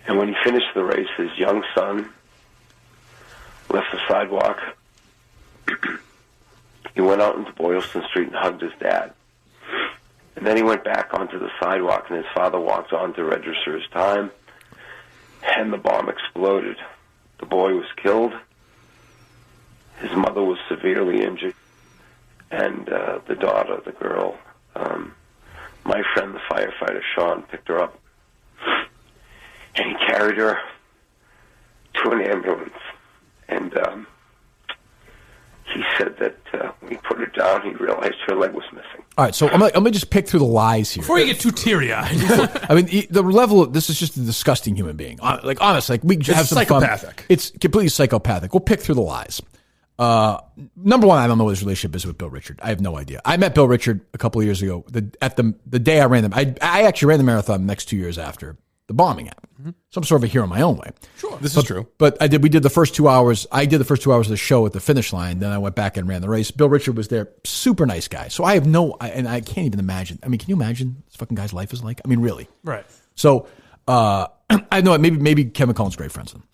and when he finished the race, his young son left the sidewalk. He went out into Boylston Street and hugged his dad. And then he went back onto the sidewalk, and his father walked on to register his time, and the bomb exploded. The boy was killed. His mother was severely injured. And the daughter, the girl, my friend, the firefighter, Sean, picked her up. And he carried her to an ambulance. And he said that when he put her down, he realized her leg was missing. All right, so I'm gonna just pick through the lies here. Before you get too teary-eyed. I mean, the level of this is just a disgusting human being. Like, honestly, we can have some psychopathic. fun. It's completely psychopathic. We'll pick through the lies. Number one, I don't know what his relationship is with Bill Richard. I have no idea. I met Bill Richard a couple of years ago. The day I ran them, I actually ran the marathon the next 2 years after the bombing happened. Mm-hmm. So I'm sort of a hero in my own way. Sure, this is true. But we did the first 2 hours. I did the first 2 hours of the show at the finish line. Then I went back and ran the race. Bill Richard was there. Super nice guy. So I have and I can't even imagine. I mean, can you imagine this fucking guy's life is like? I mean, really? Right. So, I know maybe Kevin Cullen's great friends with him.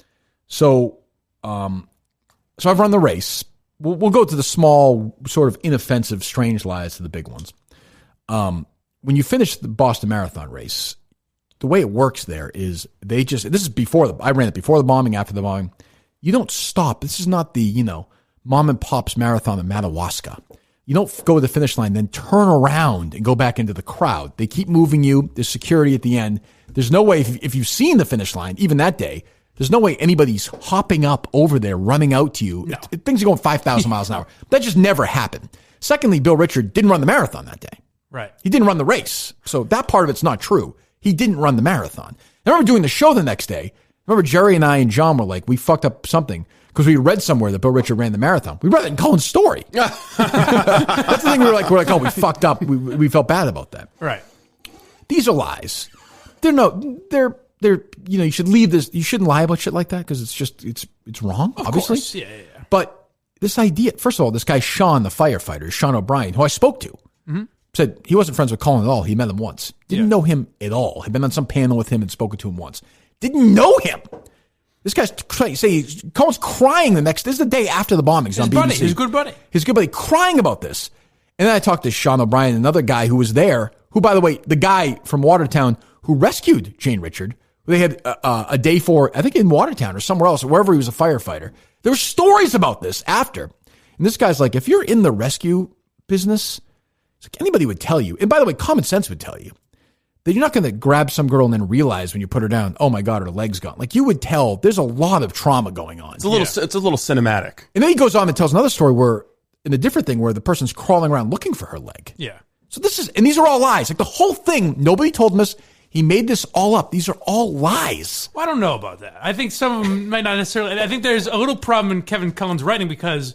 So I've run the race. We'll go to the small, sort of inoffensive, strange lies to the big ones. When you finish the Boston Marathon race, the way it works there is this is I ran it before the bombing, after the bombing. You don't stop. This is not the, mom and pop's marathon in Madawaska. You don't go to the finish line, then turn around and go back into the crowd. They keep moving you. There's security at the end. There's no way, if you've seen the finish line, even that day, there's no way anybody's hopping up over there, running out to you. No. Things are going 5,000 miles an hour. That just never happened. Secondly, Bill Richard didn't run the marathon that day. Right. He didn't run the race. So that part of it's not true. He didn't run the marathon. I remember doing the show the next day. Remember Jerry and I and John were like, we fucked up something because we read somewhere that Bill Richard ran the marathon. We read it in Cullen's story. That's the thing. We're like, oh, we fucked up. We felt bad about that. Right. These are lies. You should leave this. You shouldn't lie about shit like that because it's wrong, of obviously. Course. Yeah. But this idea, first of all, this guy, Sean, the firefighter, Sean O'Brien, who I spoke to, said he wasn't friends with Cullen at all. He met him once. Didn't know him at all. Had been on some panel with him and spoken to him once. Didn't know him. This guy's Cullen's crying the next. This is the day after the bombings on BBC. His good buddy. His good buddy crying about this. And then I talked to Sean O'Brien, another guy who was there, who, by the way, the guy from Watertown who rescued Jane Richard, They had a day for, I think in Watertown or somewhere else, or wherever he was a firefighter. There were stories about this after. And this guy's like, if you're in the rescue business, it's like anybody would tell you. And by the way, common sense would tell you that you're not going to grab some girl and then realize when you put her down, oh my God, her leg's gone. Like you would tell there's a lot of trauma going on. It's a little cinematic. And then he goes on and tells another story where, in a different thing, where the person's crawling around looking for her leg. Yeah. So and these are all lies. Like the whole thing, nobody told him this. He made this all up. These are all lies. Well, I don't know about that. I think some of them might not necessarily. I think there's a little problem in Kevin Cullen's writing because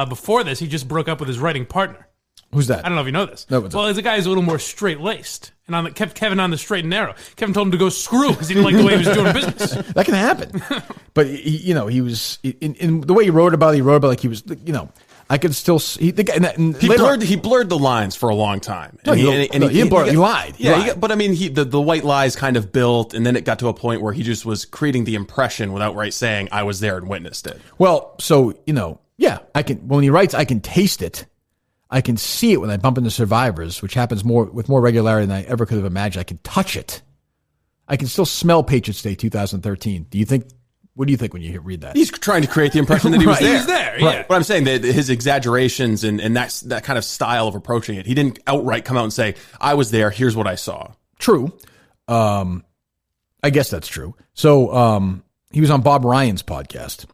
before this, he just broke up with his writing partner. Who's that? I don't know if you know this. No, well, the guy is a little more straight-laced and kept Kevin on the straight and narrow. Kevin told him to go screw because he didn't like the way he was doing business. That can happen. But, he was, in the way he wrote about it like he was, I could still see the guy. He blurred the lines for a long time. He lied. Yeah, but I mean, the white lies kind of built, and then it got to a point where he just was creating the impression without saying I was there and witnessed it. Well, so I can. When he writes, I can taste it. I can see it when I bump into survivors, which happens with more regularity than I ever could have imagined. I can touch it. I can still smell Patriots Day 2013. What do you think when you read that? He's trying to create the impression that he was there. He's there, yeah. Right. But I'm saying that his exaggerations and that kind of style of approaching it, he didn't outright come out and say, I was there, here's what I saw. True. I guess that's true. So he was on Bob Ryan's podcast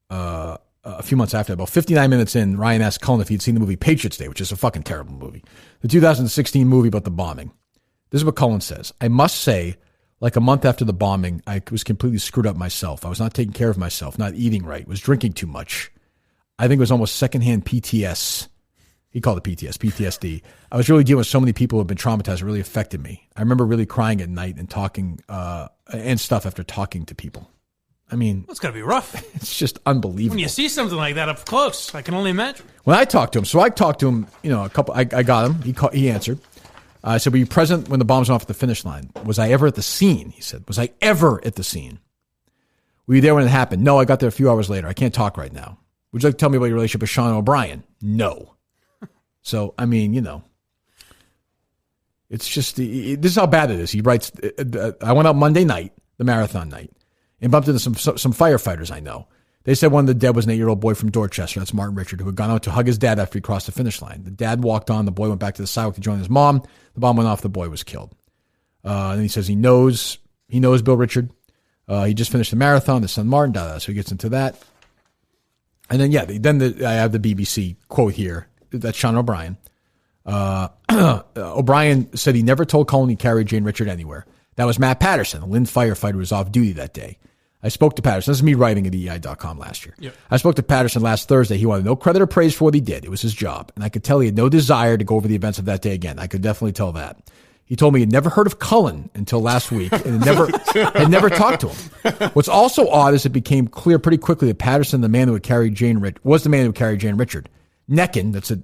a few months after. About 59 minutes in, Ryan asked Cullen if he'd seen the movie Patriots Day, which is a fucking terrible movie. The 2016 movie about the bombing. This is what Cullen says. I must say, like a month after the bombing, I was completely screwed up myself. I was not taking care of myself, not eating right, was drinking too much. I think it was almost secondhand PTS. He called it PTSD. I was really dealing with so many people who have been traumatized. It really affected me. I remember really crying at night and talking and stuff after talking to people. I mean, it's got to be rough. It's just unbelievable. When you see something like that up close, I can only imagine. When I talked to him, I got him. He answered. I said, were you present when the bombs went off at the finish line? Was I ever at the scene? He said, was I ever at the scene? Were you there when it happened? No, I got there a few hours later. I can't talk right now. Would you like to tell me about your relationship with Sean O'Brien? No. So, I mean, it's just, this is how bad it is. He writes, I went out Monday night, the marathon night, and bumped into some firefighters I know. They said one of the dead was an 8-year-old boy from Dorchester. That's Martin Richard, who had gone out to hug his dad after he crossed the finish line. The dad walked on. The boy went back to the sidewalk to join his mom. The bomb went off. The boy was killed. And he says he knows Bill Richard. He just finished the marathon, his son Martin, so he gets into that. And then, I have the BBC quote here. That's Sean O'Brien. O'Brien said he never told Cullen he carried Jane Richard anywhere. That was Matt Patterson, a Lynn firefighter who was off duty that day. I spoke to Patterson. This is me writing at EI.com last year. Yep. I spoke to Patterson last Thursday. He wanted no credit or praise for what he did. It was his job. And I could tell he had no desire to go over the events of that day again. I could definitely tell that. He told me he'd never heard of Cullen until last week and had never talked to him. What's also odd is it became clear pretty quickly that Patterson, was the man who carried Jane Richard. Neckin, that's a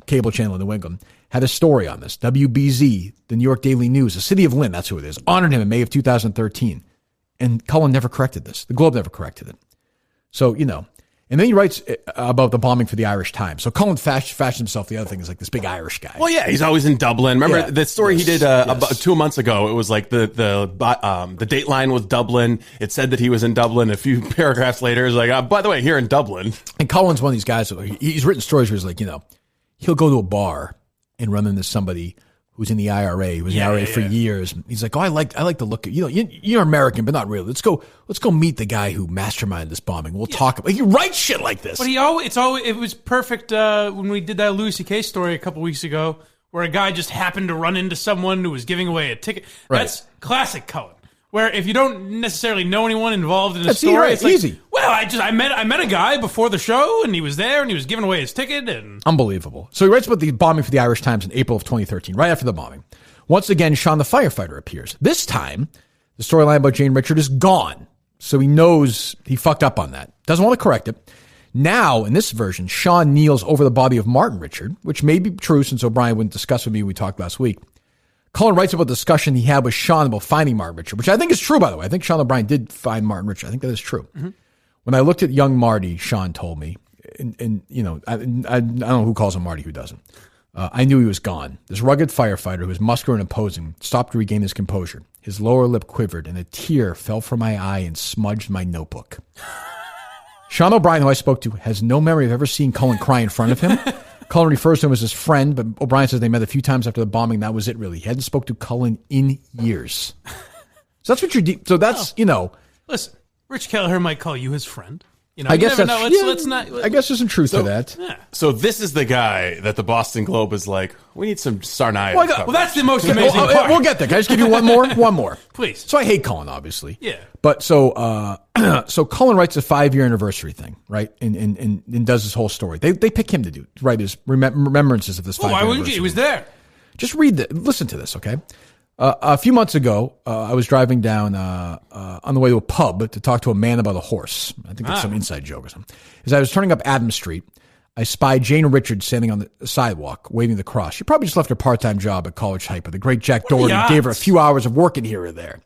cable channel in New England, had a story on this. WBZ, the New York Daily News, the city of Lynn, that's who it is, honored him in May of 2013. And Cullen never corrected this. The Globe never corrected it. So, And then he writes about the bombing for the Irish Times. So Cullen fashioned himself, the other thing is like this big Irish guy. Well, yeah, he's always in Dublin. Remember the story he did about 2 months ago? It was like the Dateline was Dublin. It said that he was in Dublin. A few paragraphs later, it's like, by the way, here in Dublin. And Cullen's one of these guys, he's written stories where he's like, he'll go to a bar and run into somebody who's in the IRA, who was in the IRA for years. He's like, I like the look of, you're American, but not really. Let's go meet the guy who masterminded this bombing. We'll talk about, he writes shit like this. But it was perfect when we did that Louis C.K. story a couple weeks ago, where a guy just happened to run into someone who was giving away a ticket. Right. That's classic Cullen. Where if you don't necessarily know anyone involved in a story, it's like, easy. Well, I met a guy before the show, and he was there, and he was giving away his ticket, and unbelievable. So he writes about the bombing for the Irish Times in April of 2013, right after the bombing. Once again, Sean the firefighter appears. This time, the storyline about Jane Richard is gone, so he knows he fucked up on that. Doesn't want to correct it. Now, in this version, Sean kneels over the body of Martin Richard, which may be true since O'Brien wouldn't discuss with me when we talked last week. Cullen writes about the discussion he had with Sean about finding Martin Richard, which I think is true, by the way. I think Sean O'Brien did find Martin Richard. I think that is true. Mm-hmm. When I looked at young Marty, Sean told me, and I don't know who calls him Marty, who doesn't. I knew he was gone. This rugged firefighter who was muscular and imposing stopped to regain his composure. His lower lip quivered, and a tear fell from my eye and smudged my notebook. Sean O'Brien, who I spoke to, has no memory of ever seeing Cullen cry in front of him. Cullen refers to him as his friend, but O'Brien says they met a few times after the bombing. That was it, really. He hadn't spoke to Cullen in years. So that's what you're... So that's, Listen, Rich Kelleher might call you his friend. I guess that's... Let's not... I guess there's some truth to that. Yeah. So this is the guy that the Boston Globe is like, we need some Sarnia. Well, that's the most amazing part. We'll get there. Can I just give you one more? One more. Please. So I hate Cullen, obviously. Yeah. But so Cullen writes a 5-year anniversary thing, right? And does this whole story. They pick him to write his remembrances of this 5-year why anniversary. wouldn't you? He was there. Just listen to this, okay? A few months ago, I was driving down on the way to a pub to talk to a man about a horse. I think that's some inside joke or something. As I was turning up Adams Street, I spied Jane Richards standing on the sidewalk, waving the cross. She probably just left her part-time job at College Hyper. The great Jack Doherty gave her a few hours of work in here or there.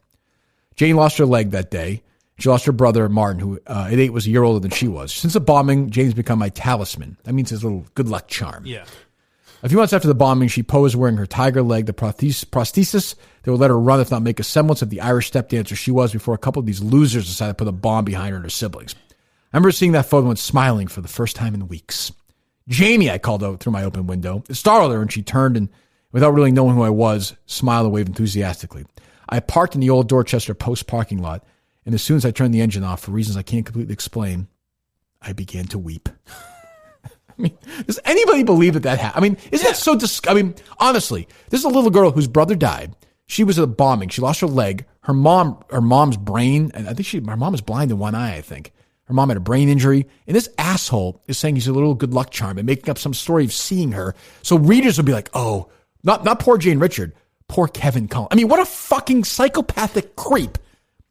Jane lost her leg that day. She lost her brother, Martin, who at 8 was a year older than she was. Since the bombing, Jane's become my talisman. That means his little good luck charm. Yeah. A few months after the bombing, she posed wearing her tiger leg, the prosthesis that would let her run if not make a semblance of the Irish step dancer she was before a couple of these losers decided to put a bomb behind her and her siblings. I remember seeing that photo and smiling for the first time in weeks. Jamie, I called out through my open window. It startled her, and she turned and, without really knowing who I was, smiled and waved enthusiastically. I parked in the old Dorchester Post parking lot, and as soon as I turned the engine off, for reasons I can't completely explain, I began to weep. I mean, does anybody believe that happened? I mean, isn't that so honestly, this is a little girl whose brother died. She was at a bombing. She lost her leg. Her mom's brain, and I think her mom is blind in one eye, I think. Her mom had a brain injury. And this asshole is saying he's a little good luck charm and making up some story of seeing her. So readers will be like, oh, not poor Jane Richard, poor Kevin Cullen. I mean, what a fucking psychopathic creep.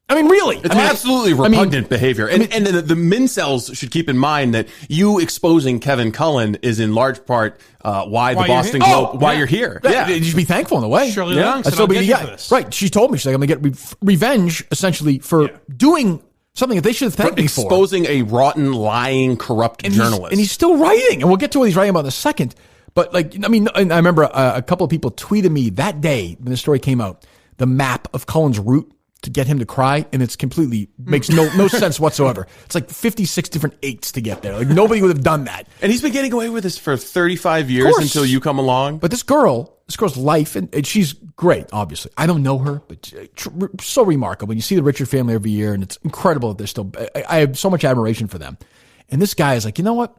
I mean, really. It's absolutely repugnant behavior. And the mincels should keep in mind that you exposing Kevin Cullen is in large part why the Boston Globe, why you're here. Yeah. You should be thankful in a way. Shirley Leung said, I'll get you for this. Right. She told me, she's like, I'm going to get revenge, essentially, for doing something that they should have thanked me for. Exposing a rotten, lying, corrupt journalist. And he's still writing. And we'll get to what he's writing about in a second. But, I remember a couple of people tweeted me that day when the story came out, the map of Cullen's route to get him to cry, and it's completely makes no sense whatsoever. It's like 56 different 8s to get there. Like, nobody would have done that. And he's been getting away with this for 35 years until you come along. But this girl's life, and she's great, obviously. I don't know her, but so remarkable. When you see the Richard family every year, and it's incredible that they're still, I have so much admiration for them. And this guy is like, you know what?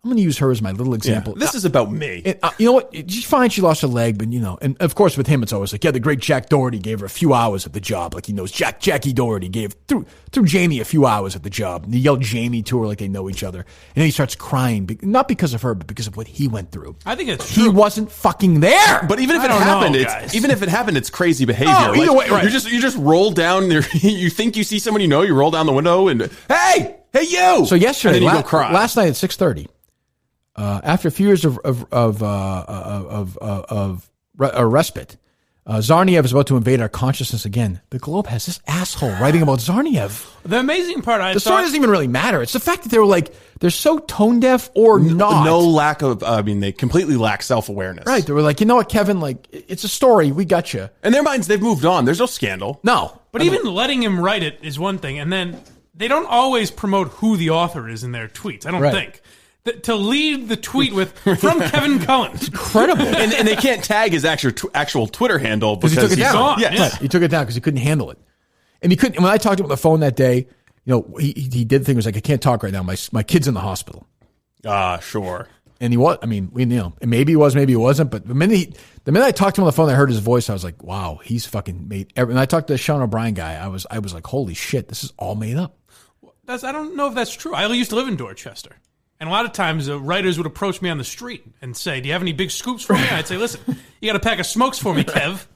I'm going to use her as my little example. Yeah, this is about me. And, you know what? She's fine. She lost her leg, but and of course with him, it's always like, the great Jack Doherty gave her a few hours at the job. Like he knows Jackie Doherty gave through Jamie a few hours at the job. And he yelled Jamie to her like they know each other. And then he starts crying, not because of her, but because of what he went through. I think it's true. He wasn't fucking there. But even if it happened, it's crazy behavior. Oh, either way, right. You just roll down there. You think you see someone you know, you roll down the window and, hey, you. So yesterday, and then you go cry. Last night at 6:30, after a few years of respite, Zarniev is about to invade our consciousness again. The Globe has this asshole writing about Zarniev. The amazing part, the story doesn't even really matter. It's the fact that they were like, they're so tone deaf or not. No lack of, they completely lack self-awareness. Right. They were like, you know what, Kevin, like, it's a story. We got you. In their minds, they've moved on. There's no scandal. No. But even letting him write it is one thing. And then they don't always promote who the author is in their tweets. I don't think. To lead the tweet with, from Kevin Cullen. It's incredible. and they can't tag his actual Twitter handle because he took it down. Gone. Yes. Right. He took it down because he couldn't handle it. And he couldn't. When I talked to him on the phone that day, he did the thing. He was like, I can't talk right now. My kid's in the hospital. Sure. And he was. I mean, and maybe he was, maybe he wasn't. But the minute I talked to him on the phone, I heard his voice. I was like, wow, he's fucking made. And I talked to the Sean O'Brien guy. I was like, holy shit, this is all made up. I don't know if that's true. I used to live in Dorchester. And a lot of times, writers would approach me on the street and say, do you have any big scoops for me? I'd say, listen, you got a pack of smokes for me, Kev.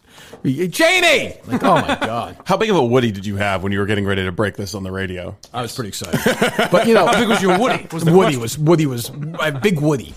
Janie! Like, oh, my God. How big of a Woody did you have when you were getting ready to break this on the radio? I was pretty excited. But, how big was your Woody? Woody was a big Woody.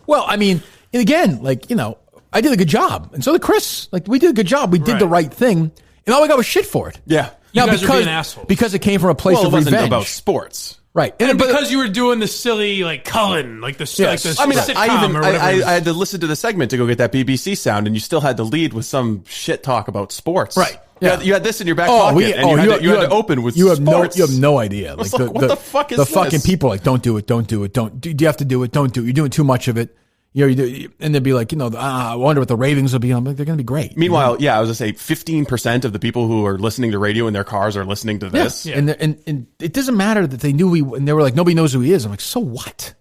Well, I mean, and again, I did a good job. And so did Chris. Like, we did a good job. We did the right thing. And all we got was shit for it. Yeah. you guys are being assholes. Because it came from a place of it wasn't revenge. about sports. Right. And because you were doing the silly, like, Cullen, like the sitcom or whatever. I had to listen to the segment to go get that BBC sound, and you still had to lead with some shit talk about sports. Right. Yeah. You had this in your back pocket, and you had to open with sports. You have no idea. Like, what the fuck is the this? fucking people are like, don't do it, don't do it, don't. Do you have to do it? Don't do it. You're doing too much of it. And they'd be like, I wonder what the ratings will be. I'm like, they're going to be great. Meanwhile, I was going to say 15% of the people who are listening to radio in their cars are listening to this. Yeah. And it doesn't matter that they knew and they were like, nobody knows who he is. I'm like, so what?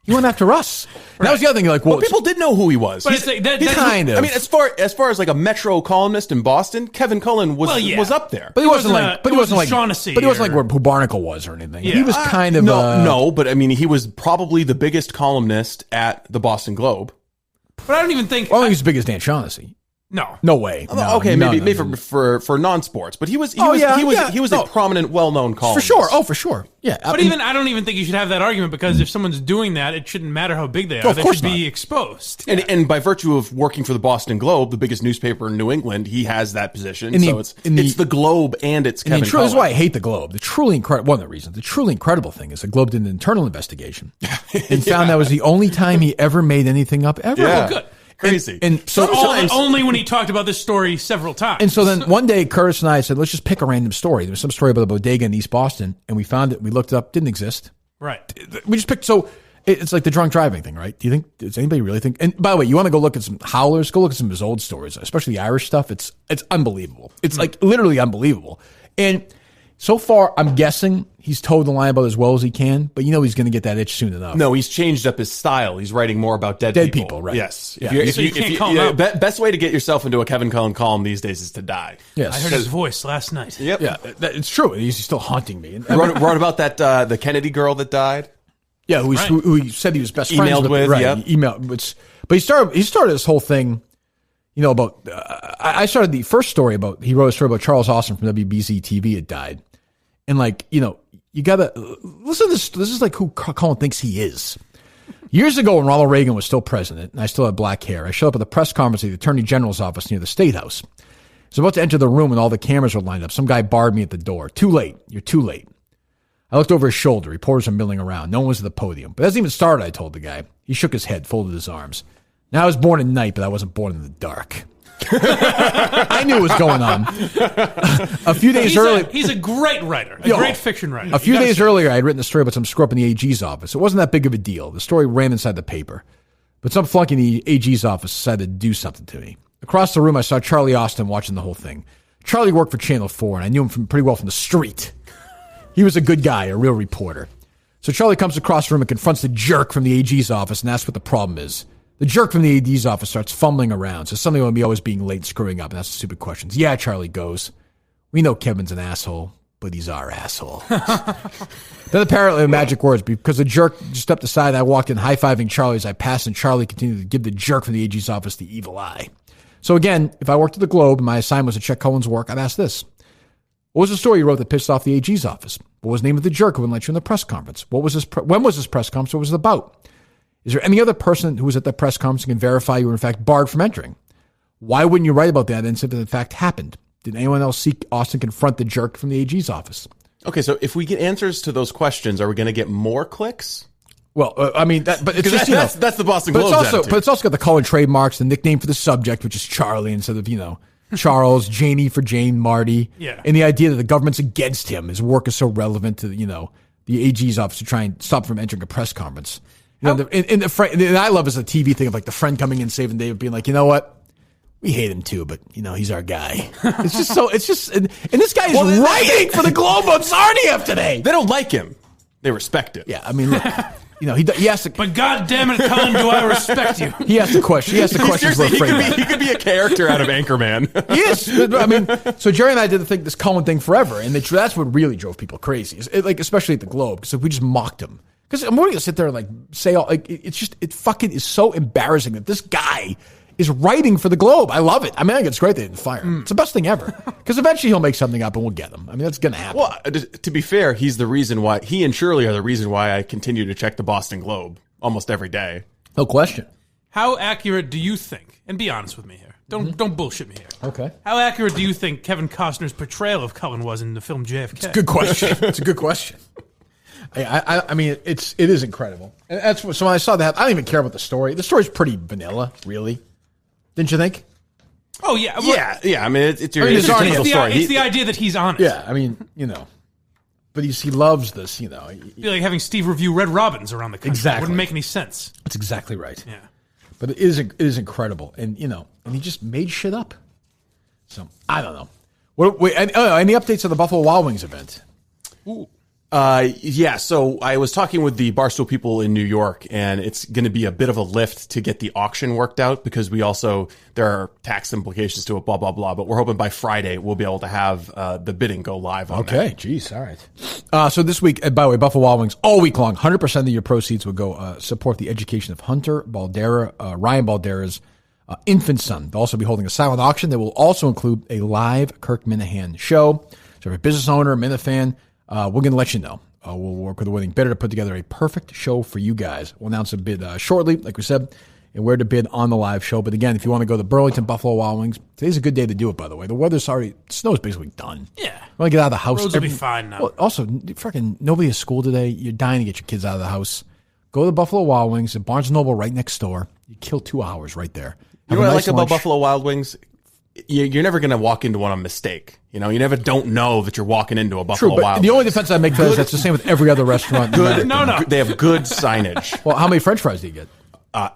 He went after us. Right. That was the other thing. Like, well, people did know who he was. But he's kind of. I mean, as far as like a Metro columnist in Boston, Kevin Cullen was up there. But he wasn't like Shaughnessy. But he wasn't like where Barnacle was or anything. Yeah. He was kind of no. But I mean, he was probably the biggest columnist at the Boston Globe. But I don't even think. Well, I think he's as big as Dan Shaughnessy. No way. Okay, maybe for non-sports, but he was a prominent, well-known columnist. For sure. For sure. Yeah. But I don't even think you should have that argument because if someone's doing that, it shouldn't matter how big they are. Of course they should be exposed. And by virtue of working for the Boston Globe, the biggest newspaper in New England, he has that position. It's the Globe and it's Kevin Cullen. This is why I hate the Globe. The truly incredible thing is the Globe did an internal investigation and found that was the only time he ever made anything up ever. Yeah. Oh, good. Crazy. And so only when he talked about this story several times. And so then one day, Curtis and I said, let's just pick a random story. There was some story about a bodega in East Boston, and we found it. We looked it up. Didn't exist. Right. We just picked. So it's like the drunk driving thing, right? Does anybody really think? And by the way, you want to go look at some howlers? Go look at some of his old stories, especially the Irish stuff. It's unbelievable. It's like literally unbelievable. And so far, I'm guessing he's told the line about as well as he can, but he's going to get that itch soon enough. No, he's changed up his style. He's writing more about dead people. Right? Yes. Yeah. Best way to get yourself into a Kevin Cullen column these days is to die. Yes. I heard his voice last night. Yep. Yeah, it's true. He's still haunting me. Wrote about that the Kennedy girl that died. Yeah, who he said he was best friends with. Right. Yeah. But he started this whole thing. About I started the first story he wrote a story about Charles Austin from WBZ TV had died. And you gotta listen to this. This is like who Cullen thinks he is. Years ago when Ronald Reagan was still president and I still had black hair, I showed up at the press conference at the Attorney General's office near the State House. I was about to enter the room and all the cameras were lined up. Some guy barred me at the door. Too late. You're too late. I looked over his shoulder. Reporters were milling around. No one was at the podium. But it hasn't even started, I told the guy. He shook his head, folded his arms. Now, I was born at night, but I wasn't born in the dark. I knew what was going on. A few days earlier... He's a great writer, great fiction writer. A few days earlier, I had written a story about some screw up in the AG's office. It wasn't that big of a deal. The story ran inside the paper. But some flunky in the AG's office decided to do something to me. Across the room, I saw Charlie Austin watching the whole thing. Charlie worked for Channel 4, and I knew him pretty well from the street. He was a good guy, a real reporter. So Charlie comes across the room and confronts the jerk from the AG's office and asks what the problem is. The jerk from the AD's office starts fumbling around, says something about me always being late and screwing up, and asks stupid questions. Yeah, Charlie goes, we know Kevin's an asshole, but he's our asshole. Then apparently the magic words, because the jerk stepped aside, I walked in high-fiving Charlie as I passed, and Charlie continued to give the jerk from the AG's office the evil eye. So again, if I worked at the Globe and my assignment was to check Cullen's work, I'd ask this. What was the story you wrote that pissed off the AG's office? What was the name of the jerk who wouldn't let you in the press conference? When was this press conference? What was it about? Is there any other person who was at the press conference who can verify you were in fact barred from entering? Why wouldn't you write about that incident that in fact happened? Did anyone else see Austin confront the jerk from the AG's office? Okay, so if we get answers to those questions, are we going to get more clicks? Well, but it's just, that's the Boston Globe's attitude. But it's also got the Cullen trademarks, the nickname for the subject, which is Charlie instead of, Charles, Janie for Jane, Marty. Yeah. And the idea that the government's against him, his work is so relevant to, the AG's office to try and stop him from entering a press conference. And I love as a TV thing of like the friend coming in saving David being like, you know what? We hate him too, but he's our guy. And this guy is writing for the Globe on Sarnia today. They don't like him. They respect it. Yeah. I mean, look, he has to. But God damn it, Cullen, do I respect you? He has to question. He has to question. He could be a character out of Anchorman. Yes. I mean, so Jerry and I did this Cullen thing forever. And that's what really drove people crazy. Especially at the Globe. Because we just mocked him. Because I'm going to sit there and say it fucking is so embarrassing that this guy is writing for the Globe. I love it. I mean, I think it's great they didn't fire him. It's the best thing ever. Because eventually he'll make something up and we'll get him. I mean, that's going to happen. Well, to be fair, he's the reason why he and Shirley are the reason why I continue to check the Boston Globe almost every day. No question. How accurate do you think, and be honest with me here, Don't bullshit me here. Okay. How accurate do you think Kevin Costner's portrayal of Cullen was in the film JFK? It's a good question. It's a good question. I mean, it is incredible. And that's so when I saw that, I don't even care about the story. The story's pretty vanilla, really. Didn't you think? Oh yeah, yeah. I mean, it's story. It's the idea that he's honest. Yeah, I mean, but he loves this. It'd be like having Steve review Red Robins around the country. Exactly. It wouldn't make any sense. That's exactly right. Yeah, but it is incredible, and and he just made shit up. So I don't know. Any updates on the Buffalo Wild Wings event? Ooh. Yeah, so I was talking with the Barstool people in New York, and it's going to be a bit of a lift to get the auction worked out because there are tax implications to it, blah, blah, blah. But we're hoping by Friday we'll be able to have the bidding go live on that. Okay, geez, all right. So this week, by the way, Buffalo Wild Wings, all week long, 100% of your proceeds will go support the education of Hunter Baldera, Ryan Baldera's infant son. They'll also be holding a silent auction that will also include a live Kirk Minihane show. So if you're a business owner, Minifan, we're going to let you know. We'll work with the winning bidder to put together a perfect show for you guys. We'll announce a bid shortly, like we said, and where to bid on the live show. But again, if you want to go to Burlington Buffalo Wild Wings, today's a good day to do it, by the way. The weather's snow's basically done. Yeah. You want to get out of the house. Roads will be fine now. Well, also, fucking nobody at school today. You're dying to get your kids out of the house. Go to the Buffalo Wild Wings at Barnes & Noble right next door. You kill 2 hours right there. You know what I like about Buffalo Wild Wings? You're never going to walk into one on mistake. You never don't know that you're walking into a Buffalo Wild Wings. The only defense I make for that is that's the same with every other restaurant. No. They have good signage. Well, how many French fries do you get?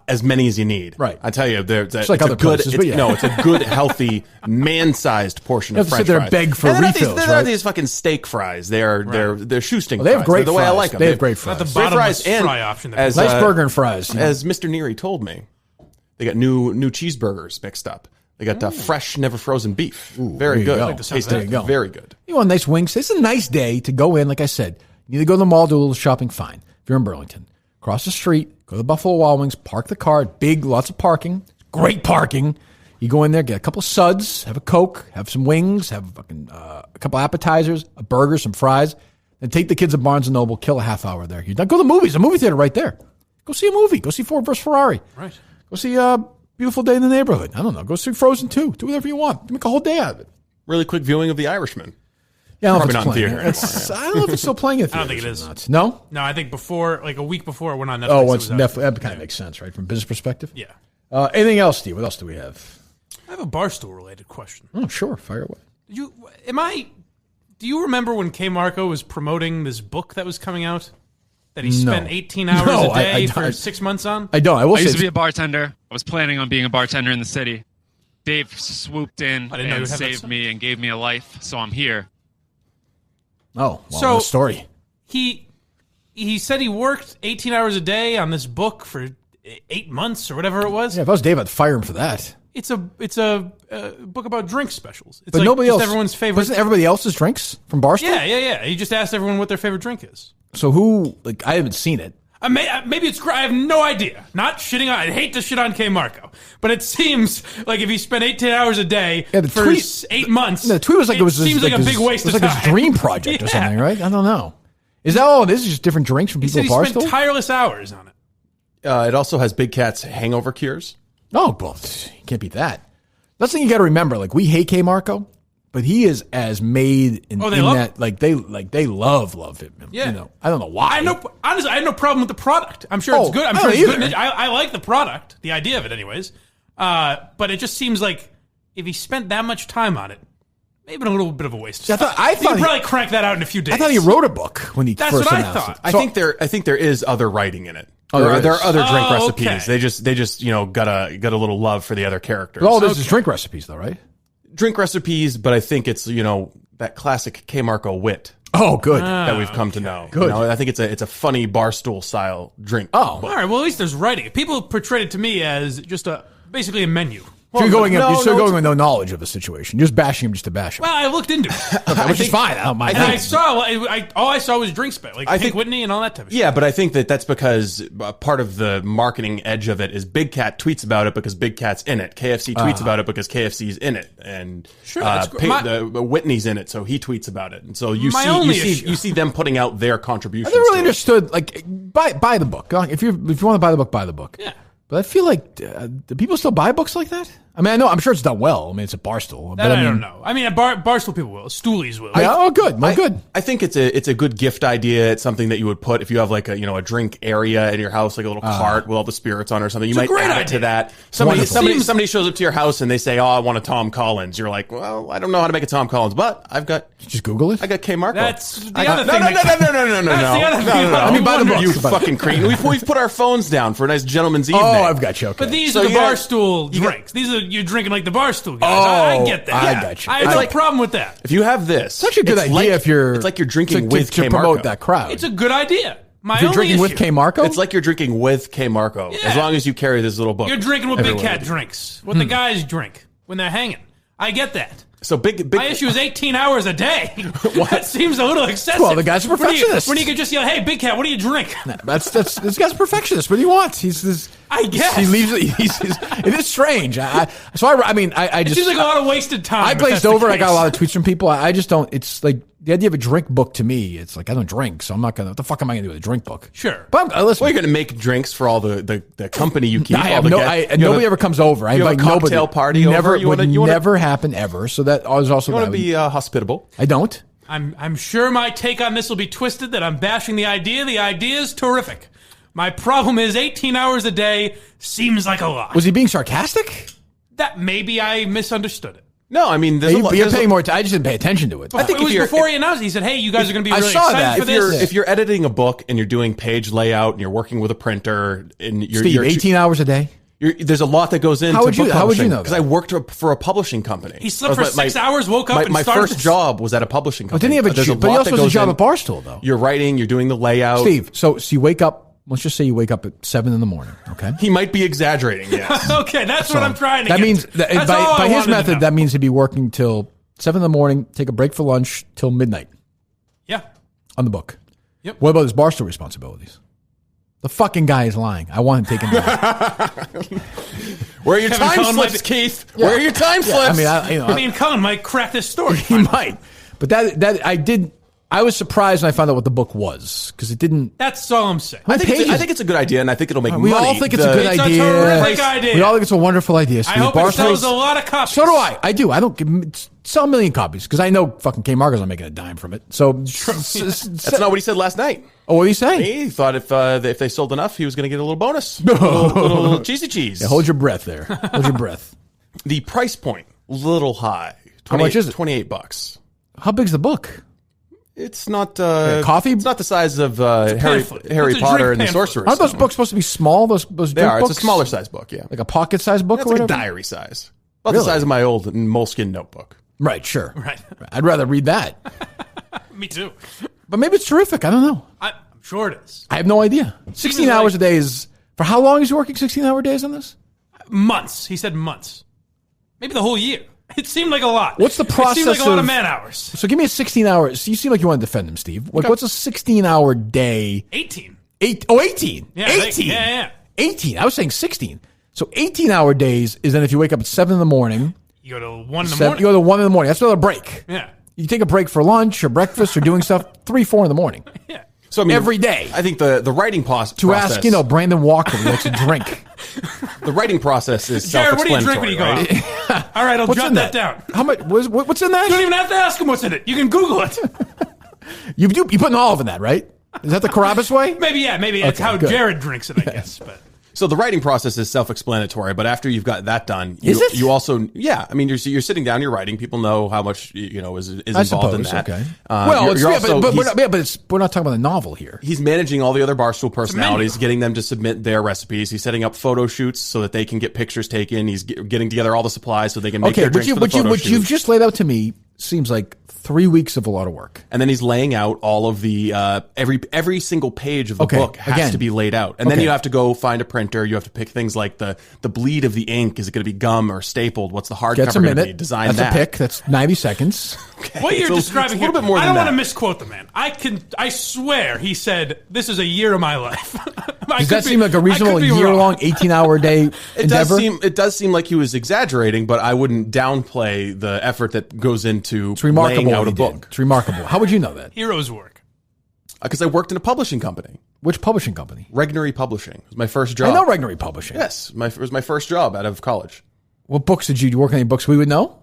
As many as you need. Right. I tell you, it's like other places, but yeah. No, it's a good, healthy, man-sized portion of French fries. They're beg for refills, They're not these fucking steak fries. They're shoestring fries. They have great the way I like them. They have great fries. Not the bottomless fry option. Nice burger and fries. As Mr. Neary told me, they got new cheeseburgers mixed up. They got fresh, never frozen beef. Ooh, very good. Go. There you go. Very good. You want nice wings? It's a nice day to go in. Like I said, you need to go to the mall, do a little shopping. Fine. If you're in Burlington, cross the street, go to the Buffalo Wild Wings, park the car. Big, lots of parking. Great parking. You go in there, get a couple of suds, have a Coke, have some wings, have a couple appetizers, a burger, some fries, and take the kids to Barnes & Noble, kill a half hour there. You're done. Go to the movies. A movie theater right there. Go see a movie. Go see Ford vs. Ferrari. Right. Go see Beautiful Day in the Neighborhood. I don't know. Go see Frozen 2. Do whatever you want. Make a whole day out of it. Really quick viewing of The Irishman. Yeah, probably not in theater anymore. I don't know if it's still playing in theaters. I don't think it is. No? No, I think before, like a week before, we're on Netflix. Oh, once Netflix. That kind of makes sense, right? From a business perspective? Yeah. Anything else, Steve? What else do we have? I have a Barstool-related question. Oh, sure. Fire away. Do you remember when Kmarko was promoting this book that was coming out? That he spent 18 hours a day for 6 months on? I don't. I used to be a bartender. I was planning on being a bartender in the city. Dave swooped in and saved me and gave me a life, so I'm here. Oh, well, what a story. He said he worked 18 hours a day on this book for 8 months or whatever it was. Yeah, if I was Dave, I'd fire him for that. It's a book about drink specials. It's but like nobody else. Everyone's favorite. Wasn't everybody else's drinks from Barstool? Yeah. He just asked everyone what their favorite drink is. So who? Like, I haven't seen it. Maybe it's. I have no idea. Not shitting on. I hate to shit on Kmarko, but it seems like if he spent 18 hours a day for 8 months, the tweet was like it was. Seems like a big waste of time. It was like his dream project or something, right? I don't know. Is that all it is? Just different drinks from people at Barstool? He spent tireless hours on it. It also has Big Cat's hangover cures. Oh, well, you can't beat that. That's the thing you got to remember. Like, we hate Kmarko, but he is as made in that. They love him. Yeah. I don't know why. Honestly, I have no problem with the product. I'm sure it's good. I'm sure it's good. I like the product, the idea of it, anyways. But it just seems like if he spent that much time on it, maybe a little bit of a waste. I thought he could probably crank that out in a few days. I thought he wrote a book when he That's first what announced I thought. it. I think there is other writing in it. Oh, there are other drink recipes. Okay. They just got a little love for the other characters. All this is drink recipes, though, right? Drink recipes, but I think it's that classic Kmarko wit. Oh, good. That we've come to know. Good. I think it's a funny Barstool style drink. Oh, all right. Well, at least there's writing. People portrayed it to me as just basically a menu. So you're going with no knowledge of the situation. You're just bashing him just to bash him. Well, I looked into it, which is fine. I don't mind. And I saw all I saw was drink spec, like Pink Whitney and all that type of shit. Yeah, but I think that's because part of the marketing edge of it is Big Cat tweets about it because Big Cat's in it. KFC tweets about it because KFC's in it, and sure, Whitney's in it, so he tweets about it, and so you see them putting out their contributions. I never really understood. Like, buy the book. If you want to buy the book, buy the book. Yeah. But I feel like, do people still buy books like that? I mean, I know. I'm sure it's done well. I mean, it's a Barstool. That I don't know. I mean, Barstool people will. Stoolies will. Good. Well, good. I think it's a good gift idea. It's something that you would put if you have like a drink area in your house, like a little cart with all the spirits on or something. You might add it to that. Somebody shows up to your house and they say, "Oh, I want a Tom Collins." You're like, "Well, I don't know how to make a Tom Collins, but I've got." Just Google it. I got Kmarko. That's the other thing. No. I mean, buy the book. You fucking cretin. We've put our phones down for a nice gentleman's evening. Oh, I've got you. Okay. But these are the Barstool drinks. These are you're drinking like the Barstool guys. I get that. I got you. I have no problem with that. If you have this, such a good idea. It's like you're drinking with to Kmarko. Promote that crowd. It's a good idea. If you're drinking with Kmarko? It's like you're drinking with Kmarko, as long as you carry this little book. You're drinking what Big Cat drinks, what the guys drink when they're hanging. I get that. So big. My issue is 18 hours a day. That seems a little excessive. Well, the guy's a perfectionist. When you could just yell, "Hey, Big Cat, what do you drink?" This guy's a perfectionist. What do you want? I guess he leaves. It is strange. I just. It seems like a lot of wasted time. I glazed over. I got a lot of tweets from people. I just don't. It's like the idea of a drink book to me. It's like I don't drink, so I'm not gonna. What the fuck am I gonna do with a drink book? Sure, but listen. Well, you're gonna make drinks for all the company you keep. Nobody ever comes over. I invite nobody. Cocktail party never over. Would never happen ever. So that is also. You want to be hospitable. I don't. I'm sure my take on this will be twisted. That I'm bashing the idea. The idea is terrific. My problem is 18 hours a day seems like a lot. Was he being sarcastic? That maybe I misunderstood it. No, I mean, you're paying more. I just didn't pay attention to it. I think it was before he announced it. He said, "Hey, you guys are going to be really excited for this." If you're editing a book and you're doing page layout and you're working with a printer and you're 18 hours a day. There's a lot that goes into How would you know? Because I worked for a publishing company. He slept for 6 hours, woke up, and my started. My first job was at a publishing company. But didn't he have but he also has a job at Barstool, though. You're writing, you're doing the layout. Steve, so you wake up. Let's just say you wake up at 7 in the morning. Okay, he might be exaggerating. Yes. Okay, that's what I'm trying to. That get means to. By his method, that means he'd be working till 7 in the morning, take a break for lunch till midnight. Yeah, on the book. Yep. What about his Barstool responsibilities? The fucking guy is lying. I want him taken down. Where are your time slips, Keith? Where are your time slips? I mean, Cullen might crack this story. He might, but that I did. I was surprised when I found out what the book was because it didn't. That's all I'm saying. I think it's a good idea, and I think it'll make money. We all think it's a good idea. It's a terrific idea. We all think it's a wonderful idea. Steve. I hope it sells a lot of copies. So do I. I do. I don't sell 1 million copies because I know fucking Kmarko's not making a dime from it. So that's not what he said last night. Oh, what did he say? He thought if they sold enough, he was going to get a little bonus, little cheesy cheese. Yeah, hold your breath there. Hold your breath. The price point little high. How much is it? $28. How big's the book? It's not coffee. It's not the size of Harry Potter and the Sorcerer's Aren't those books supposed to be small? Those they are. books? It's a smaller size book. Yeah, like a pocket size book. It's or like whatever? a diary size, about the size of my old moleskin notebook. Right. Sure. Right. I'd rather read that. Me too. But maybe it's terrific. I don't know. I'm sure it is. I have no idea. 16 hours a day is for how long is he working? 16-hour days on this? Months. He said months. Maybe the whole year. It seemed like a lot. What's the process? It seemed like a lot of man hours. So give me a 16-hour. So you seem like you want to defend him, Steve. Like, what's a 16-hour day? 18. 18. Yeah, 18. Yeah. 18. I was saying 16. So 18-hour days is then if you wake up at 7 in the morning. You go to 1 in the morning. You go to 1 in the morning. That's another break. Yeah. You take a break for lunch or breakfast or doing stuff 3, 4 in the morning. Yeah. So I mean, every day. I think the writing process. To ask, Brandon Walker what's a drink. The writing process is Jared, what do you self-explanatory. drink when you go out? All right, I'll jot that down. How much? What's in that? You don't even have to ask him what's in it. You can Google it. You put an olive in that, right? Is that the Carabas way? Maybe, yeah. Maybe it's how Jared drinks it, I guess. But so the writing process is self-explanatory, but after you've got that done, you also, I mean, you're sitting down, you're writing. People know how much is involved in that. Okay. But we're not talking about a novel here. He's managing all the other Barstool personalities, getting them to submit their recipes. He's setting up photo shoots so that they can get pictures taken. He's getting together all the supplies so they can make their drinks for the photo what shoot. you've just laid out to me seems like 3 weeks of a lot of work. And then he's laying out all of the every single page of the book has to be laid out. And then you have to go find a printer. You have to pick things like the bleed of the ink. Is it going to be gum or stapled? What's the hardcover going to be? Design That's a pick. That's 90 seconds. Okay. What you're describing here, I don't want to misquote the man. I swear he said, this is a year of my life. Does that seem like a reasonable year-long, 18-hour day endeavor? It does seem like he was exaggerating, but I wouldn't downplay the effort that goes into laying out a book. It's remarkable. How would you know that? Hero's work. Because I worked in a publishing company. Which publishing company? Regnery Publishing. It was my first job. I know Regnery Publishing. Yes. It was my first job out of college. What books did you work on? Any books we would know?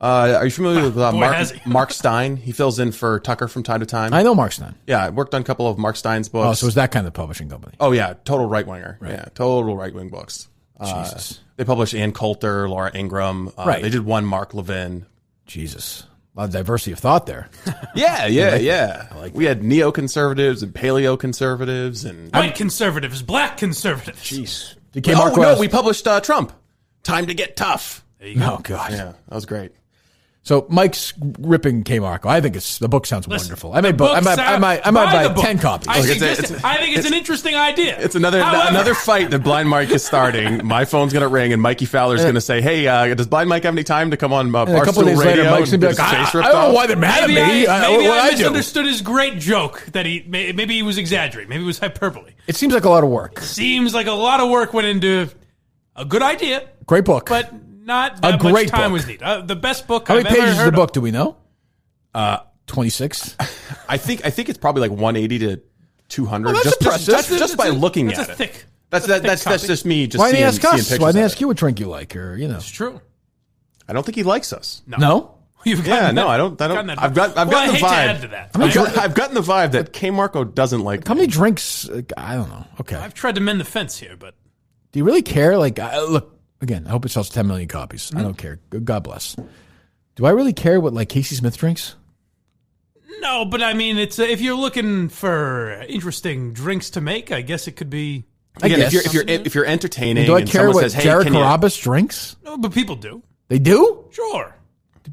Are you familiar with Mark Stein? He fills in for Tucker from time to time. I know Mark Stein. Yeah, I worked on a couple of Mark Stein's books. Oh, so it's that kind of publishing company. Oh, yeah. Total right-winger. Right. Yeah, total right-wing books. Jesus. They published Ann Coulter, Laura Ingraham. Right. They did one Mark Levin. Jesus. A lot of diversity of thought there. Yeah. We had neoconservatives and paleo-conservatives. And white conservatives, black conservatives. Jeez. We published Trump. Time to get tough. There you go. Oh, God. Yeah, that was great. So Mike's ripping Kmarko. I think the book sounds wonderful. I might buy 10 copies. I think it's an interesting idea. It's another fight that Blind Mike is starting. My phone's going to ring, and Mikey Fowler's going to say, "Hey, does Blind Mike have any time to come on Barstool a couple days Radio?" Later, Mike's going to be like, "I don't know why they're mad at me. Maybe I do?" misunderstood his great joke that maybe he was exaggerating. Maybe it was hyperbole. It seems like a lot of work. Seems like a lot of work went into a good idea. Great book, but not that much time was needed. The best book How I've many ever pages is heard the book? Do we know? 26. I think it's probably like 180 to 200. Well, that's impressive. Just by looking at it. That's just me. Just why didn't seeing he ask us? pictures. Why didn't he ask you what drink you like? Or It's true. I don't think he likes us. No? I don't. I've gotten the vibe. To add to that. I've gotten the vibe that Kmarko doesn't like. How many drinks? I don't know. Okay. I've tried to mend the fence here, but do you really care? Look. Again, I hope it sells 10 million copies. I don't care. God bless. Do I really care what Casey Smith drinks? No, but I mean, it's if you're looking for interesting drinks to make, I guess it could be. Again, if you're entertaining, do I care what says, hey, Jared Carabas drinks? No, but people do. They do? Sure.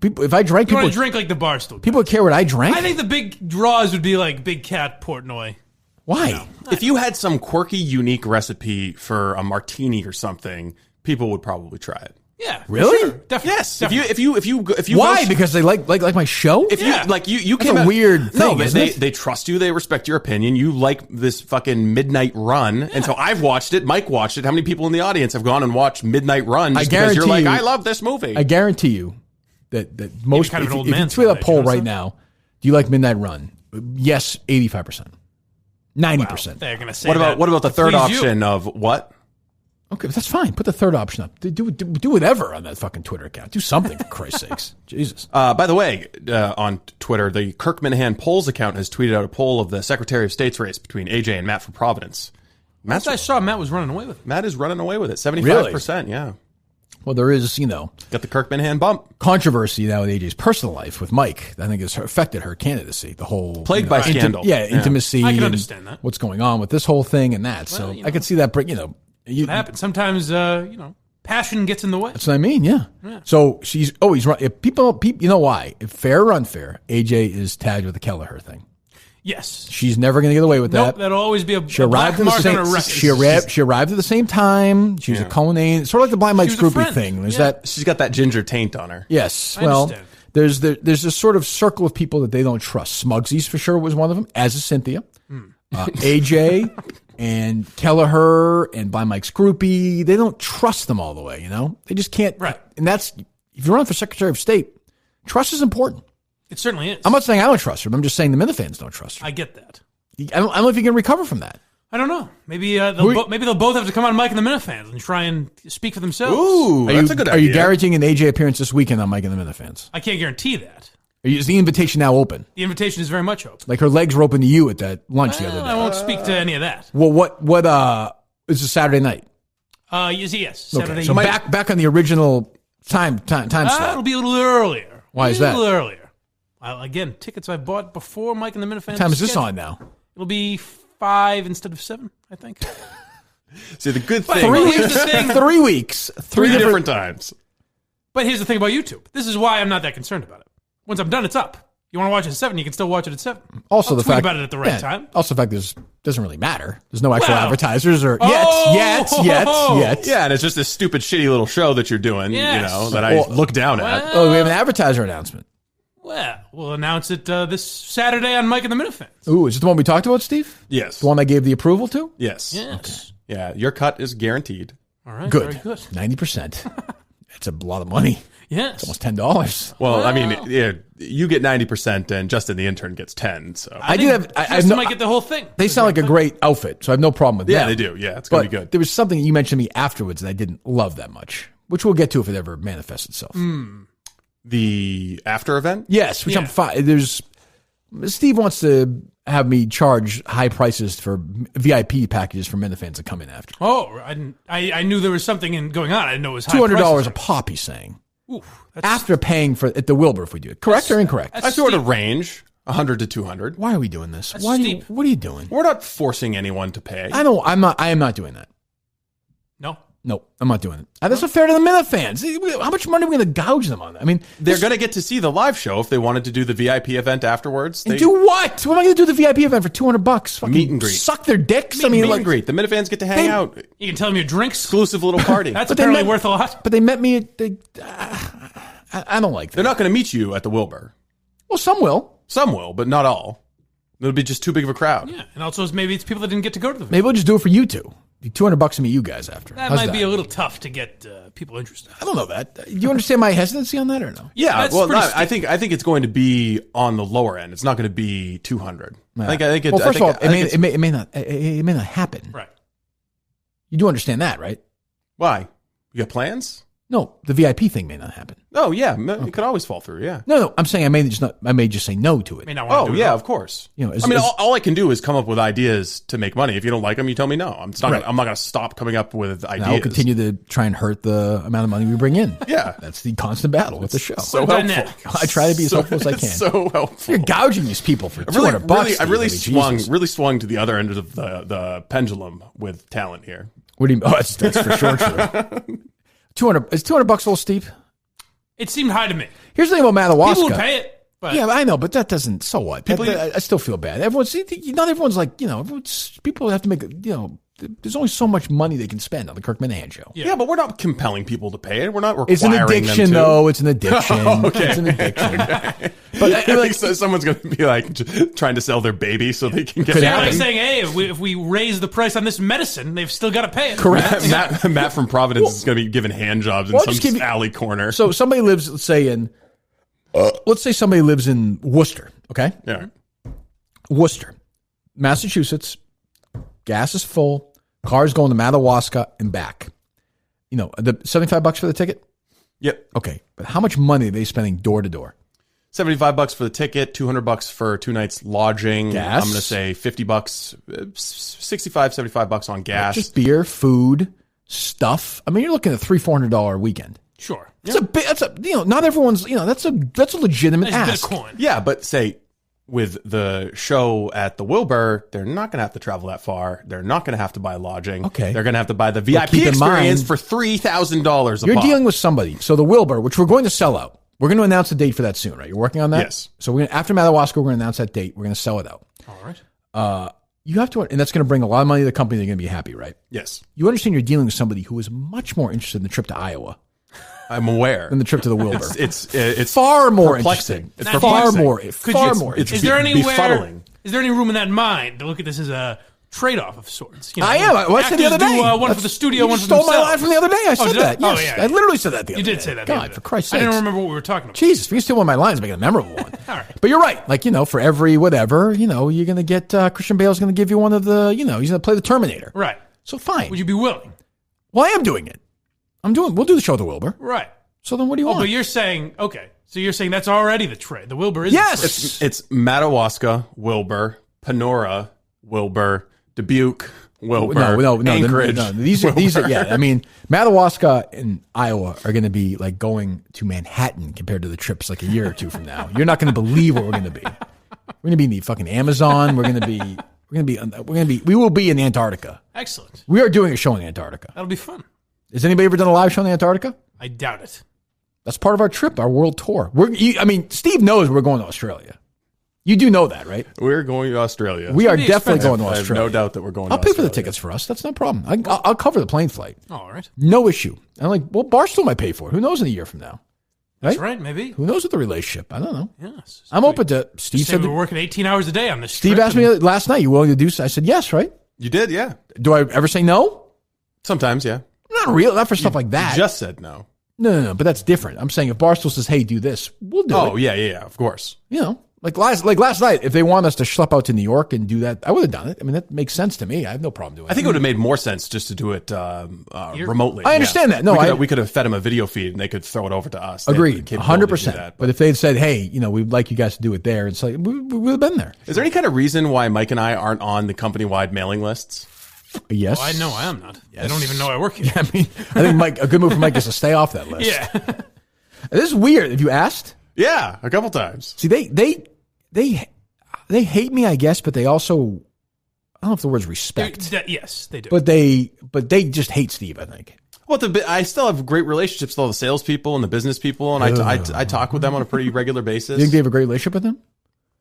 People, if I drank, you people want to drink like the Barstool. People care what I drank. I think the big draws would be like Big Cat Portnoy. Why? If you had some quirky, unique recipe for a martini or something, people would probably try it. Yeah, really? Sure. Definitely. Yes. Definitely. If you why? Because they like my show. If you you That's came a out, weird thing. No, but isn't it? they trust you. They respect your opinion. You like this fucking Midnight Run, and so I've watched it. Mike watched it. How many people in the audience have gone and watched Midnight Run? Just because you're like, I love this movie. I guarantee you that most kind of an old if you man's tweet that age, poll you know right now, do you like Midnight Run? Yes, 85%, 90%. They're gonna say. What about the third please option of what? Okay, that's fine. Put the third option up. Do whatever on that fucking Twitter account. Do something, for Christ's sakes. Jesus. By the way, on Twitter, the Kirk Minihane polls account has tweeted out a poll of the Secretary of State's race between AJ and Matt for Providence. I saw Matt was running away with it. Matt is running away with it. 75%, yeah. Well, there is, got the Kirk Minihane bump. Controversy now with AJ's personal life with Mike. I think has affected her candidacy. The whole plagued by scandal. Intimacy. I can understand that. What's going on with this whole thing and that. Well, so I could see that. It happens sometimes. Passion gets in the way. That's what I mean. Yeah. So she's always right. If people, you know why? If fair or unfair, AJ is tagged with the Kelleher thing. Yes. She's never going to get away with that. Nope, that'll always be a black mark on her record. She arrived at the same time. She was a Cullen, sort of like the Blind Mike's groupie thing. She's got that ginger taint on her. Yes. I understand. There's this sort of circle of people that they don't trust. Smugsies for sure was one of them, as is Cynthia. AJ and Kelleher and Blind Mike's groupie. They don't trust them all the way, They just can't. Right. And that's, if you're running for Secretary of State, trust is important. It certainly is. I'm not saying I don't trust her, but I'm just saying the Minifans don't trust her. I get that. I don't know if you can recover from that. I don't know. Maybe they'll both have to come on Mike and the Minifans and try and speak for themselves. Ooh, that's a good idea. Are you guaranteeing an AJ appearance this weekend on Mike and the Minifans? I can't guarantee that. Is the invitation now open? The invitation is very much open. Like her legs were open to you at that lunch the other day. I won't speak to any of that. Well, what it's a Saturday night. Yes. Saturday. Okay. So back on the original time slot. It'll be a little earlier. Why is that? A little earlier. Again, tickets I bought before Mike and the Minifans. What time is this on now? It'll be 5 instead of 7, I think. See, the good thing. 3 weeks. 3 weeks. Three different times. But here's the thing about YouTube. This is why I'm not that concerned about it. Once I'm done, it's up. You want to watch it at 7, you can still watch it at 7. Also, I'll the tweet fact about it at the right time. Also, the fact doesn't really matter. There's no actual advertisers or yet. Yeah, and it's just this stupid, shitty little show that you're doing, that I look down at. Oh, we have an advertiser announcement. Well, we'll announce it this Saturday on Mike and the Minifans. Ooh, is it the one we talked about, Steve? Yes. The one I gave the approval to? Yes. Okay. Yeah, your cut is guaranteed. All right. Good. Very good. 90%. That's a lot of money. Yes. It's almost $10. Well, I mean, you get 90% and Justin the intern gets 10. So I might get the whole thing. They sound like a great outfit, so I have no problem with that. Yeah, they do. Yeah, it's going to be good. There was something you mentioned to me afterwards that I didn't love that much. which we'll get to if it ever manifests itself. The after event? Yes, which I'm fine. Steve wants to have me charge high prices for VIP packages for Minifans that come in after. Oh, I knew there was something going on. I didn't know it was high $200 a pop, he's saying. Oof, after paying for at the Wilbur if we do it. Correct or incorrect? I sort of range 100 to 200. Why are we doing this? What are you doing? We're not forcing anyone to pay. I am not doing that. No, I'm not doing it. That's not fair to the Minifans. How much money are we going to gouge them on that? I mean, they're going to get to see the live show if they wanted to do the VIP event afterwards. And do what? What am I going to do the VIP event for $200? Fucking meet and greet. Suck their dicks? Meet and greet. The Minifans get to hang out. You can tell them your drinks. Exclusive little party. That's apparently worth a lot. But they met me at I don't like that. They're not going to meet you at the Wilbur. Well, some will. Some will, but not all. It'll be just too big of a crowd. Yeah, and also maybe it's people that didn't get to go to the Maybe we'll just do it for you two. $200 to meet you guys after. That might be a little tough to get people interested. I don't know that. Do you understand my hesitancy on that or no? Yeah, I think it's going to be on the lower end. It's not going to be 200. Well, first of all, it may not happen. Right. You do understand that, right? Why? You got plans? No, the VIP thing may not happen. Oh yeah, it could always fall through. Yeah. No, I'm saying I may just say no to it. May not want to do it of course. All I can do is come up with ideas to make money. If you don't like them, you tell me no. I'm not going to stop coming up with ideas. I'll continue to try and hurt the amount of money we bring in. Yeah, that's the constant battle with the show. So helpful. I try to be as helpful as I can. So helpful. You're gouging these people for $200. I really swung to the other end of the pendulum with talent here. What do you mean? Oh, that's for sure true. $200 is $200 a little steep? It seemed high to me. Here's the thing about Madawaska. People would pay it. But yeah, I know, but that doesn't. So what? I still feel bad. Not everyone's like people have to make. There's only so much money they can spend on the Kirk Minihane show. Yeah, but we're not compelling people to pay it. We're not requiring It's an addiction, them to. though. It's an addiction. Okay. It's an addiction. Okay. But I think someone's going to be like trying to sell their baby so they can get. Like saying, hey, if we raise the price on this medicine, they've still got to pay it. Correct. Matt from Providence is going to be given hand jobs in some alley corner. So somebody lives, let's say somebody lives in Worcester. Okay. Yeah. Worcester, Massachusetts. Gas is full. Cars going to Madawaska and back. The $75 for the ticket? Yep. Okay. But how much money are they spending door to door? $75 for the ticket, $200 for 2 nights lodging. Gas? I'm going to say $50, $65-$75 on gas. Just beer, food, stuff. I mean, you're looking at $300-$400 weekend. Sure. Not everyone's, that's a legitimate ask. A bit of coin. Yeah, but say with the show at the Wilbur, they're not going to have to travel that far. They're not going to have to buy lodging. Okay. They're going to have to buy the VIP experience for $3,000 a You're pop. dealing with somebody. So the Wilbur, which we're going to sell out. We're going to announce a date for that soon, right? You're working on that? Yes. So after Madawaska, we're going to announce that date. We're going to sell it out. All right. You have to, and that's going to bring a lot of money to the company. They're going to be happy, right? Yes. You understand you're dealing with somebody who is much more interested in the trip to Iowa. I'm aware. Than the trip to the Wilbur. It's far more perplexing. Interesting. It's far more. Is there any room in that mind to look at this as a trade-off of sorts? I am. I said the other day. One for the studio, one for themselves. You stole my line themselves. from the other day. I said that. Yes. Oh, yeah. I literally said that the other day. You did say that. God, for Christ's sake. I don't remember what we were talking about. Jesus, if you steal one of my lines, make it a memorable one. All right. But you're right. Like, for every whatever, you're going to get, Christian Bale's going to give you one of the, he's going to play the Terminator. Right. So fine. Would you be willing? Well, I am doing it. We'll do the show at the Wilbur. Right. So then what do you want? But you're saying, okay. So you're saying that's already the trade. The Wilbur is Yes. It's Madawaska, Wilbur, Panora, Wilbur, Dubuque, Wilbur, Anchorage. These are, yeah. I mean, Madawaska and Iowa are going to be like going to Manhattan compared to the trips like a year or two from now. You're not going to believe what we're going to be. We're going to be in the fucking Amazon. We will be in Antarctica. Excellent. We are doing a show in Antarctica. That'll be fun. Has anybody ever done a live show in Antarctica? I doubt it. That's part of our trip, our world tour. Steve knows we're going to Australia. You do know that, right? We're going to Australia. We are definitely going to Australia. I have no doubt that we're going to Australia. I'll pay for the Australia. tickets for us. That's no problem. I'll cover the plane flight. All right. No issue. I'm like, well, Barstool might pay for it. Who knows in a year from now? Right? That's right, maybe. Who knows with the relationship? I don't know. Yes. I'm open to Steve said we're working 18 hours a day on this Steve trip. asked me last night, you willing to do so? I said, yes, right? You did, yeah. Do I ever say no? Sometimes, yeah. Not for stuff like that. You just said no. No, but that's different. I'm saying if Barstool says, hey, do this, we'll do it. Oh, yeah, of course. Like last night, if they want us to schlep out to New York and do that, I would have done it. I mean, that makes sense to me. I have no problem doing it. I think it would have made more sense just to do it remotely. I understand that. No, we could have fed them a video feed and they could throw it over to us. Agreed, 100%. But if they had said, "Hey, we'd like you guys to do it there," it's like we would have been there. Is there any kind of reason why Mike and I aren't on the company-wide mailing lists? Yes. Well, I know I am not. Yes. I don't even know I work here. Yeah, I mean, I think Mike, a good move for Mike is to stay off that list. Yeah. This is weird. Have you asked? Yeah, a couple times. See, they hate me, I guess, but they also, I don't know if the word's respect. Yes, they do. But they just hate Steve, I think. Well, I still have great relationships with all the salespeople and the business people, and I talk with them on a pretty regular basis. You think they have a great relationship with them?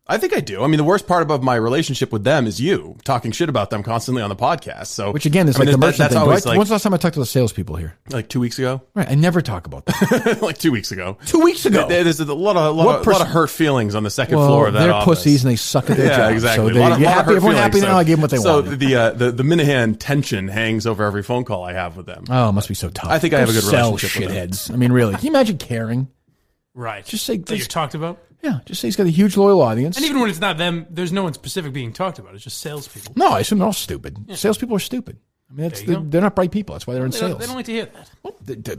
I think I do. I mean, the worst part about my relationship with them is you talking shit about them constantly on the podcast. So, which again is like the merchant thing. When's the last time I talked to the salespeople here? Like 2 weeks ago. Right. I never talk about that. Like 2 weeks ago. 2 weeks ago. There's a lot of hurt feelings on the second floor of that they're office. pussies and they suck at their job. Yeah, exactly. So everyone happy now? I gave them what they wanted. So the Minihane tension hangs over every phone call I have with them. Oh, it must be so tough. I think I have a good relationship with them. Shitheads. I mean, really. Can you imagine caring? Right. Just say that you've talked about. Yeah, just say he's got a huge loyal audience. And even when it's not them, there's no one specific being talked about. It's just salespeople. No, I assume they're all stupid. Yeah. Salespeople are stupid. I mean, they're not bright people. That's why they're in sales. They don't like to hear that.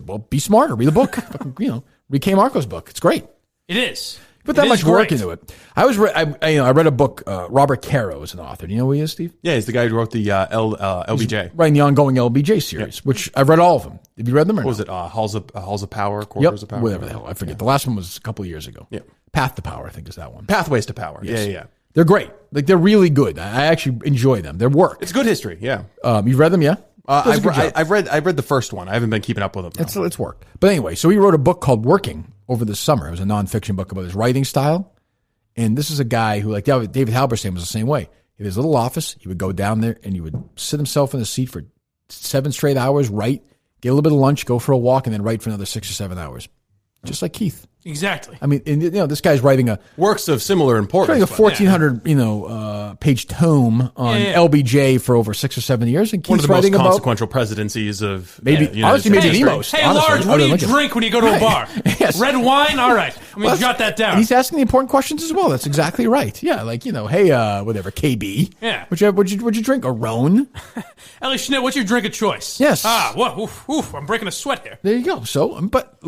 Well, be smarter. Read the book. Read Kmarko's book. It's great. It is. Put that much work into it. I read a book. Robert Caro is an author. Do you know who he is, Steve? Yeah, he's the guy who wrote the LBJ. Writing the ongoing LBJ series, which I've read all of them. Have you read them? Or what was it? Halls of Power, Quarters of Power? Whatever the hell. I forget. The last one was a couple of years ago. Yeah. Path to Power, I think, is that one. Pathways to Power. Yes. Yeah. They're great. Like, they're really good. I actually enjoy them. Their work. It's good history, yeah. You've read them, yeah? I've read the first one. I haven't been keeping up with them. It's work. But anyway, so he wrote a book called Working over the summer. It was a nonfiction book about his writing style. And this is a guy who, like David Halberstam was the same way. He had his little office. He would go down there and he would sit himself in a seat for 7 straight hours, write, get a little bit of lunch, go for a walk, and then write for another 6 or 7 hours. Just like Keith. Exactly. I mean, this guy's writing works of similar importance. Writing a 1,400 page tome on LBJ for over 6 or 7 years, and Keith's one of the writing most about consequential presidencies of honestly, maybe the most. Hey, Large, what do you drink when you go to a bar? Yes. Red wine. All right, let me jot that down. And he's asking the important questions as well. That's exactly right. Yeah, like hey, whatever, KB. Yeah. What'd you drink? A Rhone. Ellie Schnitt, what's your drink of choice? Yes. Oof, I'm breaking a sweat here. There you go. So, but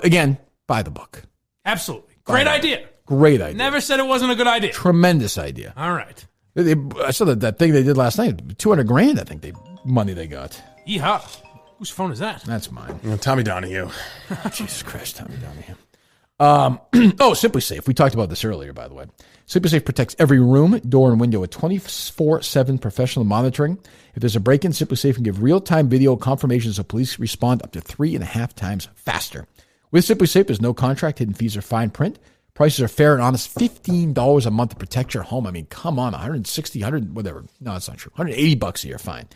again. Buy the book. Absolutely. Great idea. Great idea. Never said it wasn't a good idea. Tremendous idea. All right. I saw that thing they did last night. $200,000, I think, money they got. Yeehaw. Whose phone is that? That's mine. Tommy Donahue. Jesus Christ, Tommy Donahue. Simply Safe. We talked about this earlier, by the way. Simply Safe protects every room, door, and window with 24/7 professional monitoring. If there's a break-in, Simply Safe can give real-time video confirmation so police respond up to 3.5 times faster. With Simply Safe, there's no contract, hidden fees, or fine print. Prices are fair and honest. $15 a month to protect your home. I mean, come on, $160, whatever. No, that's not true. $180 a year, fine.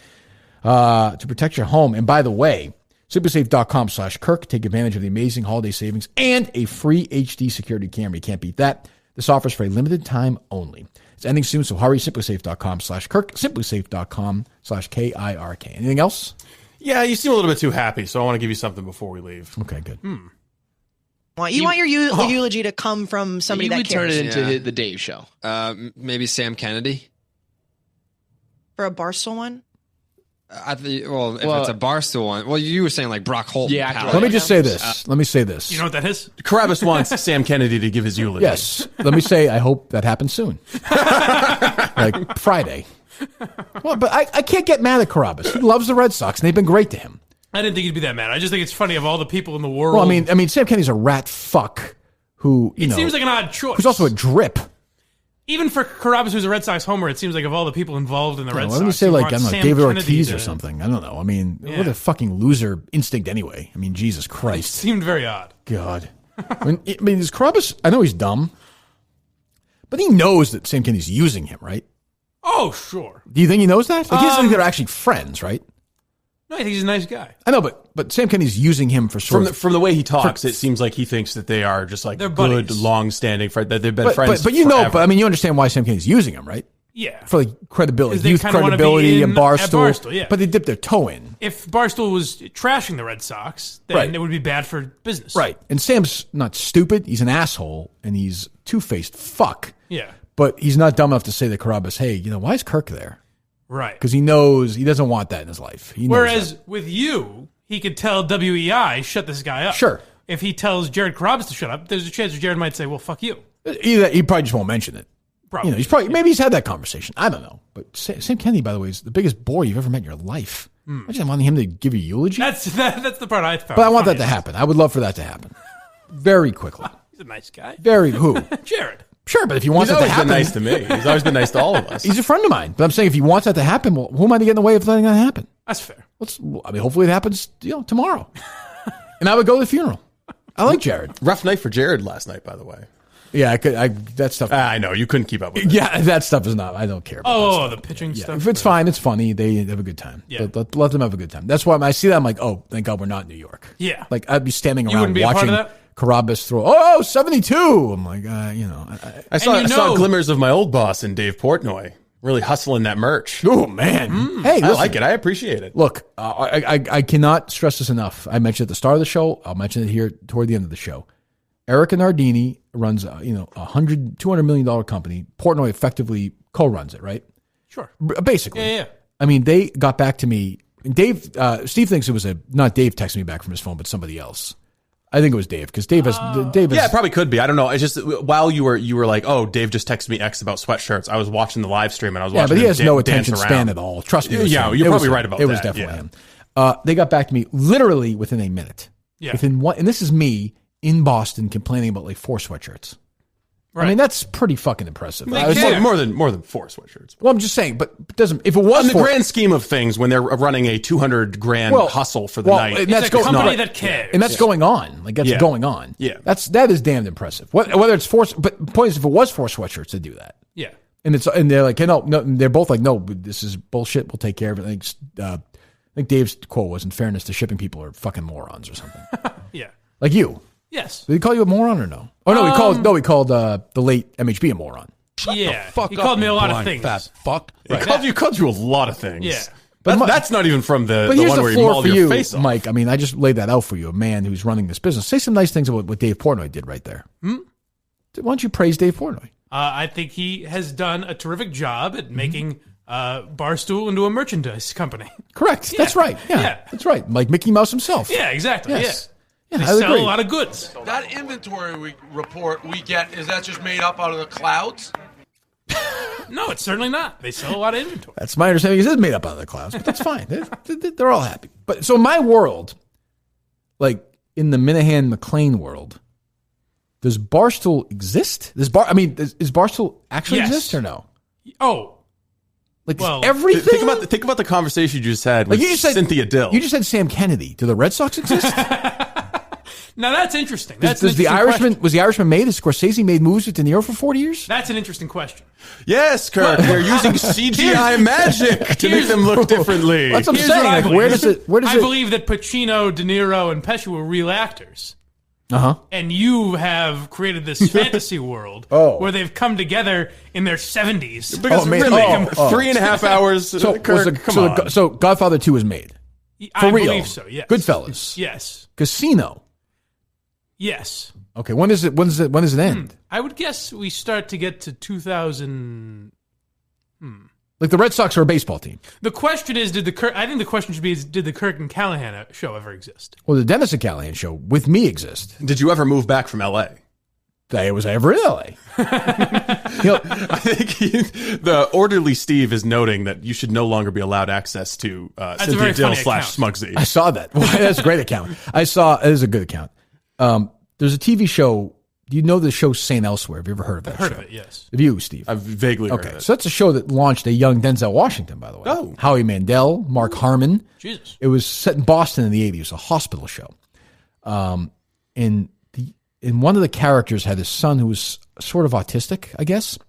To protect your home. And by the way, simplysafe.com/Kirk. Take advantage of the amazing holiday savings and a free HD security camera. You can't beat that. This offer's for a limited time only. It's ending soon, so hurry. Simplysafe.com/Kirk. Simplysafe.com/KIRK. Anything else? Yeah, you seem a little bit too happy, so I want to give you something before we leave. Okay, good. You want your eulogy to come from somebody that cares. You would turn it into the Dave Show. Maybe Sam Kennedy. For a Barstool one? If it's a Barstool one. Well, you were saying like Brock Holt. Yeah. Let me just say this. Let me say this. You know what that is? Carabas wants Sam Kennedy to give his eulogy. Yes. Let me say I hope that happens soon. Like Friday. Well, but I can't get mad at Carabas. He loves the Red Sox, and they've been great to him. I didn't think he'd be that mad. I just think it's funny of all the people in the world. Well, I mean, Sam Kennedy's a rat fuck who, It seems like an odd choice. Who's also a drip. Even for Carabas, who's a Red Sox homer, it seems like of all the people involved in the Red Sox. Let me say, like, I don't know, Sam David Kennedy Ortiz or something. I don't know. I mean, what a fucking loser instinct anyway. I mean, Jesus Christ. It seemed very odd. God. I mean, is Carabas, I know he's dumb, but he knows that Sam Kennedy's using him, right? Oh, sure. Do you think he knows that? Like, he doesn't think they're actually friends, right? No, I think he's a nice guy. I know, but Sam Kennedy's using him for from the way he talks, it seems like he thinks that they are just like good, long-standing friends. That they've been friends. But you forever. know, but I mean, you understand why Sam Kennedy's using him, right? Yeah. For like credibility, 'Cause they youth kinda wanna be credibility and in at Barstool. Barstool, yeah. But they dipped their toe in. If Barstool was trashing the Red Sox, then Right. it would be bad for business. Right. And Sam's not stupid. He's an asshole and he's two-faced fuck. Yeah. But he's not dumb enough to say to Carabas, hey, why is Kirk there? Right. Because he knows he doesn't want that in his life. He knows Whereas that. with you, he could tell WEI, shut this guy up. Sure. If he tells Jared Carabas to shut up, there's a chance that Jared might say, well, fuck you. He probably just won't mention it. Probably. Maybe he's had that conversation. I don't know. But Sam Kennedy, by the way, is the biggest bore you've ever met in your life. Imagine wanting him to give you a eulogy. That's the part I found. But I want that to happen. I would love for that to happen. Very quickly. He's a nice guy. Who? Jared. Sure, but if he wants He's that to always been happen. nice to me. He's always been nice to all of us. He's a friend of mine. But I'm saying if he wants that to happen, well, who am I to get in the way of letting that happen? That's fair. Hopefully it happens tomorrow. And I would go to the funeral. I like Jared. Rough night for Jared last night, by the way. Yeah, that stuff. I know. You couldn't keep up with it. Yeah, that stuff is not. I don't care about the pitching stuff. If it's fine, it's funny. They have a good time. Yeah. Let them have a good time. That's why when I see that, I'm like, oh, thank God we're not in New York. Yeah. Like, I'd be standing You around wouldn't be a part watching of that? Carabas throw, 72. I'm like, I saw glimmers of my old boss in Dave Portnoy, really hustling that merch. Oh, man. Hey, I listen. like it. I appreciate it. Look, I cannot stress this enough. I mentioned at the start of the show. I'll mention it here toward the end of the show. Erica Nardini runs a $200 million company. Portnoy effectively co-runs it, right? Sure. Basically. Yeah. I mean, they got back to me. Dave, Steve thinks it was not Dave texting me back from his phone, but somebody else. I think it was Dave because Dave has. Yeah, it probably could be. I don't know. It's just while you were like, oh, Dave just texted me X about sweatshirts. I was watching the live stream and I was watching. Yeah, but he has him no dance attention around. span at all. Trust me. Yeah, you're probably right about that. It was definitely him. They got back to me literally within a minute. Yeah. Within one, and this is me in Boston complaining about like 4 sweatshirts. Right. I mean, that's pretty fucking impressive. More than 4 sweatshirts. Well, I'm just saying, but it doesn't. If it was in the grand scheme of things, when they're running a $200,000 hustle for the night, and that's it's a company that cares, and that's going on. Like that's going on. Yeah, that is damned impressive. Whether it's 4, but the point is, if it was 4 sweatshirts to do that, yeah, and they're like, hey, no, they're both like, no, this is bullshit. We'll take care of it. I think Dave's quote was, in fairness, the shipping people are fucking morons or something. Yeah, like you. Yes. Did he call you a moron or no? Oh no, he called the late MHB a moron. Yeah, he called me a lot of things. Fat fuck. Right. He called you a lot of things. Yeah. But that's not even from the here's one where he floor mauled for your you, face off. Mike. I mean, I just laid that out for you, a man who's running this business. Say some nice things about what Dave Portnoy did right there. Why don't you praise Dave Portnoy? I think he has done a terrific job at making Barstool into a merchandise company. Correct. That's right. Yeah, that's right. Like Mickey Mouse himself. Yeah, exactly. Yes. Yeah. Yeah, They I sell agree. a lot of goods. That inventory report we get, is that just made up out of the clouds? No, it's certainly not. They sell a lot of inventory. That's my understanding. It is made up out of the clouds, but that's fine. They're all happy. But so in my world, like in the Minihane McLean world, does Barstool exist? Is Barstool actually Yes. exist or no? Oh, like well, everything. Think about the conversation you just had with Like you just said, Cynthia Dill. You just said Sam Kennedy. Do the Red Sox exist? now that's interesting. That's Does an the interesting Irishman question. was the Irishman made? Has Scorsese made movies with De Niro for 40 years? That's an interesting question. Yes, Kirk. They're using CGI magic to make them look differently. That's what I'm Here's saying. what I Like, believe. where does I it? believe that Pacino, De Niro, and Pesci were real actors. And you have created this fantasy world where they've come together in their 70s. Because really, 3.5 hours. So, Kirk, come on. so Godfather 2 was made. For I real. believe so, yes. Goodfellas. Yes. Casino. Yes. Okay, when does it end? I would guess we start to get to 2000. Like the Red Sox are a baseball team. The question is, I think the question should be, did the Kirk and Callahan show ever exist? Well, the Dennis and Callahan show with me exist. Did you ever move back from L.A.? Was I ever in L.A.? I think the orderly Steve is noting that you should no longer be allowed access to Cynthia Dill / Smugsy. I saw that. Well, that's a great account. It is a good account. There's a TV show. Do you know the show St. Elsewhere? Have you ever heard of that show? I've heard of it, yes. Have you, Steve? I've vaguely heard of it. So that's a show that launched a young Denzel Washington, by the way. Oh. Howie Mandel, Mark Harmon. Jesus. It was set in Boston in the 80s. It was a hospital show. And one of the characters had his son who was sort of autistic, I guess.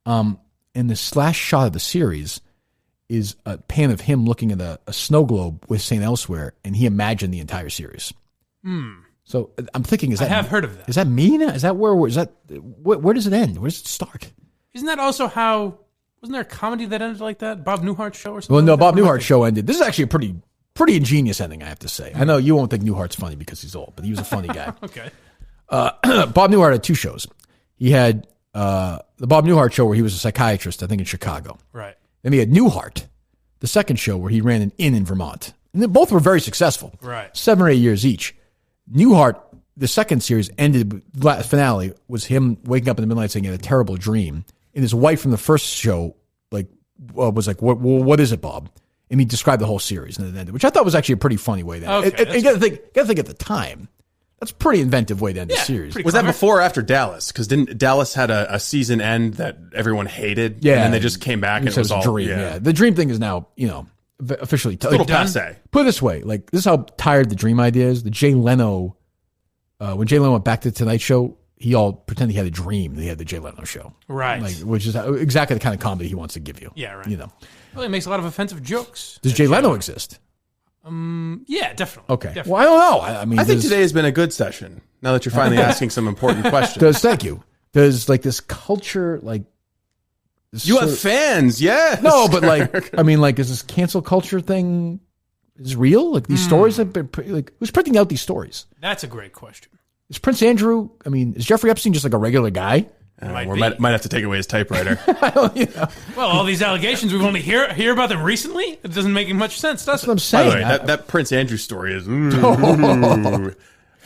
And the last shot of the series is a pan of him looking at a snow globe with St. Elsewhere, and he imagined the entire series. So I'm thinking, I have heard of that. Is that me now? Is that where does it end? Where does it start? Isn't that also how Wasn't there a comedy that ended like that? Bob Newhart's show or something? Well, no, like Bob Newhart's show ended. This is actually a pretty ingenious ending, I have to say. I know you won't think Newhart's funny because he's old, but he was a funny guy. Okay. Bob Newhart had 2 shows. He had the Bob Newhart show where he was a psychiatrist, I think in Chicago. Right. Then he had Newhart, the second show where he ran an inn in Vermont. And they both were very successful. Right. 7 or 8 years each. Newhart, the second series ended, last finale was him waking up in the middle of the night saying he had a terrible dream. And his wife from the first show was like, what is it, Bob? And he described the whole series and it ended, which I thought was actually a pretty funny way to end. Okay, you got to think at the time. That's a pretty inventive way to end the series. Was that before or after Dallas? Because didn't Dallas had a season end that everyone hated? Yeah. And then they just came back and it was all a dream. Yeah. The dream thing is now, officially. It's a little passe. Put it this way. Like, this is how tired the dream idea is. The Jay Leno, when Jay Leno went back to the Tonight Show, he all pretended he had a dream that he had the Jay Leno show. Right. Like, which is exactly the kind of comedy he wants to give you. Yeah, right. Well, it makes a lot of offensive jokes. Does Jay Leno exist? Yeah, definitely. Okay. Definitely. Well, I don't know. I think today has been a good session. Now that you're finally asking some important questions. Thank you. Does like this culture you have fans, yes. No, but is this cancel culture thing is real? Like these stories have been who's printing out these stories? That's a great question. Is Prince Andrew? Is Jeffrey Epstein just like a regular guy? Might have to take away his typewriter. Well, all these allegations, we've only hear about them recently. It doesn't make much sench, does it? That's what I'm saying. By the way, that Prince Andrew story is.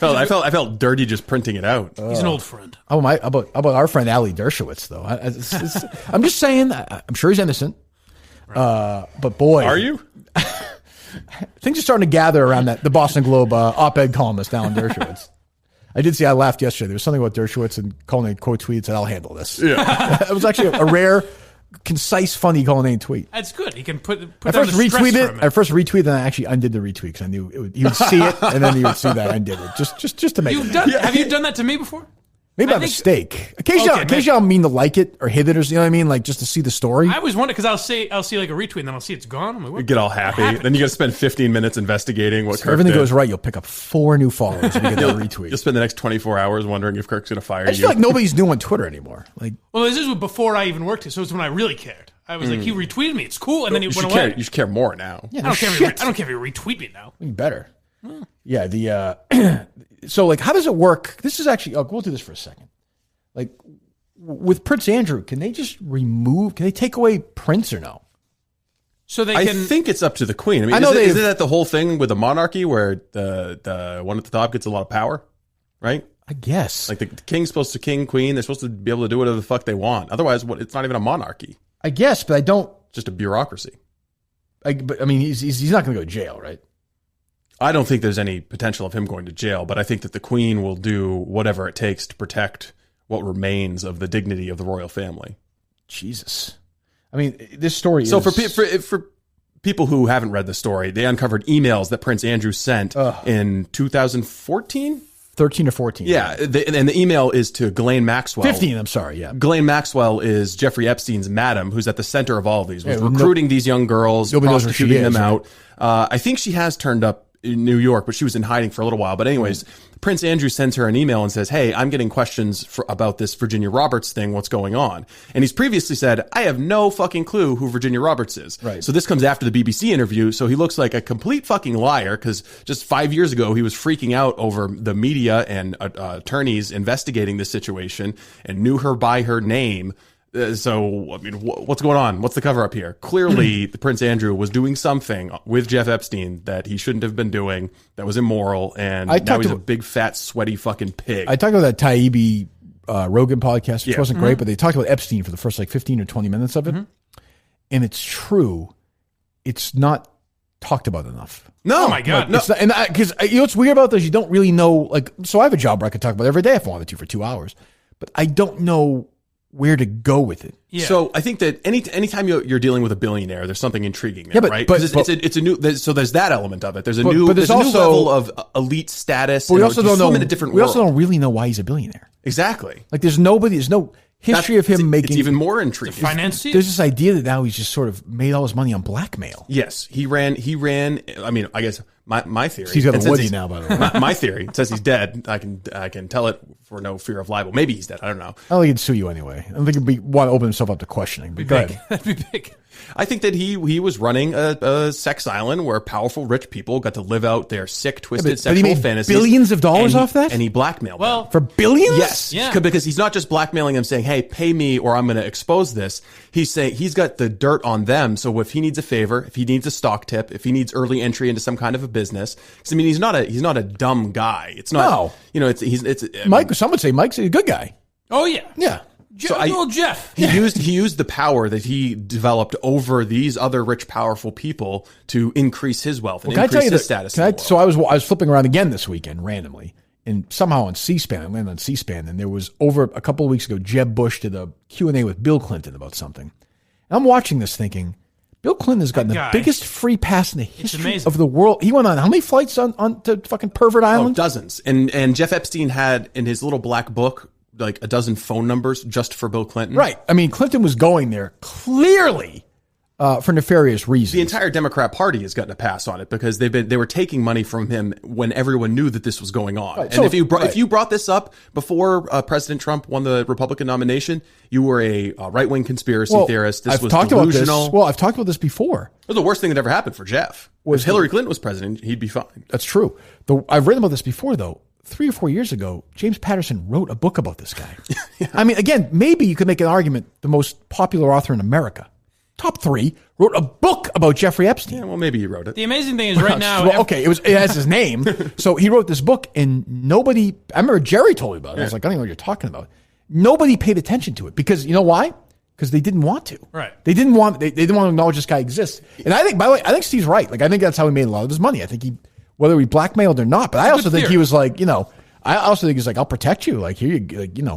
I felt dirty just printing it out. He's an old friend. Oh my! About our friend Ali Dershowitz, though. I'm just saying. I'm sure he's innocent. Right. But boy, are you? Things are starting to gather around the Boston Globe op-ed columnist Alan Dershowitz. I did see. I laughed yesterday. There was something about Dershowitz and Cullen quote tweets, and I'll handle this. Yeah, it was actually a rare, concise, funny Cullen tweet. That's good. He can put. I first retweeted it. I first retweeted, and I actually undid the retweet because I knew he would see it, and then he would see that I undid it just to make. Have you done that to me before? Maybe by mistake. Occasionally I'll mean to like it or hit it or you know what I mean, like just to see the story. I always wonder because I'll see like a retweet and then I'll see it's gone. I'm like, you get all happy. Then you got to spend 15 minutes investigating what Kirk everything did. goes right. You'll pick up 4 new followers if you get that retweet. You'll spend the next 24 hours wondering if Kirk's going to fire you. I just feel like nobody's new on Twitter anymore. Well, this is before I even worked here, so it's when I really cared. I was like, he retweeted me. It's cool, and then he went away. You should care more now. Yeah, I don't care if you retweet me now. You better. Yeah. So how does it work? This is actually. We'll do this for a second. Like with Prince Andrew, can they just can they take away Prince or no? So I think it's up to the Queen. Isn't that the whole thing with the monarchy where the one at the top gets a lot of power, right? I guess. Like the king's supposed to king, queen, they're supposed to be able to do whatever the fuck they want. Otherwise, it's not even a monarchy. I guess, but I don't. Just a bureaucracy. He's not going to go to jail, right? I don't think there's any potential of him going to jail, but I think that the Queen will do whatever it takes to protect what remains of the dignity of the royal family. Jesus. This story so for people who haven't read the story, they uncovered emails that Prince Andrew sent in 2014? 13 or 14. Yeah, and the email is to Ghislaine Maxwell. 15, I'm sorry, yeah. Ghislaine Maxwell is Jeffrey Epstein's madam, who's at the center of all of these, recruiting these young girls, prostituting them out. I think she has turned up in New York, but she was in hiding for a little while. But anyways, Prince Andrew sends her an email and says, hey, I'm getting questions about this Virginia Roberts thing. What's going on? And he's previously said, I have no fucking clue who Virginia Roberts is. Right. So this comes after the BBC interview. So he looks like a complete fucking liar because just 5 years ago, he was freaking out over the media and attorneys investigating this situation and knew her by her name. What's going on? What's the cover up here? Clearly, the Prince Andrew was doing something with Jeff Epstein that he shouldn't have been doing, that was immoral, and now he's a big, fat, sweaty fucking pig. I talked about that Taibbi Rogan podcast, which wasn't great, but they talked about Epstein for the first 15 or 20 minutes of it. And it's true. It's not talked about enough. No. Oh, my God. No. Because what's weird about this, you don't really know, so I have a job where I could talk about it every day if I wanted to for 2 hours, but I don't know where to go with it. Yeah. So I think that anytime you're dealing with a billionaire, there's something intriguing there, right? Because it's a new. So there's that element of it. There's a new level of elite status. But we also don't know. In a different we world. Also don't really know why he's a billionaire. Exactly. There's no history of him making. It's even more intriguing. The financier? There's this idea that now he's just sort of made all his money on blackmail. Yes, he ran. I guess my theory. He's got a Woody now, by the way. My theory. It says he's dead. I can tell it for no fear of libel. Maybe he's dead. I don't know. I don't think he'd sue you anyway. I don't think he'd want to open himself up to questioning. But go ahead. That'd be big. I think that he was running a sex island where powerful rich people got to live out their sick, twisted sexual he made fantasies. Billions of dollars off that? And he blackmailed them. For billions? Yes. Yeah. Because he's not just blackmailing them saying, hey, pay me or I'm going to expose this. He's saying he's got the dirt on them. So if he needs a favor, if he needs a stock tip, if he needs early entry into some kind of a business, because I mean, he's not a dumb guy. It's not, it's Mike, some would say Mike's a good guy. Oh, yeah. Yeah. Jeff. He used the power that he developed over these other rich, powerful people to increase his wealth and increase his status. So I was flipping around again this weekend randomly, and somehow on C-SPAN, I landed on C-SPAN, and there was over a couple of weeks ago, Jeb Bush did a Q&A with Bill Clinton about something. And I'm watching this thinking, Bill Clinton has gotten the biggest free pass in the history of the world. He went on how many flights on to fucking Pervert Island? Dozens. And Jeff Epstein had in his little black book like a dozen phone numbers just for Bill Clinton. Right. I mean, Clinton was going there clearly for nefarious reasons. The entire Democrat Party has gotten a pass on it because they were taking money from him when everyone knew that this was going on. Right. And So, if you brought this up before President Trump won the Republican nomination, you were a right-wing conspiracy theorist. This was delusional. I've talked about this before. It was the worst thing that ever happened for Jeff. If Hillary Clinton was president, he'd be fine. That's true. I've written about this before, though. 3 or 4 years ago, James Patterson wrote a book about this guy. Yeah. I mean, again, maybe you could make an argument the most popular author in America, top 3, wrote a book about Jeffrey Epstein. Yeah, well, maybe he wrote it. The amazing thing is right now... it has his name. So he wrote this book, and nobody... I remember Jerry told me about it. I was like, I don't know what you're talking about. Nobody paid attention to it because, you know why? Because they didn't want to. Right. They didn't want to acknowledge this guy exists. And I think, by the way, I think Steve's right. Like, I think that's how he made a lot of his money. I think whether he blackmailed or not, but I also think he was like, I also think he's like, I'll protect you. Like, here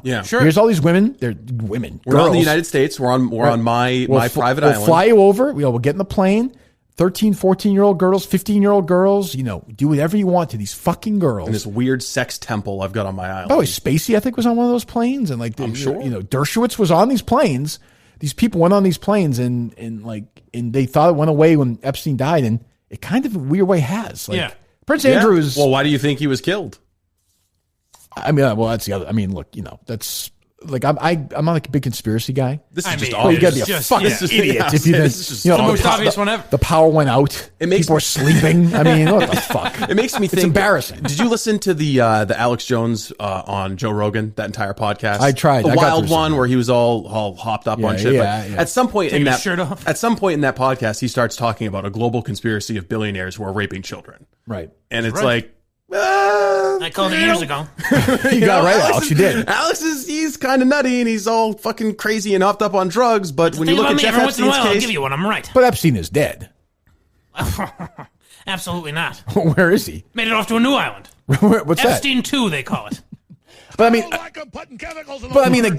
yeah, sure. Here's all these women. They're women. We're not in the United States. We're on my private island. We'll fly you over. We'll get in the plane. 13, 14-year-old girls, 15-year-old girls. Do whatever you want to these fucking girls. In this weird sex temple I've got on my island. By the way, Spacey, I think, was on one of those planes, and I'm sure. Dershowitz was on these planes. These people went on these planes, and they thought it went away when Epstein died, and it kind of in a weird way has. Like, yeah. Prince Andrew is. Well, why do you think he was killed? I mean, well, that's the other. I mean, look, that's like I'm not a big conspiracy guy. This is just obvious. You got to be a fucking idiot if you the most obvious one ever. The power went out. People were sleeping. I mean, what the fuck? It makes me think. It's embarrassing. Did you listen to the Alex Jones on Joe Rogan, that entire podcast? I tried. The wild one where he was all hopped up on shit. Yeah. At some point Take his shirt off. At some point in that podcast, he starts talking about a global conspiracy of billionaires who are raping children. Right. And it's right. like. I called it years ago. You got right, Alex. You did. Alex he's kind of nutty and he's all fucking crazy and hopped up on drugs. But when you look at Jeff Epstein's case, I'll give you one. I'm right. But Epstein is dead. Absolutely not. Where is he? Made it off to a new island. What's Epstein 2, they call it. But I mean, the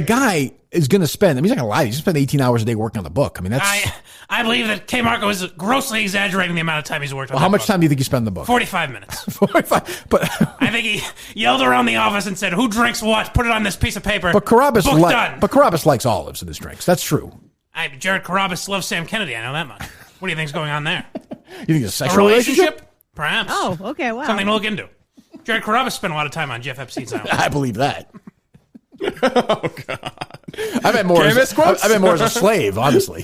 guy is going to spend. I mean, he's not going to lie. He's going to spend 18 hours a day working on the book. I mean, that's. I believe that Kmarko is grossly exaggerating the amount of time he's worked on. Well, how much time do you think he spent on the book? 45 minutes. 45. But I think he yelled around the office and said, "Who drinks what? Put it on this piece of paper." But Carabas done. But Carabas likes olives in his drinks. That's true. Jared Carabas loves Sam Kennedy. I know that much. What do you think's going on there? You think it's a sexual relationship? Perhaps. Oh, okay. Wow. Something to look into. Jared Carabas spent a lot of time on Jeff Epstein's island. I believe that. Oh God! I meant more as a slave, honestly.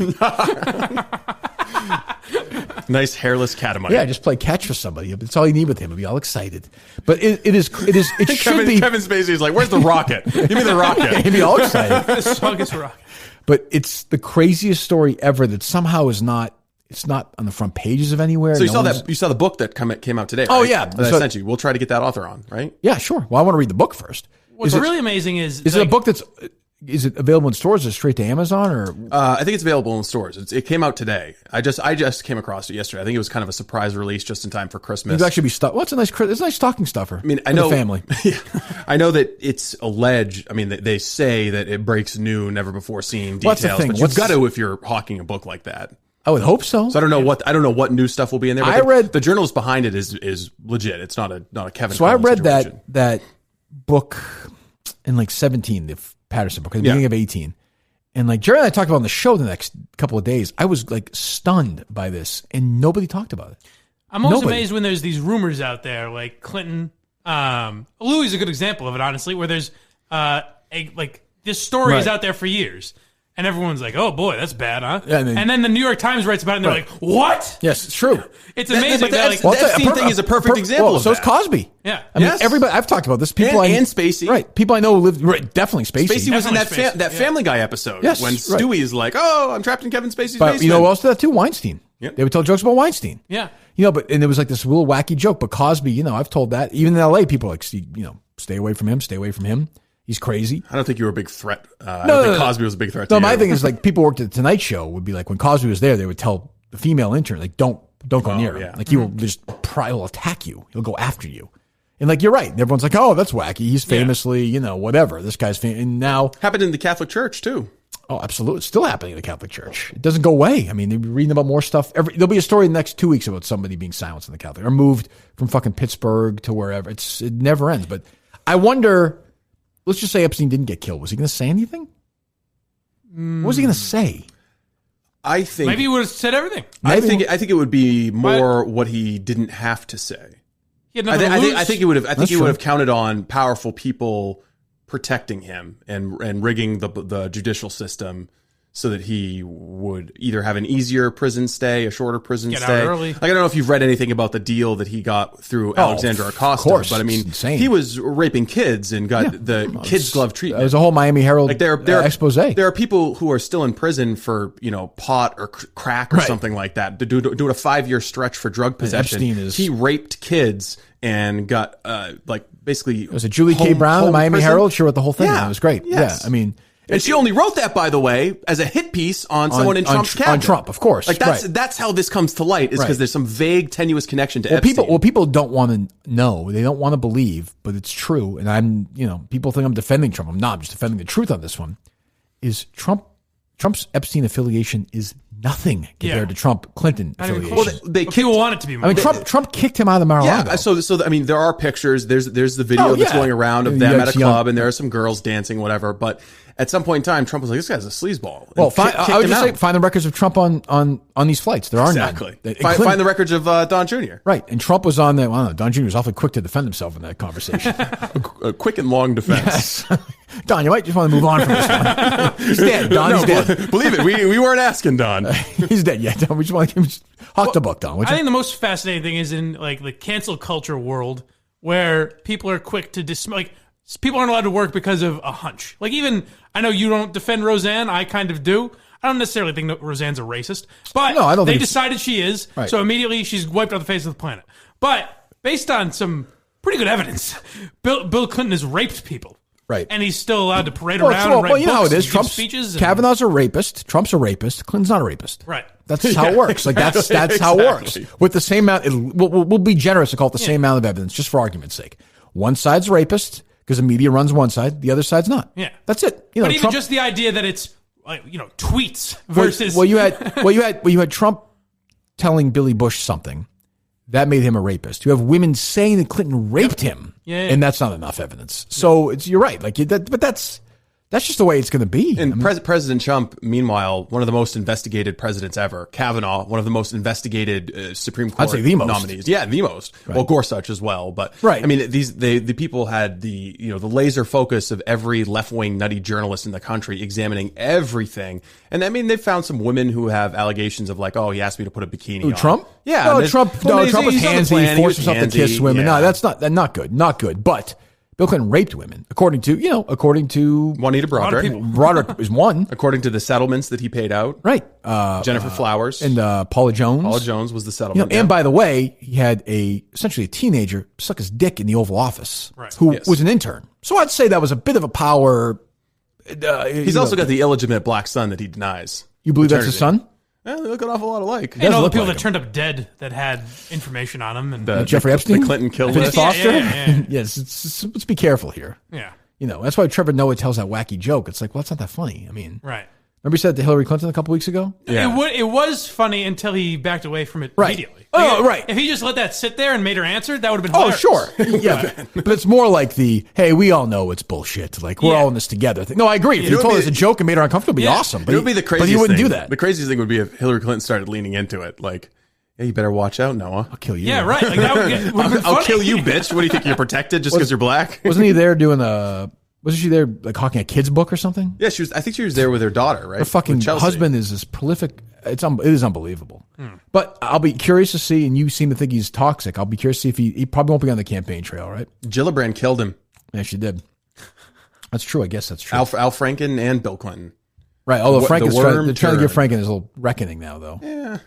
Nice hairless catamaran. Yeah, just play catch for somebody. That's all you need with him. He'll be all excited. But it should be. Kevin Spacey's like, "Where's the rocket? Give me the rocket." He'll be all excited. The song is rocket. But it's the craziest story ever that somehow is not. It's not on the front pages of anywhere. So you saw the book that came out today. Right? Oh yeah, that I sent you. We'll try to get that author on, right? Yeah, sure. Well, I want to read the book first. What's really amazing is it a book that's. Is it available in stores? Is it straight to Amazon or? I think it's available in stores. It came out today. I just came across it yesterday. I think it was kind of a surprise release just in time for Christmas. It'd actually be stuff. Well, it's a nice stocking stuffer. I mean, I know the family. Yeah, I know that it's alleged. I mean, they say that it breaks new, never before seen details. What's the thing? But you've got to if you're hawking a book like that. I would hope so. So I don't know what new stuff will be in there. But I read the journalist behind it is legit. It's not a Kevin. So Cullen I read situation. that book in like 17, the Patterson book, at the beginning of 18. And like Jerry and I talked about on the show the next couple of days, I was like stunned by this and nobody talked about it. I'm always amazed when there's these rumors out there like Clinton Louis is a good example of it, honestly, where there's this story is out there for years. And everyone's like, "Oh boy, that's bad, huh?" Yeah, and then the New York Times writes about it, and they're like, "What?" Yes, it's true. It's amazing. The Epstein thing is a perfect example. So is Cosby. Yeah, I mean, everybody. I've talked about this. People and Spacey, right? People I know lived definitely Spacey. Spacey was in that Family Guy episode when Stewie is like, "Oh, I'm trapped in Kevin Spacey's basement." You know who else did that too? Weinstein. Yep. They would tell jokes about Weinstein. Yeah, and there was like this little wacky joke. But Cosby, I've told that. Even in L.A., people are like, stay away from him. Stay away from him. He's crazy. I don't think you were a big threat. I don't think Cosby was a big threat to you. No, my thing is like people worked at the Tonight Show would be like when Cosby was there, they would tell the female intern like don't go near him. Like he will just probably will attack you. He'll go after you. And like you're right. And everyone's like, oh, that's wacky. He's famously, whatever. This guy's famous. And now happened in the Catholic Church too. Oh, absolutely. It's still happening in the Catholic Church. It doesn't go away. I mean, they'll be reading about more stuff. There'll be a story in the next 2 weeks about somebody being silenced in the Catholic or moved from fucking Pittsburgh to wherever. It never ends. But I wonder. Let's just say Epstein didn't get killed. Was he going to say anything? What was he going to say? I think maybe he would have said everything. I think it would be more what he didn't have to say. I think he would have. I think he would have counted on powerful people protecting him and rigging the judicial system so that he would either have an easier prison stay, a shorter prison stay. Out early. Like I don't know if you've read anything about the deal that he got through Alexandra Acosta, but I mean, he was raping kids and got the kids glove treatment. There's a whole Miami Herald expose. There are people who are still in prison for pot or crack or something like that. Doing a 5-year stretch for drug possession. He raped kids and got basically. It was a Julie K. Brown, the Miami Herald. She wrote the whole thing. Yeah, it was great. Yes. Yeah, I mean. And she only wrote that, by the way, as a hit piece on someone in Trump's cabinet. On Trump, of course. Like that's how this comes to light, is because there's some vague, tenuous connection to Epstein. People don't want to know. They don't want to believe, but it's true. And people think I'm defending Trump. I'm not. I'm just defending the truth on this one. Is Trump's Epstein affiliation is nothing compared to Trump-Clinton affiliation. Well, people want it to be more. I mean, Trump kicked him out of Mar-a-Lago. Yeah, so I mean, there are pictures. There's the video that's going around of them at a club, and there are some girls dancing, whatever. But at some point in time, Trump was like, "This guy's a sleazeball." Well, I would just say find the records of Trump on these flights. There are none. Find the records of Don Jr. Right, and Trump was on there. Well, I don't know, Don Jr. was awfully quick to defend himself in that conversation. a quick and long defense. Yes. Don, you might just want to move on from this one. He's dead. Don, he's dead. Believe it, we weren't asking Don. He's dead. Yeah, Don, we just want to give him hawk the book, Don. I think the most fascinating thing is in like the cancel culture world where people are quick to people aren't allowed to work because of a hunch. Like even, I know you don't defend Roseanne, I kind of do. I don't necessarily think that Roseanne's a racist, but I don't they decided she is, so immediately she's wiped off the face of the planet. But based on some pretty good evidence, Bill Clinton has raped people. Right. And he's still allowed to parade around and write books how it is. Trump's speeches. Kavanaugh's a rapist. Trump's a rapist. Clinton's not a rapist. Right. That's how it works. Like that's how it works. With the same amount, we'll be generous to call it the same amount of evidence, just for argument's sake. One side's a rapist because the media runs one side. The other side's not. Yeah. That's it. But even Trump, just the idea that it's tweets versus. You had Trump telling Billy Bush something. That made him a rapist. You have women saying that Clinton raped him, and that's not enough evidence. So you're right. But that's just the way it's going to be. And President Trump, meanwhile, one of the most investigated presidents ever. Kavanaugh, one of the most investigated Supreme Court I'd say the most. nominees. Yeah, the most. Right. Well, Gorsuch as well. But right. I mean, the people had the laser focus of every left-wing nutty journalist in the country examining everything. And I mean, they found some women who have allegations of like, oh, he asked me to put a bikini on. Trump? Yeah. No, Trump was handsy. He forced himself to kiss women. Yeah. No, that's not good. Not good. But Bill Clinton raped women, according to Juanita Broderick. Broderick is one. According to the settlements that he paid out. Right. Jennifer Flowers. And Paula Jones. Paula Jones was the settlement. And by the way, he had essentially a teenager suck his dick in the Oval Office, who was an intern. So I'd say that was a bit of a power. He's also got the illegitimate black son that he denies. You believe that's his son? Yeah, they look an awful lot alike. And all the people that turned up dead that had information on him. And Jeffrey Epstein? The Clinton kill list. Foster? Yeah. Yes, let's be careful here. Yeah. That's why Trevor Noah tells that wacky joke. It's like, well, it's not that funny. I mean, right. Remember he said to Hillary Clinton a couple weeks ago? Yeah. It was funny until he backed away from it immediately. Right. If he just let that sit there and made her answer, that would have been hilarious. Sure. Yeah. But it's more like hey, we all know it's bullshit. Like, we're all in this together thing. No, I agree. If he told us a joke and made her uncomfortable, it'd be awesome. But it would be the craziest But he wouldn't thing. do that. The craziest thing would be if Hillary Clinton started leaning into it. Like, Yeah, you better watch out, Noah. I'll kill you. Yeah, right. Like that would get. I'll kill you, bitch. What do you think? You're protected just because you're black? Wasn't he there doing wasn't she there like hawking a kid's book or something? Yeah, she was. I think she was there with her daughter, right? Her fucking husband is as prolific. It is unbelievable. But I'll be curious to see, and you seem to think he's toxic. I'll be curious to see if he probably won't be on the campaign trail, right? Gillibrand killed him. Yeah, she did. That's true. I guess that's true. Al Franken and Bill Clinton. Right. Although Franken's they're trying to give Franken his little reckoning now, though. Yeah.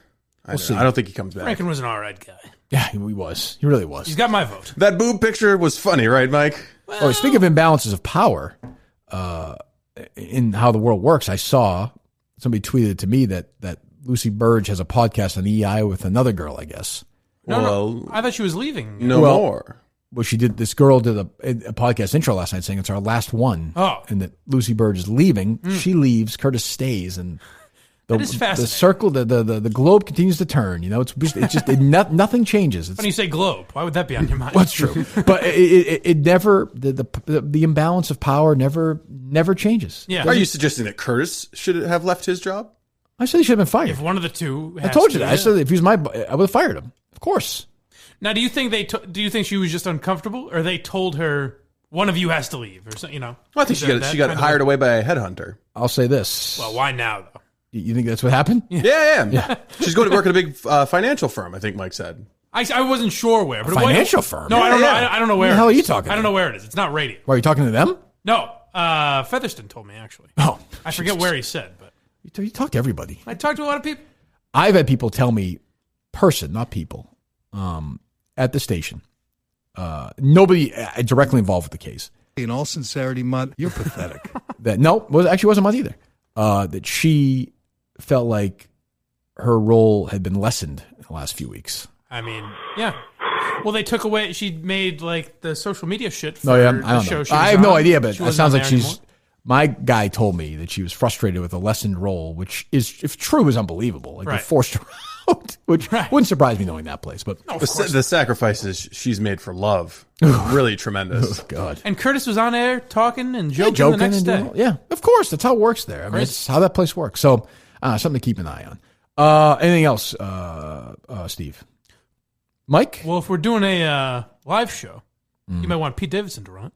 We'll see. I don't think he comes back. Franken was an all right guy. Yeah, he was. He really was. He's got my vote. That boob picture was funny, right, Mike? Well, speaking of imbalances of power, in how the world works, I saw somebody tweeted to me that Lucy Burge has a podcast on EI with another girl, I guess. No, I thought she was leaving. No more. Well, she did. This girl did a podcast intro last night saying it's our last one. Oh, and that Lucy Burge is leaving. She leaves. Curtis stays, and that is fascinating. The circle, the globe continues to turn. You know, it's just nothing changes. When you say globe, why would that be on your mind? Well, that's true, but it never the imbalance of power never changes. Yeah. Are you suggesting that Curtis should have left his job? I said he should have been fired. If one of the two, I told you that. I said if he was I would have fired him. Of course. Now, do you think do you think she was just uncomfortable, or they told her one of you has to leave, or something? You know, well, I think she got hired away by a headhunter. I'll say this. Well, why now though? You think that's what happened? Yeah. She's going to work at a big financial firm. I think Mike said. I wasn't sure where, but financial firm. No, I don't know. I don't know where. What the hell are you talking? I don't know where it is. It's not radio. Why are you talking to them? No, Featherston told me actually. Oh, I forget where he said, but you talk to everybody. I talked to a lot of people. I've had people tell me, not people, at the station. Nobody directly involved with the case. In all sincerity, Mutt, you're pathetic. Wasn't Mutt either. That she felt like her role had been lessened in the last few weeks. I mean, yeah. Well, they took away. She made like the social media shit for I the don't show. know. I have no idea, but it sounds like anymore. My guy told me that she was frustrated with a lessened role, which is, if true, is unbelievable. Like they forced her out, which wouldn't surprise me knowing that place. But the sacrifices she's made for love, really tremendous. Oh, God. And Curtis was on air talking and joking the next day. Yeah, of course, that's how it works there. I mean, it's how that place works. So something to keep an eye on. Anything else, Steve? Mike? Well, if we're doing a live show, you might want Pete Davidson to run it.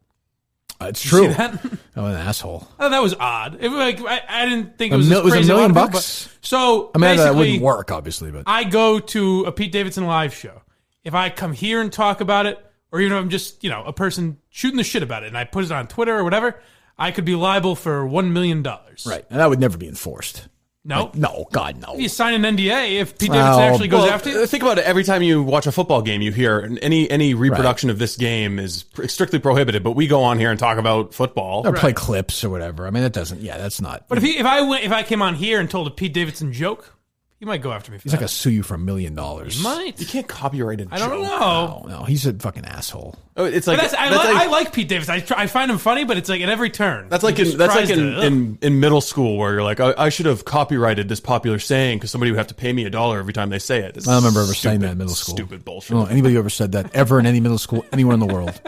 It's true. See that? Oh, an asshole. Oh, that was odd. I didn't think it was $1 million bucks. bucks. So I mean, that basically, wouldn't work, obviously. But I go to a Pete Davidson live show. If I come here and talk about it, or even if I'm just a person shooting the shit about it, and I put it on Twitter or whatever, I could be liable for $1 million. Right, and that would never be enforced. No, no, God, no. You sign an NDA if Pete Davidson actually goes after you. Think about it. Every time you watch a football game, you hear any reproduction of this game is strictly prohibited. But we go on here and talk about football or play clips or whatever. I mean, that doesn't. Yeah, that's not. But if I came on here and told a Pete Davidson joke, he might go after me. He's not gonna sue you for $1 million. He might. You can't copyright a joke. I don't know. No, he's a fucking asshole. Oh, it's like I like Pete Davidson. I find him funny, but it's like at every turn. That's like in middle school where you're like, I should have copyrighted this popular saying because somebody would have to pay me $1 every time they say it. I don't remember ever saying that in middle school. Stupid bullshit. I don't know anybody who ever said that ever in any middle school anywhere in the world.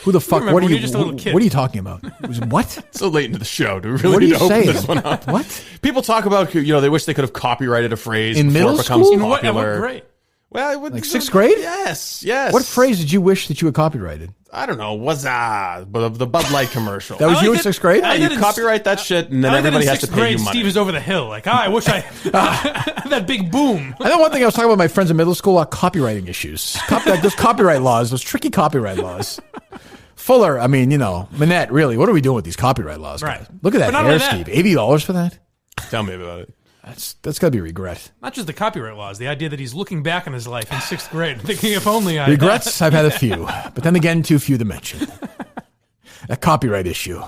Who the fuck? What are you? Just a little kid. What are you talking about? What? So late into the show, do we really what are need you to open saying? this one up? What? People talk about they wish they could have copyrighted a phrase in before middle it becomes school? popular. What grade? Well, like 6th grade? Yes. What phrase did you wish that you had copyrighted? I don't know. What's the Bud Light commercial? That was you in 6th grade? Yeah, you copyright that shit, and then everybody has to pay you money. Steve is over the hill. Like, I wish I that big boom. I know one thing I was talking about with my friends in middle school about copywriting issues. Those copyright laws, those tricky copyright laws. Fuller, I mean, Manette, really, what are we doing with these copyright laws? Guys? Right. Look at that hair, Steve. $80 for that? Tell me about it. That's got to be regret. Not just the copyright laws, the idea that he's looking back on his life in 6th grade, thinking if only I regrets. I've had a few, but then again, too few to mention. That copyright issue.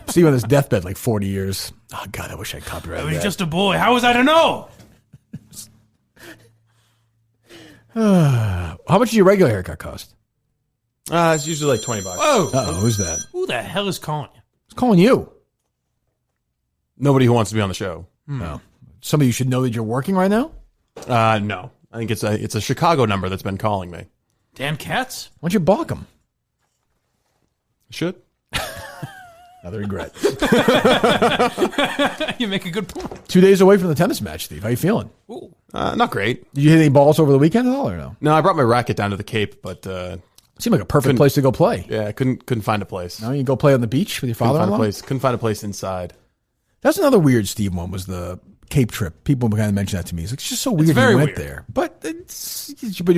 Steve on his deathbed, like 40 years. Oh God, I wish I copyrighted that. I was just a boy. How was I to know? How much does your regular haircut cost? It's usually like $20. Whoa! Uh-oh, who's that? Who the hell is calling you? It's calling you. Nobody who wants to be on the show. No. Somebody you should know that you're working right now? No. I think it's a Chicago number that's been calling me. Dan Katz? Why don't you balk him? Should. Another regret. You make a good point. 2 days away from the tennis match, Steve. How you feeling? Ooh. Not great. Did you hit any balls over the weekend at all, or no? No, I brought my racket down to the Cape, but seemed like a perfect place to go play. Yeah, I couldn't find a place. No, you go play on the beach with your father-in-law? Couldn't find a place inside. That's another weird Steve one, was the Cape trip. People kind of mentioned that to me. It's just so weird very you went weird. there. But it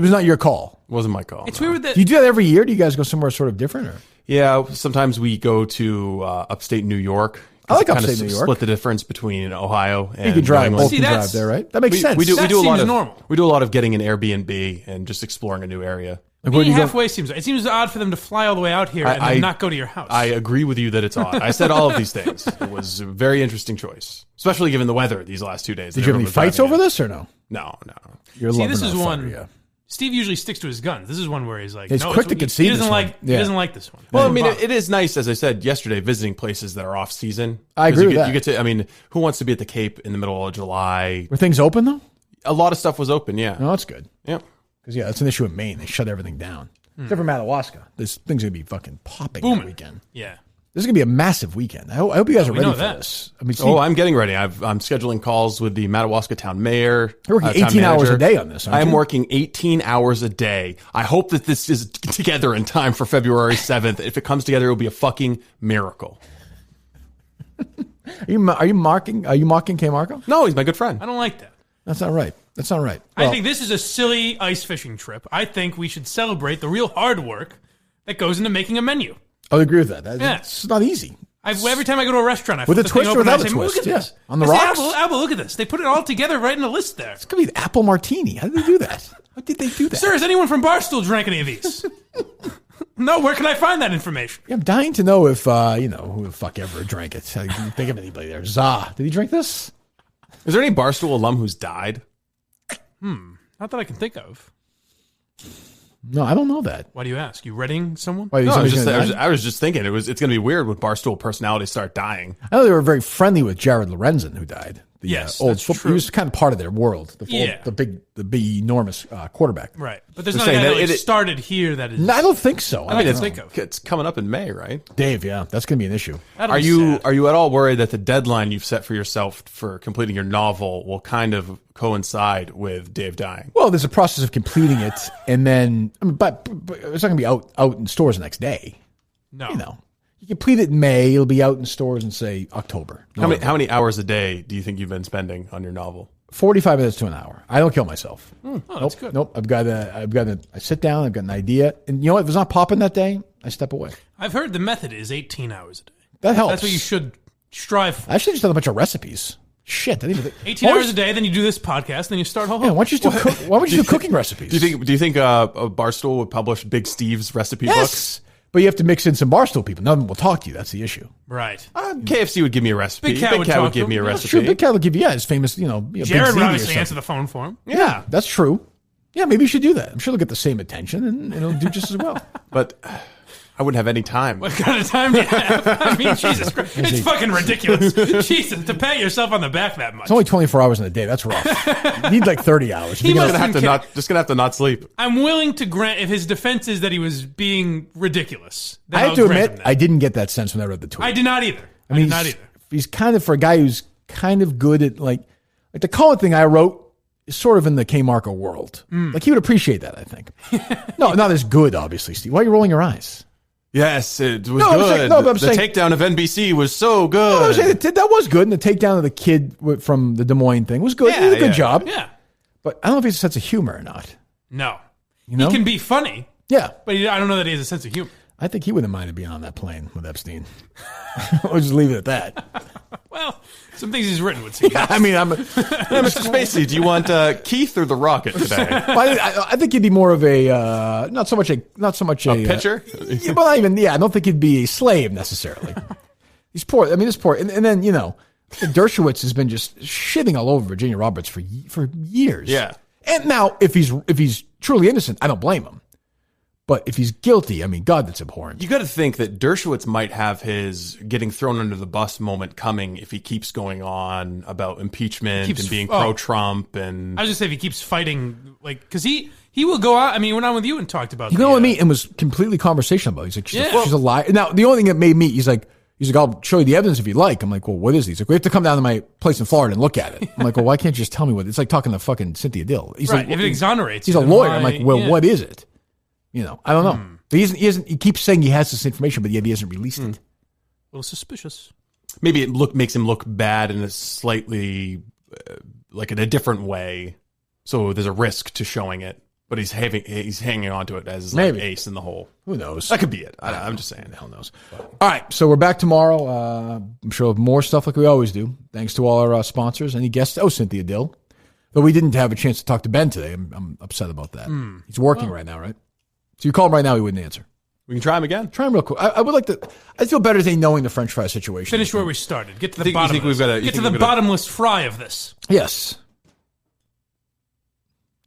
was not your call. It wasn't my call. It's weird that Do you do that every year? Do you guys go somewhere sort of different? Or? Yeah, sometimes we go to upstate New York. I like kind upstate of New York. Split the difference between Ohio and you can drive. New Both England. can drive there, right? That makes sense. We do That a lot seems of normal. We do a lot of getting an Airbnb and just exploring a new area. Like, where do Being you go? halfway seems it seems odd for them to fly all the way out here and then not go to your house. I agree with you that it's odd. I said all of these things. It was a very interesting choice, especially given the weather these last 2 days. Did you have any fights over this or no? No. You're See, loving this is that one. fighter, yeah. Steve usually sticks to his guns. This is one where he's like, He's no, quick to concede He doesn't this like. one. He Yeah. doesn't like this one. Well, I mean, it is nice, as I said yesterday, visiting places that are off season. I agree with that. You get to. I mean, who wants to be at the Cape in the middle of July? Were things open though? A lot of stuff was open. Yeah. No, that's good. Yep. Because that's an issue in Maine. They shut everything down. Except for Madawaska. This thing's gonna be fucking popping that weekend. Yeah. This is gonna be a massive weekend. I hope you guys are we ready know for that. this. I mean, I'm getting ready. I'm scheduling calls with the Madawaska town mayor. You're working town 18 hours manager. a day on this, aren't I am you? working 18 hours a day. I hope that this is together in time for February 7th. If it comes together, it will be a fucking miracle. Are you mocking Kmarko? No, he's my good friend. I don't like that. That's not right. That's not right. I think this is a silly ice fishing trip. I think we should celebrate the real hard work that goes into making a menu. I would agree with that. Yeah. It's not easy. Every time I go to a restaurant, I With flip a the thing twist or open and I without a say, twist, Look at yeah. this. On the I say, rocks? Apple, look at this. They put it all together right in a list there. It's gonna be the apple martini. How did they do that? How did they do that? Sir, has anyone from Barstool drank any of these? No, where can I find that information? Yeah, I'm dying to know if who the fuck ever drank it. I can think of anybody there. Zah, did he drink this? Is there any Barstool alum who's died? Not that I can think of. No, I don't know that. Why do you ask? You reading someone? Why, No, somebody's gonna die? I was just thinking it's going to be weird when Barstool personalities start dying. I know they were very friendly with Jared Lorenzen, who died. The Yes, old that's football. true. He was kind of part of their world. Yeah. The big, enormous quarterback. Right. But there's They're not a saying guy that that it- started here that is... No, I don't think so. I mean, don't it's know. think of. It's coming up in May, right? Dave, yeah, that's going to be an issue. That'll Are be you sad. are you at all worried that the deadline you've set for yourself for completing your novel will kind of coincide with Dave dying? Well, there's a process of completing it, and then, but it's not going to be out in stores the next day. No. You know, you complete it in May, it'll be out in stores in say October. How many hours a day do you think you've been spending on your novel? 45 minutes to an hour. I don't kill myself. Oh, that's good. Nope. I sit down. I've got an idea, and you know what? If it's not popping that day, I step away. I've heard the method is 18 hours a day. That helps. That's what you should strive for. I actually just done a bunch of recipes. Shit, I didn't even. 18 hours a day, then you do this podcast, then you start home. Yeah, why don't you do cooking recipes? Do you think Barstool would publish Big Steve's recipe book? Yes, but you have to mix in some Barstool people. None of them will talk to you. That's the issue. Right. KFC would give me a recipe. Big Cat would talk to give him. me a That's recipe. Sure, Big Cat will give you his famous, Jared Big would would obviously answer the phone for him. Yeah, that's true. Yeah, maybe you should do that. I'm sure they'll get the same attention and it'll do just as well. But I wouldn't have any time. What kind of time do you have? I mean, Jesus Christ. It's fucking ridiculous. Jesus, to pat yourself on the back that much. It's only 24 hours in a day. That's rough. You need like 30 hours. He must just gonna have to not sleep. I'm willing to grant if his defense is that he was being ridiculous. Then I have I'll to grant him admit, that. I didn't get that sense when I read the tweet. I did not either. I mean, he's kind of, for a guy who's kind of good at like the Cullen thing I wrote is sort of in the Kmarko world. Like he would appreciate that, I think. No, not as good, obviously, Steve. Why are you rolling your eyes? Yes, it was No, I'm good. saying- no, but I'm the saying- takedown of NBC was so good. No, I'm saying that was good, and the takedown of the kid from the Des Moines thing was good. He did a good job. Yeah. But I don't know if he has a sense of humor or not. No. You know? He can be funny. Yeah. But I don't know that he has a sense of humor. I think he wouldn't mind being on that plane with Epstein. We'll just leave it at that. Well, some things he's written would seem. Yeah, I mean, Mr. Spacey, do you want Keith or the Rocket today? I think he'd be more of a not so much a pitcher. Yeah, but not even. Yeah, I don't think he'd be a slave necessarily. He's poor. I mean, this poor, and then Dershowitz has been just shitting all over Virginia Roberts for years. Yeah, and now if he's truly innocent, I don't blame him. But if he's guilty, I mean, God, that's abhorrent. You got to think that Dershowitz might have his getting thrown under the bus moment coming if he keeps going on about impeachment and being pro-Trump. And I was just saying, if he keeps fighting, because he will go out. I mean, he went on with you and talked about. He went on with me and was completely conversational about it. He's like, she's Yeah. she's a liar. Now, the only thing that made me, he's like, He's like, I'll show you the evidence if you like. I'm like, well, what is it? He's like, we have to come down to my place in Florida and look at it. I'm like, well, why can't you just tell me what? It's like talking to fucking Cynthia Dill. He's right. like, If it exonerates, he's a lawyer. I'm like, well, what is it? You know, I don't know. But he keeps saying he has this information, but yet he hasn't released it. A little suspicious. Maybe it makes him look bad in a slightly, like in a different way. So there's a risk to showing it. But he's hanging on to it as like ace in the hole. Who knows? That could be it. I'm just saying. The hell knows. All right, so we're back tomorrow. I'm sure we'll have more stuff like we always do. Thanks to all our sponsors. Any guests? Oh, Cynthia Dill. But we didn't have a chance to talk to Ben today. I'm upset about that. He's working right now, right? So you call him right now, he wouldn't answer. We can try him again. Try him real quick. I would like to. I feel better today knowing the French fry situation. Finish where we started. Get to the bottomless fry of this. Yes.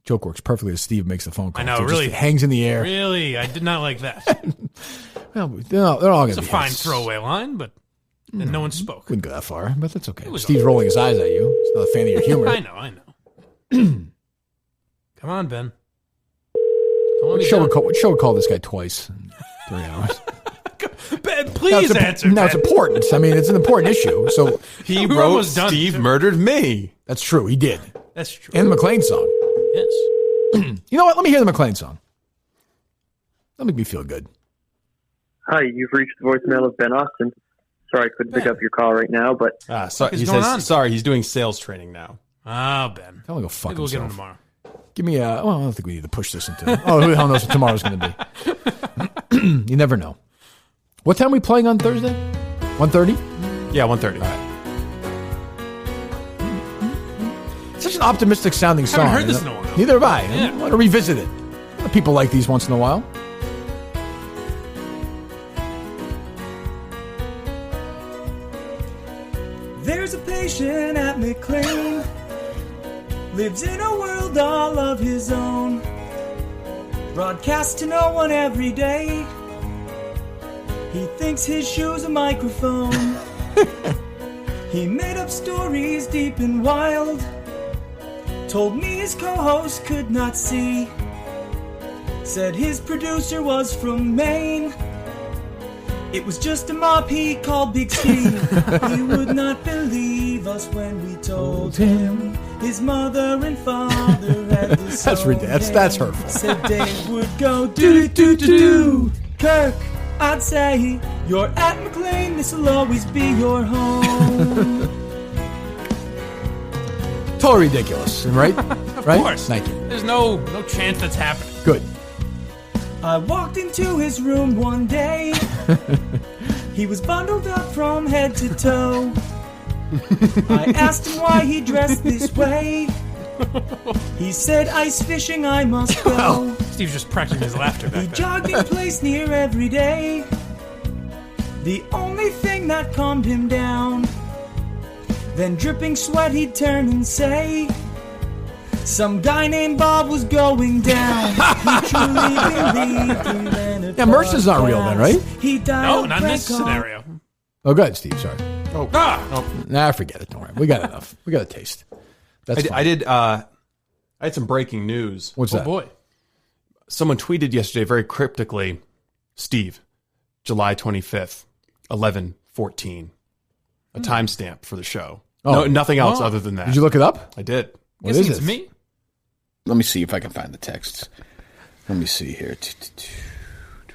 Joke works perfectly as Steve makes the phone call. I know, It really. just hangs in the air. Really? I did not like that. Well, they're all going It's to a be fine hits. throwaway line, but and no one spoke. Wouldn't go that far, but that's okay. was Steve's all right. rolling his eyes at you. He's not a fan of your humor. I know. Come on, Ben. What show would call this guy twice in 3 hours? Ben, please answer. Now it's important. It's an important issue. So he wrote Steve murdered me. That's true. He did. That's true. And the McLean song. Yes. You know what? Let me hear the McLean song. That'll make me feel good. Hi, you've reached the voicemail of Ben Austin. Sorry I couldn't pick up your call right now, but... He says, sorry, he's doing sales training now. Oh, Ben. Tell him to go fuck Maybe we'll get him himself. tomorrow. Give me a... Well, I don't think we need to push this into... Oh, who the hell knows what tomorrow's going to be. You never know. What time are we playing on Thursday? 1:30? Yeah, 1:30. All right. Such an optimistic sounding song. I haven't heard this in a while. Neither have I. Yeah. I want to revisit it. People like these once in a while. There's a patient at McLean, lives in a world all of his own, broadcasts to no one every day. He thinks his show's a microphone. He made up stories deep and wild, told me his co-host could not see, said his producer was from Maine. It was just a mop he called Big Steve. He would not believe us when we told him his mother and father had disowned That's hurtful. Said Dave would go do-do-do-do-do. Kirk, I'd say you're at McLean, this'll always be your home. Totally ridiculous, right? Of right? course. Thank you. There's no chance that's happening. Good. I walked into his room one day. He was bundled up from head to toe. I asked him why he dressed this way. He said, ice fishing, I must go. Steve's just practicing his laughter back He there. jogged in place near every day. The only thing that calmed him down. Then dripping sweat he'd turn and say, some guy named Bob was going down. He truly believed he ran a Yeah, Murchison's not real then, right? He died. No, not in this scenario. Oh, go ahead, Steve. Sorry. Oh, Nah, forget it. Don't worry. We got enough. We got a taste. That's I had some breaking news. What's that? Oh, boy. Someone tweeted yesterday very cryptically, Steve, July 25th, 11:14. A timestamp for the show. Oh. No, nothing else other than that. Did you look it up? I did. What is It's it? me. Let me see if I can find the texts. Let me see here.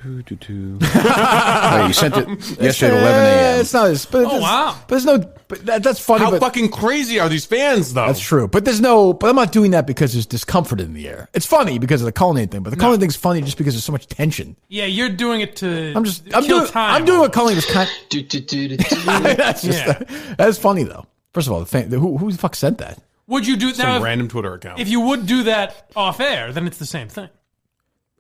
Oh, you sent it yesterday at 11 a.m. It's not as... But wow. But there's no... But that's funny. How but fucking crazy are these fans, though? That's true. But there's no... But I'm not doing that because there's discomfort in the air. It's funny because of the Cullen thing, but the Cullen thing's funny just because there's so much tension. Yeah, you're doing it to I'm kill time. I'm doing what Cullen was kind That's just... That's funny, though. First of all, who the fuck sent that? Would you do Some now? random Twitter account. If you would do that off air, then it's the same thing.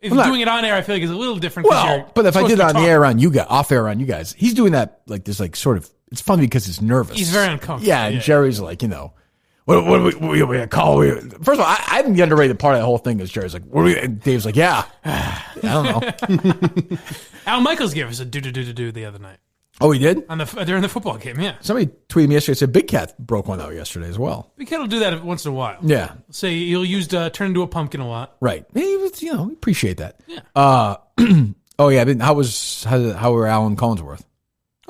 If I'm you're not- doing it on air, I feel like it's a little different. 'cause Well, you're but if I supposed did it to on the talk. air around you guys, off air around you guys, he's doing that like this, like sort of. It's funny because he's nervous. He's very uncomfortable. Yeah, and Jerry's like, what we gonna call? First of all, I think the underrated part of the whole thing is Jerry's like, what are we? And Dave's like, yeah, I don't know. Al Michaels gave us a do the other night Oh, he did? during the football game. Yeah, Somebody tweeted me yesterday. Said Big Cat broke one out yesterday as well. Big Cat will do that once in a while. Yeah, Say he'll use turn into a pumpkin a lot. right. He was, appreciate that. Yeah. Oh yeah. How were Alan Collinsworth?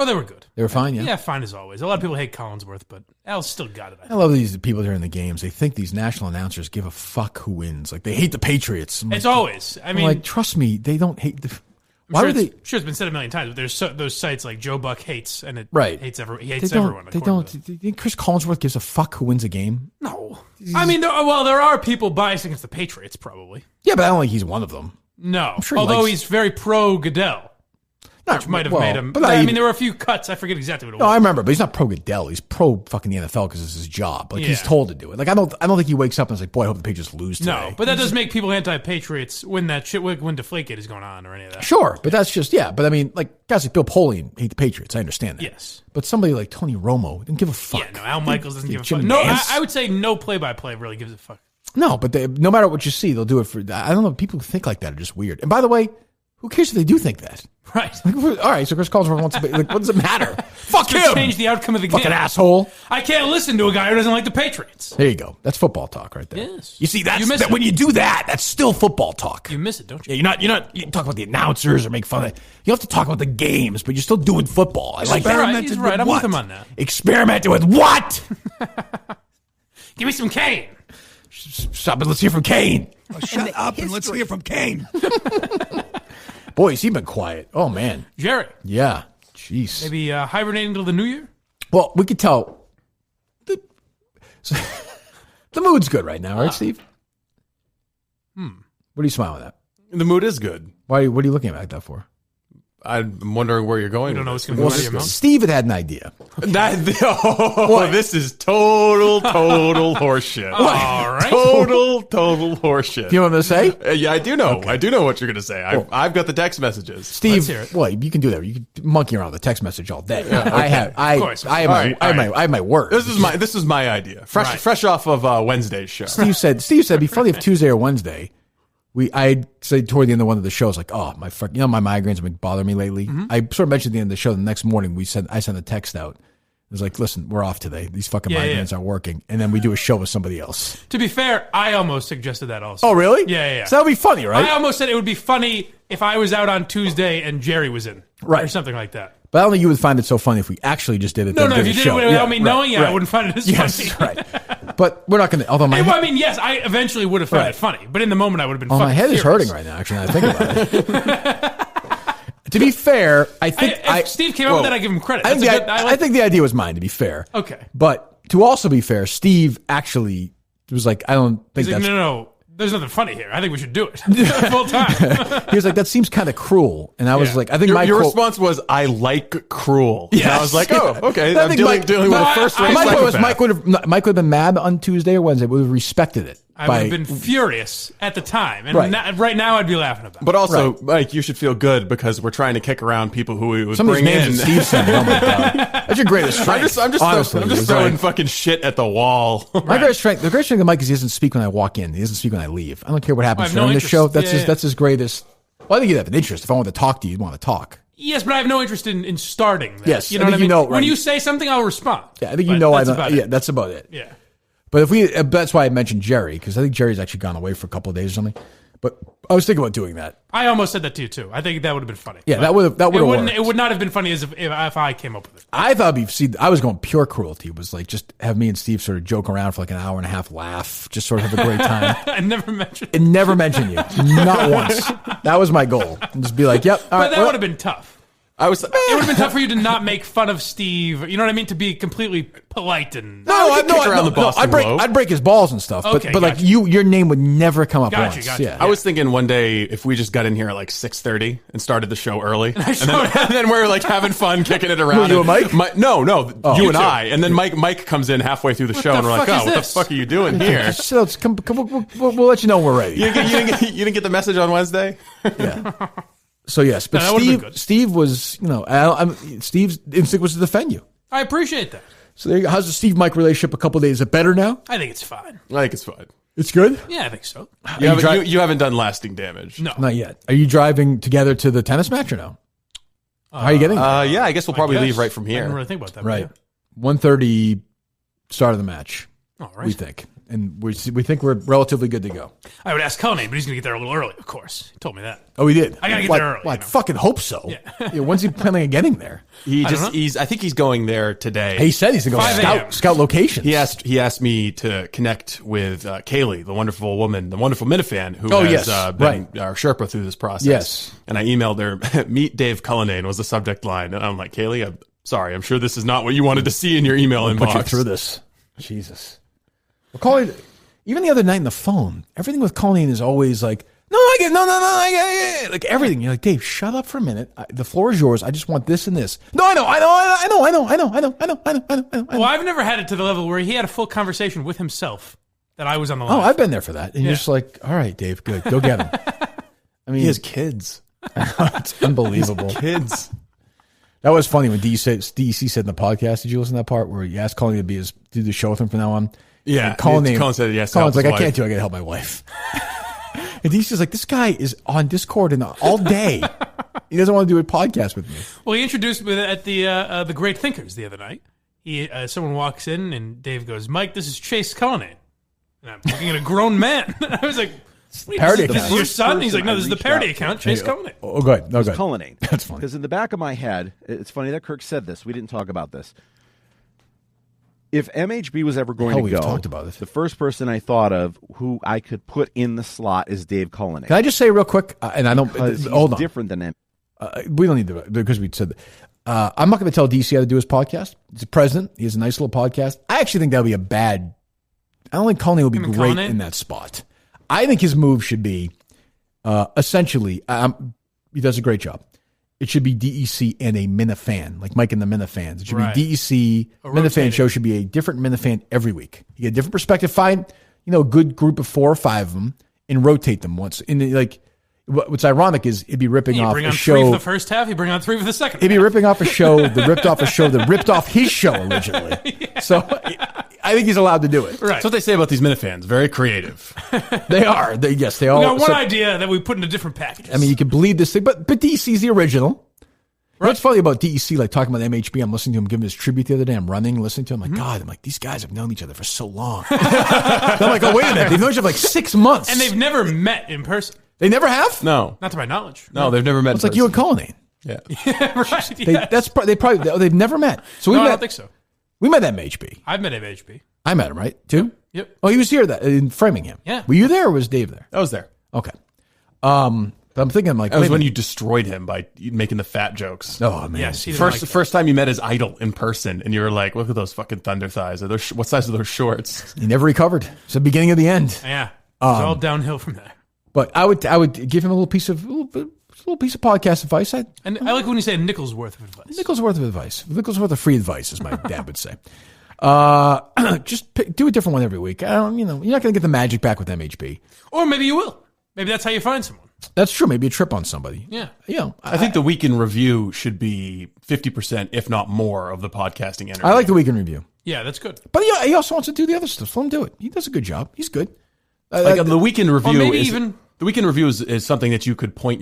Oh, they were good. They were fine, yeah? Yeah, fine as always. A lot of people hate Collinsworth, but Al still got it. I love these people during the games. They think these national announcers give a fuck who wins. Like, they hate the Patriots. It's always. I mean, like, trust me, they don't hate the... Why would they? Sure, it's been said a million times, but there's those sites like Joe Buck hates, and it hates everyone. They don't. Do you think Chris Collinsworth gives a fuck who wins a game? No. I mean, there are people biased against the Patriots, probably. Yeah, but I don't think he's one of them. No. I'm sure although he's very pro Goodell. Which might have made him. But I mean, there were a few cuts. I forget exactly what it was. No, I remember, but he's not pro Goodell. He's pro fucking the NFL because it's his job. Like, he's told to do it. Like, I don't think he wakes up and is like, boy, I hope the Patriots lose today. No, but that does make people anti-Patriots when that shit, when Deflategate is going on or any of that. Sure, but that's just, but I mean, like, guys like Bill Polian hate the Patriots. I understand that. Yes. But somebody like Tony Romo didn't give a fuck. Yeah, no, Al Michaels doesn't give a fuck. No, I would say no play-by-play really gives a fuck. No, but no matter what you see, they'll do it for, I don't know, people who think like that are just weird. And by the way, who cares if they do think that? Right. Like, all right, so Chris Collinsworth wants to be, like, what does it matter? Fuck him! Change the outcome of the game. Fucking asshole. I can't listen to a guy who doesn't like the Patriots. There you go. That's football talk right there. Yes. You see, when you do that, that's still football talk. You miss it, don't you? Yeah, you talk about the announcers or make fun of it. You have to talk about the games, but you're still doing football. I like that. He's right. I'm with him on that. Experimented with what? Give me some Kane. Stop it. Let's hear from Kane. Oh, shut up and let's hear from Kane. Boy, has he been quiet. Oh, man. Jerry. Yeah. Jeez. Maybe hibernating till the new year? Well, we could tell. The mood's good right now, right, Steve? What are you smiling at? The mood is good. Why? What are you looking at like that for? I'm wondering where you're going. I don't know what's going to go out of your mouth. Steve had an idea. This is total horseshit. All right. Total horseshit. Do you know what I'm going to say? Yeah, I do know. Okay. I do know what you're going to say. I've got the text messages. Steve, well, you can do that. You can monkey around with the text message all day. Yeah, okay. I have my word. This is my idea. Fresh off of Wednesday's show. Steve said it'd be funny if Tuesday or Wednesday. I said toward the end of one of the shows, like, oh, my migraines have been bothering me lately. Mm-hmm. I sort of mentioned at the end of the show. The next morning, I sent a text out. It was like, listen, we're off today. These fucking migraines aren't working. And then we do a show with somebody else. To be fair, I almost suggested that also. Oh, really? Yeah. So that would be funny, right? I almost said it would be funny if I was out on Tuesday and Jerry was in. Right. Or something like that. But I don't think you would find it so funny if we actually just did it. No, if you did it without me knowing it, I wouldn't find it as funny. Yes, right. But we're not going to, although I eventually would have found it funny. But in the moment, I would have been fucking my head furious. is hurting right now, actually, now I think about it. To be fair, I think... If Steve came up with that, I give him credit. I think the idea was mine, to be fair. Okay. But to also be fair, Steve actually was like, I don't think that's... No. There's nothing funny here. I think we should do it full time. He was like, that seems kind of cruel. And I was like, I think your response was, I like cruel. Yes. And I was like, oh, okay. I'm dealing with a first-rate psychopath. Mike would have been mad on Tuesday or Wednesday. We would have respected it. I would have been furious at the time. And right now, I'd be laughing about it. But also, Mike, you should feel good because we're trying to kick around people who we would Somebody's bring in. names Steve said, oh my God. That's your greatest strength. I'm just throwing fucking shit at the wall. My greatest strength, the greatest strength of Mike is he doesn't speak when I walk in. He doesn't speak when I leave. I don't care what happens during the show. That's his greatest. Well, I think you'd have an interest. If I want to talk to you, you'd want to talk. Yes, but I have no interest in starting that. Yes, you know what I mean? right. When you say something, I'll respond. Yeah, I think that's about it. Yeah. But that's why I mentioned Jerry, because I think Jerry's actually gone away for a couple of days or something. But I was thinking about doing that. I almost said that to you too. I think that would have been funny. Yeah, that would have worked. It would not have been funny as if I came up with it. I thought I was going pure cruelty. It was like just have me and Steve sort of joke around for like an hour and a half, laugh, just sort of have a great time. I never mentioned it. Never mentioned you, not once. That was my goal. And just be like, yep. But that would have been tough. It would have been tough for you to not make fun of Steve. You know what I mean? To be completely polite and I'd break his balls and stuff. Okay, but like your name would never come up once. Gotcha. Yeah. I was thinking one day if we just got in here at like 6:30 and started the show early, and then we're like having fun kicking it around. You and Mike? No, you and I. And then Mike comes in halfway through the show, and we're like, oh, what the fuck are you doing here? So we'll let you know when we're ready. You didn't get the message on Wednesday? Yeah. So yes, but Steve was, Steve's instinct was to defend you. I appreciate that. So there you go. How's the Steve-Mike relationship a couple of days? Is it better now? I think it's fine. I think it's fine. It's good? Yeah, I think so. You haven't done lasting damage. No. Not yet. Are you driving together to the tennis match or no? How are you getting there? Yeah, I guess we'll probably leave right from here. I didn't really think about that. Right. 1:30 start of the match. All right. We think. and we think we're relatively good to go. I would ask Cullen, but he's going to get there a little early, of course. He told me that. Oh, he did? I got to get there early. Well, I fucking hope so. Yeah. When's he planning on getting there? I think he's going there today. He said he's going to go scout locations. He asked me to connect with Kaylee, the wonderful woman, the wonderful Minifan, who has been our Sherpa through this process. Yes. And I emailed her, meet Dave Cullinane was the subject line. And I'm like, Kaylee, I'm sorry. I'm sure this is not what you wanted to see in your email inbox. Put you through this. Jesus. We're calling, even the other night on the phone, everything with Cullinane is always like, I get it. Like everything. You're like, Dave, shut up for a minute. The floor is yours. I just want this and this. No, I know. Well, I've never had it to the level where he had a full conversation with himself that I was on the line. Oh, I've been there for that. And you're just like, all right, Dave, good. Go get him. I mean, he has kids. It's unbelievable. Kids. That was funny when DEC said in the podcast, did you listen to that part where you asked Cullen to do the show with him from now on? Yeah. Cullen said yes. Cullen's like, I can't do it. I got to help my wife. And DC's like, this guy is on Discord and all day. He doesn't want to do a podcast with me. Well, he introduced me at the Great Thinkers the other night. Someone walks in and Dave goes, Mike, this is Chase Cullinane. And I'm looking at a grown man. I was like, parody this is your son? He's like, no, this is the parody account, Chase Cullinane. Oh, good. No, good. Cullinane. That's funny. Because in the back of my head, it's funny that Kirk said this. We didn't talk about this. If MHB was ever going to go, talked about it. The first person I thought of who I could put in the slot is Dave Cullinane. Can I just say real quick, and I don't, hold on. Different than him. We don't need to, because we said that. I'm not going to tell DC how to do his podcast. He's the president. He has a nice little podcast. I actually think that would be I don't think Cullinane would be great in that spot. I think his move should be, essentially, he does a great job. It should be DEC and a Minifan, like Mike and the Minifans. It should be DEC. Minifan show should be a different Minifan every week. You get a different perspective. Find, a good group of 4 or 5 of them and rotate them once. What's ironic is it'd be ripping off a show. 3 for the first half, you bring on 3 for the second. It'd be ripping off a show that ripped off a show that ripped off his show originally. Yeah. So I think he's allowed to do it. Right. That's what they say about these Minifans. Very creative. They are. They all. We got one idea that we put into different packages. I mean, you can bleed this thing, but DEC's the original. Right. What's funny about DEC, like talking about MHB, I'm listening to him giving his tribute the other day. I'm listening to him. I'm like, God, these guys have known each other for so long. I'm like, oh, wait a minute. They've known each other for like 6 months. And they've never met in person. They never have? No. Not to my knowledge. No, they've never met. It's like you and Cullinane. Yeah. Right. They've never met. So I don't think so. We met MHB. I've met MHB. I met him, right? Too? Yep. Oh, he was here in Framingham. Yeah. Were you there or was Dave there? I was there. Okay. But I'm thinking, that was when you destroyed him by making the fat jokes. Oh, man. Yes, first time you met his idol in person, and you were like, look at those fucking thunder thighs. What size are those shorts? He never recovered. It's the beginning of the end. Yeah. It's all downhill from there. But I would give him a little piece of podcast advice. I like when you say a nickel's worth of advice. Nickel's worth of advice. Nickel's worth of free advice, as my dad would say. Just do a different one every week. You're not going to get the magic back with MHB. Or maybe you will. Maybe that's how you find someone. That's true. Maybe a trip on somebody. Yeah. I think the week in review should be 50%, if not more, of the podcasting energy. I like the week in review. Yeah, that's good. But he also wants to do the other stuff. Let him do it. He does a good job. He's good. The week in review the week in review is something that you could point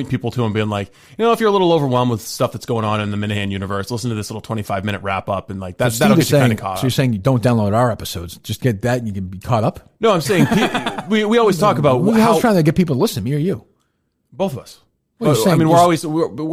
people to and being like, if you're a little overwhelmed with stuff that's going on in the Minihane universe, listen to this little 25-minute wrap up, and like that'll get you kind of caught up. So you're saying you don't download our episodes, just get that and you can be caught up? No, I'm saying we always talk about who the hell's trying to get people to listen, me or you? Both of us. I mean, we're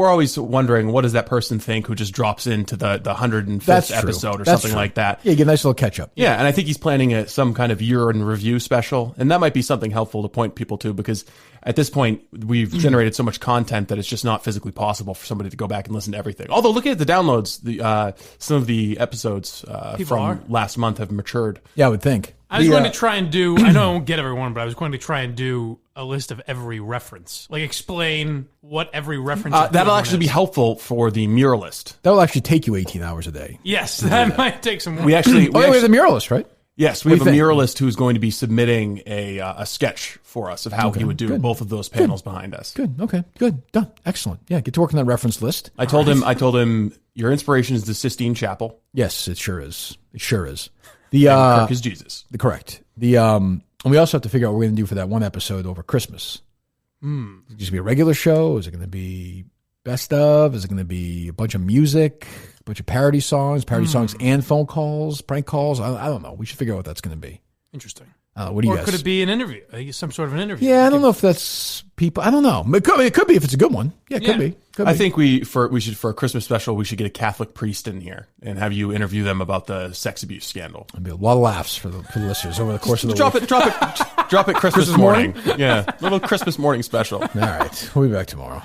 always wondering, what does that person think who just drops into the 105th episode or something like that? Yeah, you get a nice little catch up. Yeah, and I think he's planning some kind of year in review special, and that might be something helpful to point people to, because at this point we've generated so much content that it's just not physically possible for somebody to go back and listen to everything. Although looking at the downloads, some of the episodes from last month have matured. Yeah, I would think. I was going to try and do, I know I won't get everyone, but I was going to try and do a list of every reference. Like explain what every reference is. That'll actually be helpful for the muralist. That will actually take you 18 hours a day. Yes, that might take some work. We have the muralist, right? Yes, we have a muralist who's going to be submitting a sketch for us of how he would do both of those panels behind us. Good. Okay. Good. Done. Excellent. Yeah. Get to work on that reference list. I told him your inspiration is the Sistine Chapel. Yes, it sure is. It sure is. Kirk is Jesus. Correct. And we also have to figure out what we're going to do for that one episode over Christmas. Is it just going to be a regular show? Is it going to be best of? Is it going to be a bunch of music, a bunch of parody songs and phone calls, prank calls? I don't know. We should figure out what that's going to be. Interesting. What do you or guys? could it be an interview? Some sort of an interview? Yeah, I don't know if that's people. I don't know. It could be if it's a good one. Yeah, it could be. I think we should for a Christmas special we should get a Catholic priest in here and have you interview them about the sex abuse scandal. There'll be a lot of laughs for the listeners over the course of the week. Drop it Christmas morning. morning. Yeah, little Christmas morning special. All right, we'll be back tomorrow.